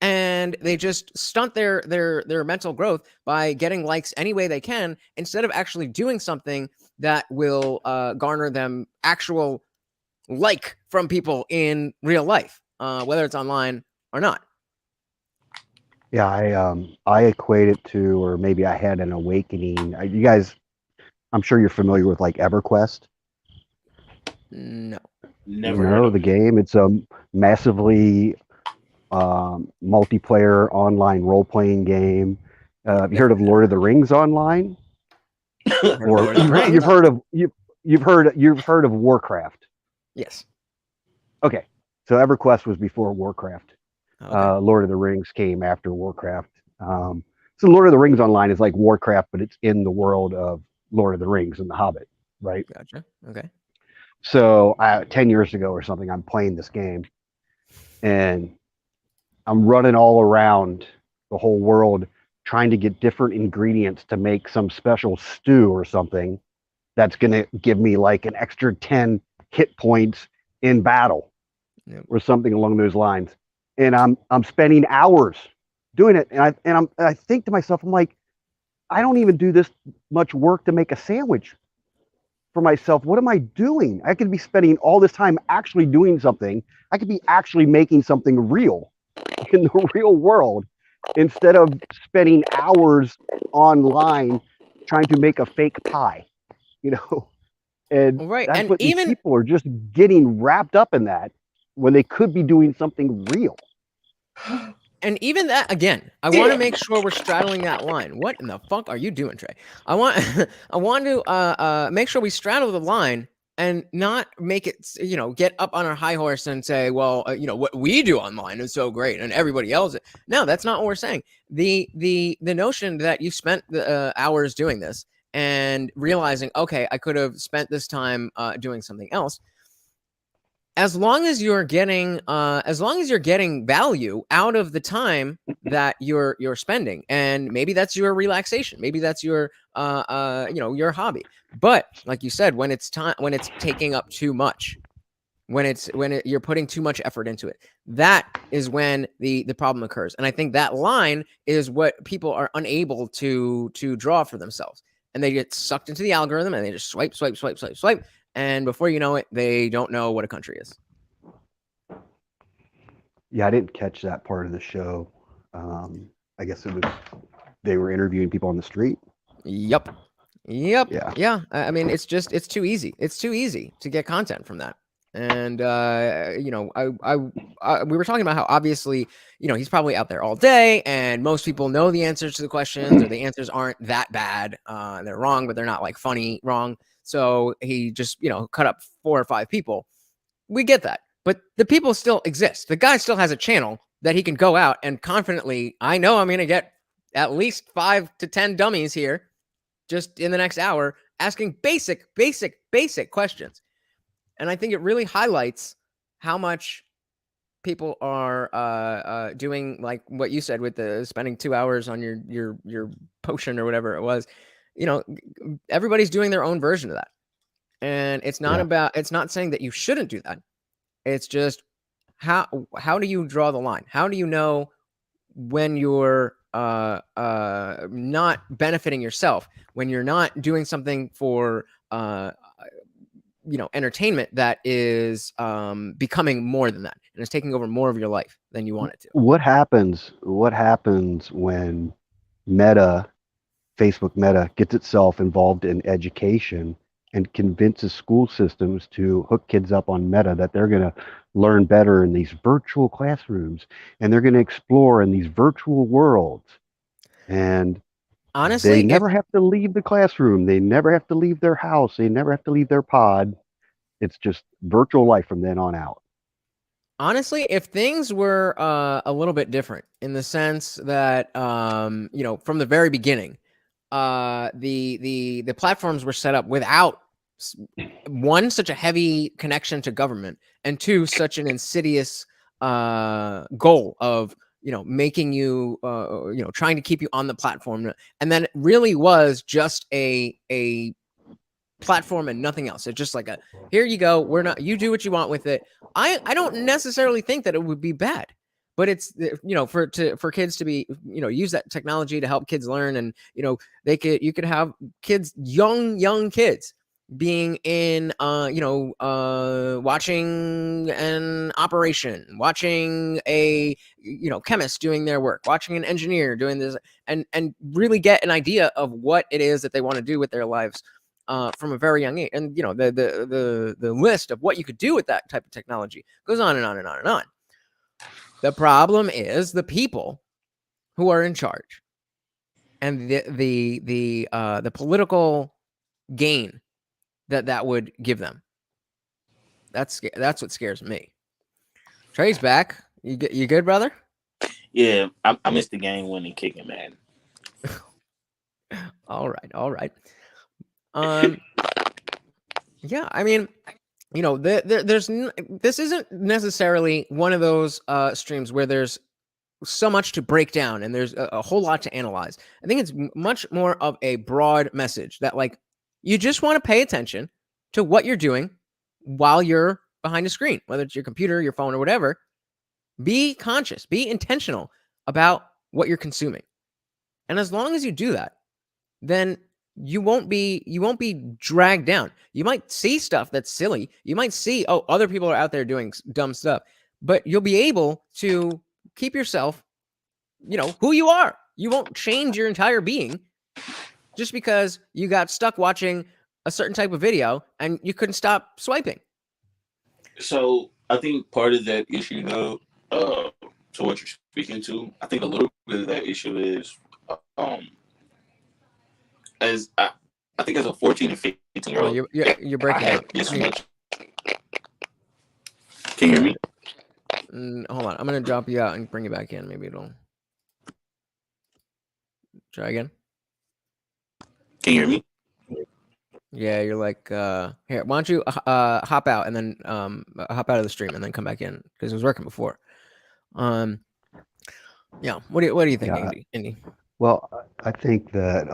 S1: and they just stunt their mental growth by getting likes any way they can, instead of actually doing something that will garner them actual like from people in real life, whether it's online or not.
S12: Yeah, I equate it to, or maybe I had an awakening. You guys, I'm sure you're familiar with like EverQuest.
S1: No.
S6: Never heard of
S12: the game. It's a massively multiplayer online role-playing game. Have you heard of Lord of the Rings online? Or you've heard of Warcraft?
S1: Yes.
S12: Okay, so EverQuest was before Warcraft.
S1: Okay.
S12: Lord of the Rings came after Warcraft. So Lord of the Rings online is like Warcraft, but it's in the world of Lord of the Rings and The Hobbit, right?
S1: Gotcha. Okay.
S12: So 10 years ago or something, I'm playing this game, and I'm running all around the whole world trying to get different ingredients to make some special stew or something that's going to give me like an extra 10 hit points in battle or something along those lines. And I'm spending hours doing it, and I think to myself, I'm like, I don't even do this much work to make a sandwich for myself. What am I doing? I could be spending all this time actually doing something. I could be actually making something real in the real world, instead of spending hours online trying to make a fake pie, and
S1: Right.
S12: that's
S1: And
S12: what these people are just getting wrapped up in, that when they could be doing something real.
S1: And even that, again, I want to make sure we're straddling that line. What in the fuck are you doing, Trey? I want to make sure we straddle the line and not make it, get up on our high horse and say, well, what we do online is so great and everybody else. No, that's not what we're saying. The notion that you spent the hours doing this and realizing, okay, I could have spent this time doing something else. As long as you're getting value out of the time that you're spending, and maybe that's your relaxation, maybe that's your your hobby. But like you said, when it's taking up too much, when you're putting too much effort into it, that is when the problem occurs. And I think that line is what people are unable to draw for themselves, and they get sucked into the algorithm and they just swipe. And before you know it, they don't know what a country is.
S12: Yeah, I didn't catch that part of the show. I guess they were interviewing people on the street.
S1: Yep.
S12: Yeah.
S1: I mean, it's too easy. It's too easy to get content from that. And we were talking about how obviously, he's probably out there all day, and most people know the answers to the questions, or the answers aren't that bad. They're wrong, but they're not like funny wrong. So he just, cut up 4 or 5 people. We get that. But the people still exist. The guy still has a channel that he can go out and confidently, I know I'm going to get at least 5 to 10 dummies here just in the next hour, asking basic questions. And I think it really highlights how much people are doing like what you said with the spending 2 hours on your potion or whatever it was. You know, everybody's doing their own version of that. And it's not about, it's not saying that you shouldn't do that. It's just how do you draw the line? How do you know when you're not benefiting yourself, when you're not doing something for entertainment that is becoming more than that, and it's taking over more of your life than you want it to?
S12: What happens when Facebook Meta gets itself involved in education and convinces school systems to hook kids up on Meta, that they're going to learn better in these virtual classrooms and they're going to explore in these virtual worlds? And
S1: honestly,
S12: they never have to leave the classroom. They never have to leave their house. They never have to leave their pod. It's just virtual life from then on out.
S1: Honestly, if things were a little bit different in the sense that, from the very beginning, the platforms were set up without, one, such a heavy connection to government, and two, such an insidious goal of making you trying to keep you on the platform, and then it really was just a platform and nothing else. It's just like a, here you go, you do what you want with it. I don't necessarily think that it would be bad, but it's for kids to be use that technology to help kids learn, and you could have kids, young kids being in watching an operation, watching a chemist doing their work, watching an engineer doing this, and really get an idea of what it is that they want to do with their lives from a very young age. And the list of what you could do with that type of technology goes on and on and on and on. The problem is the people who are in charge and the political gain that would give them. That's what scares me. Trey's back. You good, brother?
S6: Yeah, I missed the game winning kicking, man.
S1: All right. Yeah, I mean, this isn't necessarily one of those streams where there's so much to break down and there's a whole lot to analyze. I think it's much more of a broad message that, like, you just want to pay attention to what you're doing while you're behind a screen, whether it's your computer, your phone, or whatever. Be conscious, be intentional about what you're consuming. And as long as you do that, then you won't be dragged down. You might see stuff that's silly. You might see, oh, other people are out there doing dumb stuff, but you'll be able to keep yourself, who you are. You won't change your entire being just because you got stuck watching a certain type of video and you couldn't stop swiping.
S6: So I think part of that issue, though, to what you're speaking to, I think a little bit of that issue is, as I think as a 14 and 15-year-old,
S1: you're breaking up.
S6: Can you hear me?
S1: Hold on, I'm gonna drop you out and bring you back in. Maybe it'll try again.
S6: Can you hear me?
S1: Yeah, you're like, here, why don't you hop out and then hop out of the stream and then come back in, because it was working before. Yeah, what do you think, Indy?
S12: Well, I think that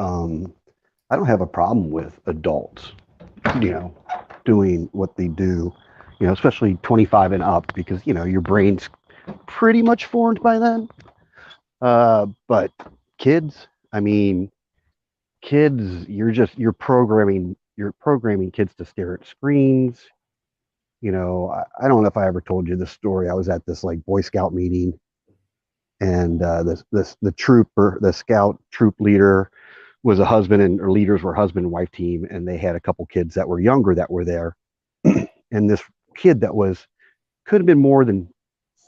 S12: I don't have a problem with adults, doing what they do, especially 25 and up, because, your brain's pretty much formed by then. But kids, you're programming kids to stare at screens. I don't know if I ever told you this story. I was at this like Boy Scout meeting, and the scout troop leader was leaders were husband and wife team, and they had a couple kids that were younger that were there. And this kid that could have been more than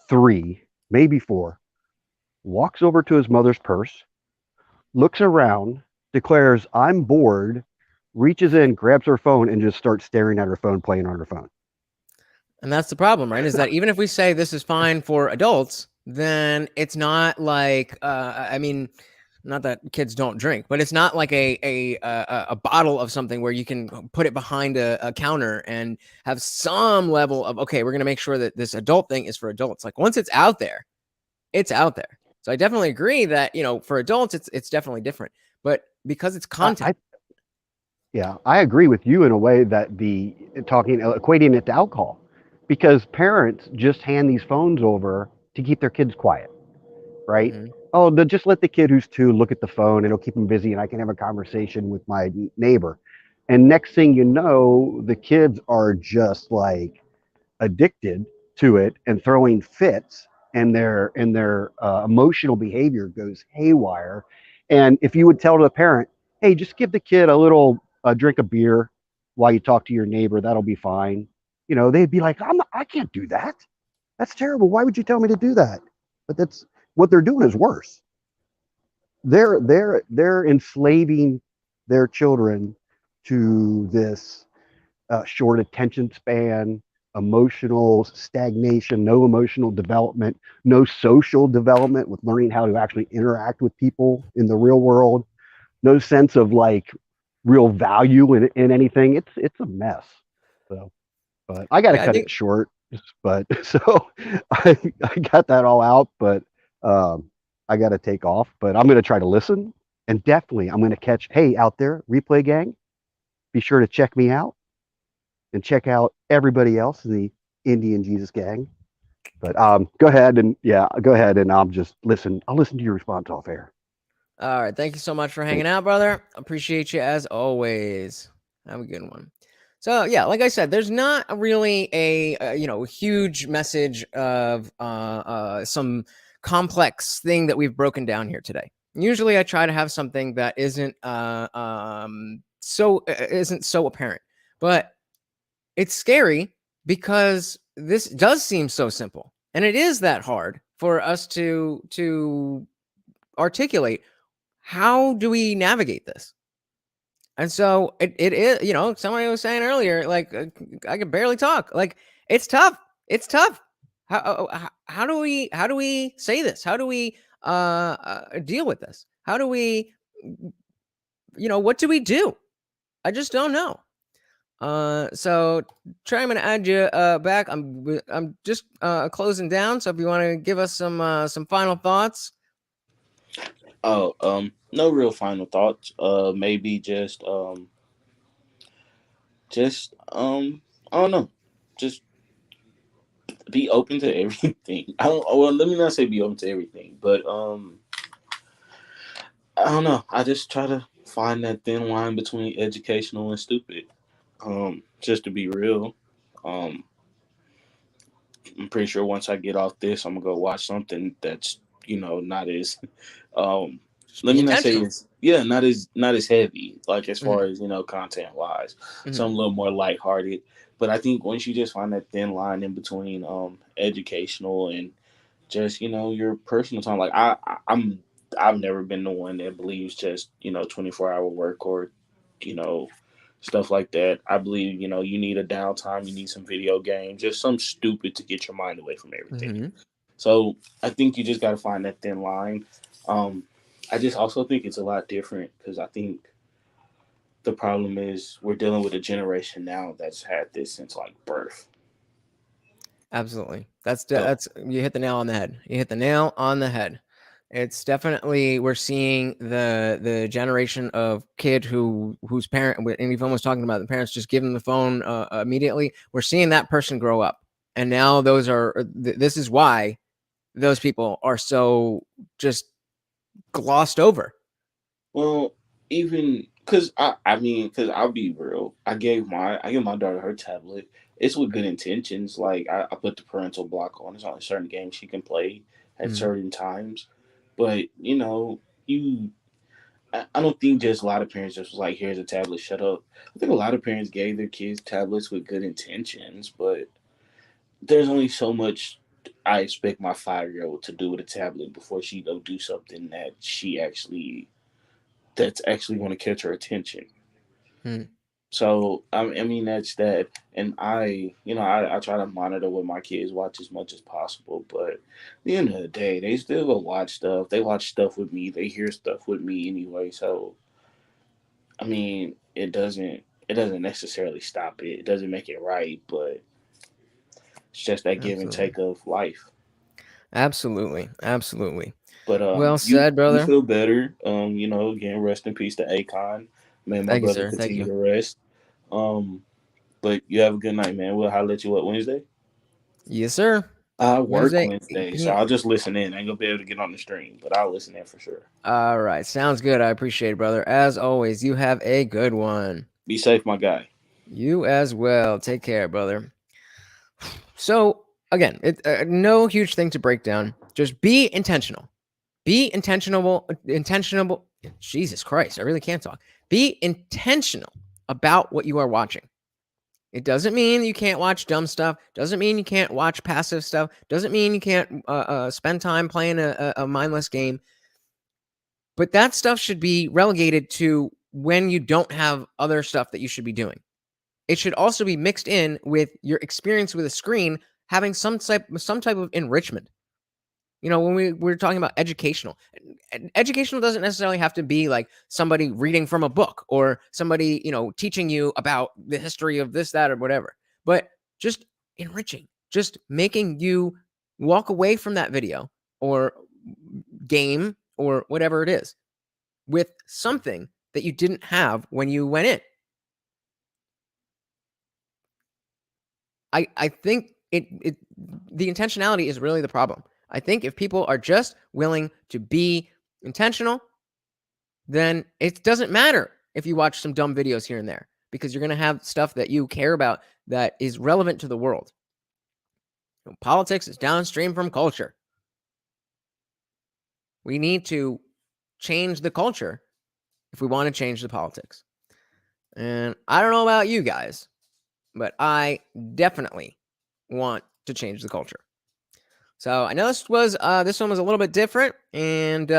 S12: 3, maybe 4, walks over to his mother's purse, looks around, declares, "I'm bored," reaches in, grabs her phone, and just starts staring at her phone, playing on her phone.
S1: And that's the problem, right? Is that even if we say this is fine for adults, then it's not like, Not that kids don't drink, but it's not like a bottle of something where you can put it behind a counter and have some level of, okay, we're going to make sure that this adult thing is for adults. Like once it's out there, it's out there. So I definitely agree that, for adults, it's definitely different, but because it's content.
S12: I agree with you in a way that equating it to alcohol, because parents just hand these phones over to keep their kids quiet, right?
S1: Mm-hmm.
S12: Oh, they'll just let the kid who's 2 look at the phone, and it'll keep them busy, and I can have a conversation with my neighbor. And next thing you know, the kids are just like addicted to it and throwing fits, and their emotional behavior goes haywire. And if you would tell the parent, hey, just give the kid a drink of beer while you talk to your neighbor, that'll be fine, they'd be like, I can't do that. That's terrible. Why would you tell me to do that? But that's what they're doing is worse. They're enslaving their children to this short attention span, emotional stagnation, no emotional development, no social development with learning how to actually interact with people in the real world, no sense of like real value in anything. It's a mess. So, but I got to cut it short. But so I got that all out, but I got to take off. But I'm going to try to listen, and definitely I'm going to catch. Hey, out there, replay gang, be sure to check me out and check out everybody else in the Indian Jesus gang. But go ahead and I'll just listen. I'll listen to your response off air.
S1: All right. Thank you so much for hanging out, brother. Appreciate you as always. Have a good one. So yeah, like I said, there's not really a huge message of some complex thing that we've broken down here today. Usually I try to have something that isn't so apparent, but it's scary because this does seem so simple, and it is that hard for us to articulate. How do we navigate this? And so it is, somebody was saying earlier, like, I can barely talk. Like, it's tough. It's tough. How do we say this? How do we deal with this? How do we, what do we do? I just don't know. So Trey, I'm gonna add you back. I'm just closing down. So if you want to give us some final thoughts.
S6: Oh, no real final thoughts. Maybe just I don't know. Just be open to everything. Let me not say be open to everything, but I don't know. I just try to find that thin line between educational and stupid. Just to be real. I'm pretty sure once I get off this, I'm gonna go watch something that's not as let me not say it's not as heavy, like as far as content wise. So I'm a little more lighthearted. But I think once you just find that thin line in between educational and just your personal time, like I've never been the one that believes just 24-hour work or stuff like that. I believe you need a downtime, you need some video games, just some stupid to get your mind away from everything. So I think you just got to find that thin line. I just also think it's a lot different because I think the problem is we're dealing with a generation now that's had this since like birth.
S1: Absolutely. That's you hit the nail on the head. You hit the nail on the head. It's definitely, we're seeing the generation of kid whose parent, and Yvonne was talking about the parents just give them the phone immediately. We're seeing that person grow up, and now this is why those people are so just glossed over.
S6: Well, even because because I'll be real, I gave my daughter her tablet. It's with good intentions. Like I put the parental block on. There's only certain games she can play at certain times. But I don't think just a lot of parents just was like, here's a tablet, shut up. I think a lot of parents gave their kids tablets with good intentions, but there's only so much I expect my 5-year-old to do with a tablet before she go do something that's actually going to catch her attention. So I mean that's that, and I try to monitor what my kids watch as much as possible. But at the end of the day, they still go watch stuff. They watch stuff with me. They hear stuff with me anyway. So I mean, it doesn't necessarily stop it. It doesn't make it right, but it's just that give and
S1: Absolutely.
S6: take of life.
S1: Absolutely. Absolutely.
S6: But
S1: Well
S6: you
S1: said,
S6: you
S1: brother.
S6: feel better. Again, rest in peace to Akon. May my
S1: Thank you,
S6: brother
S1: sir. Thank
S6: continue
S1: you.
S6: to rest. Um, but you have a good night, man. We'll holler at you Wednesday.
S1: Yes, sir.
S6: I work
S1: Wednesday, 8
S6: Wednesday, so
S1: p.m.
S6: I'll just listen in. I ain't gonna be able to get on the stream, but I'll listen in for sure.
S1: All right. Sounds good. I appreciate it, brother. As always, you have a good one.
S6: Be safe, my guy.
S1: You as well. Take care, brother. So, again, no huge thing to break down. Just be intentional. Be intentional. Intentional. Jesus Christ, I really can't talk. Be intentional about what you are watching. It doesn't mean you can't watch dumb stuff. Doesn't mean you can't watch passive stuff. Doesn't mean you can't spend time playing a mindless game. But that stuff should be relegated to when you don't have other stuff that you should be doing. It should also be mixed in with your experience with a screen having some type of enrichment. When we're talking about educational doesn't necessarily have to be like somebody reading from a book or somebody, teaching you about the history of this, that, or whatever, but just enriching, just making you walk away from that video or game or whatever it is with something that you didn't have when you went in. I think the intentionality is really the problem. I think if people are just willing to be intentional, then it doesn't matter if you watch some dumb videos here and there, because you're going to have stuff that you care about that is relevant to the world. Politics is downstream from culture. We need to change the culture if we want to change the politics. And I don't know about you guys, but I definitely want to change the culture. So I know this one was a little bit different, and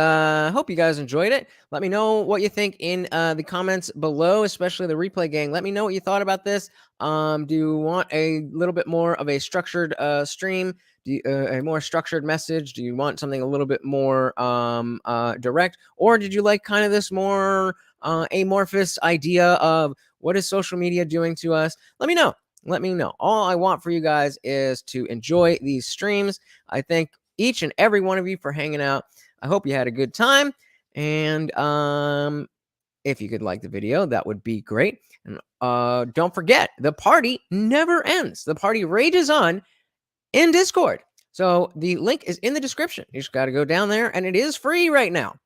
S1: hope you guys enjoyed it. Let me know what you think in the comments below, especially the replay gang. Let me know what you thought about this. Do you want a little bit more of a structured stream? A more structured message? Do you want something a little bit more direct, or did you like kind of this more amorphous idea of what is social media doing to us? Let me know. Let me know. All I want for you guys is to enjoy these streams. I thank each and every one of you for hanging out. I hope you had a good time. And if you could like the video, that would be great. And don't forget, the party never ends. The party rages on in Discord. So the link is in the description. You just got to go down there, and it is free right now.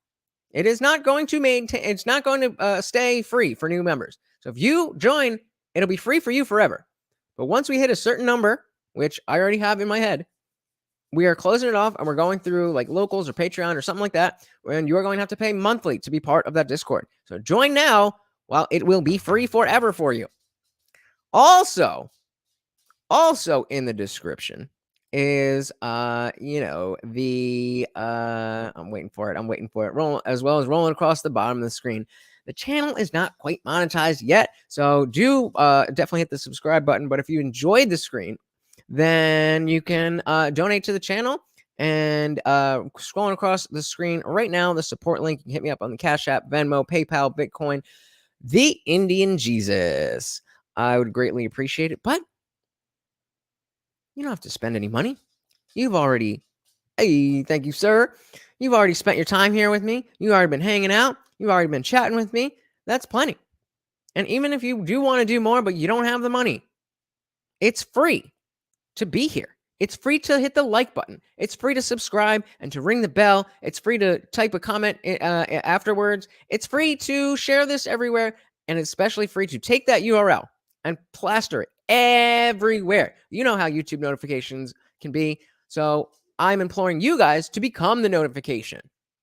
S1: It is not going to maintain. It's not going to stay free for new members. So if you join, it'll be free for you forever. But once we hit a certain number, which I already have in my head, we are closing it off, and we're going through like locals or Patreon or something like that, and you're going to have to pay monthly to be part of that Discord. So join now while it will be free forever for you. Also in the description is I'm waiting for it rolling, as well as rolling across the bottom of the screen. The channel is not quite monetized yet, so do definitely hit the subscribe button. But if you enjoyed the screen, then you can donate to the channel. And scrolling across the screen right now, the support link, you can hit me up on the Cash App, Venmo, PayPal, Bitcoin, TheIndianJesus. I would greatly appreciate it, but you don't have to spend any money. Hey, thank you, sir. You've already spent your time here with me. You've already been hanging out. You've already been chatting with me. That's plenty. And even if you do want to do more, but you don't have the money, it's free to be here. It's free to hit the like button. It's free to subscribe and to ring the bell. It's free to type a comment afterwards. It's free to share this everywhere. And it's especially free to take that URL and plaster it everywhere. You know how YouTube notifications can be. So I'm imploring you guys to become the notification.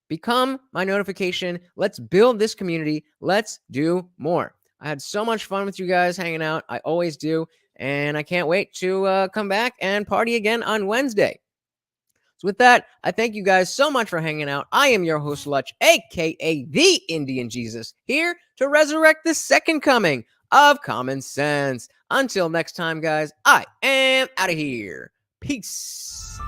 S1: Become my notification. Let's build this community. Let's do more. I had so much fun with you guys hanging out. I always do. And I can't wait to come back and party again on Wednesday. So with that, I thank you guys so much for hanging out. I am your host, Lutch, a.k.a. The Indian Jesus, here to resurrect the second coming of common sense. Until next time, guys, I am out of here. Peace.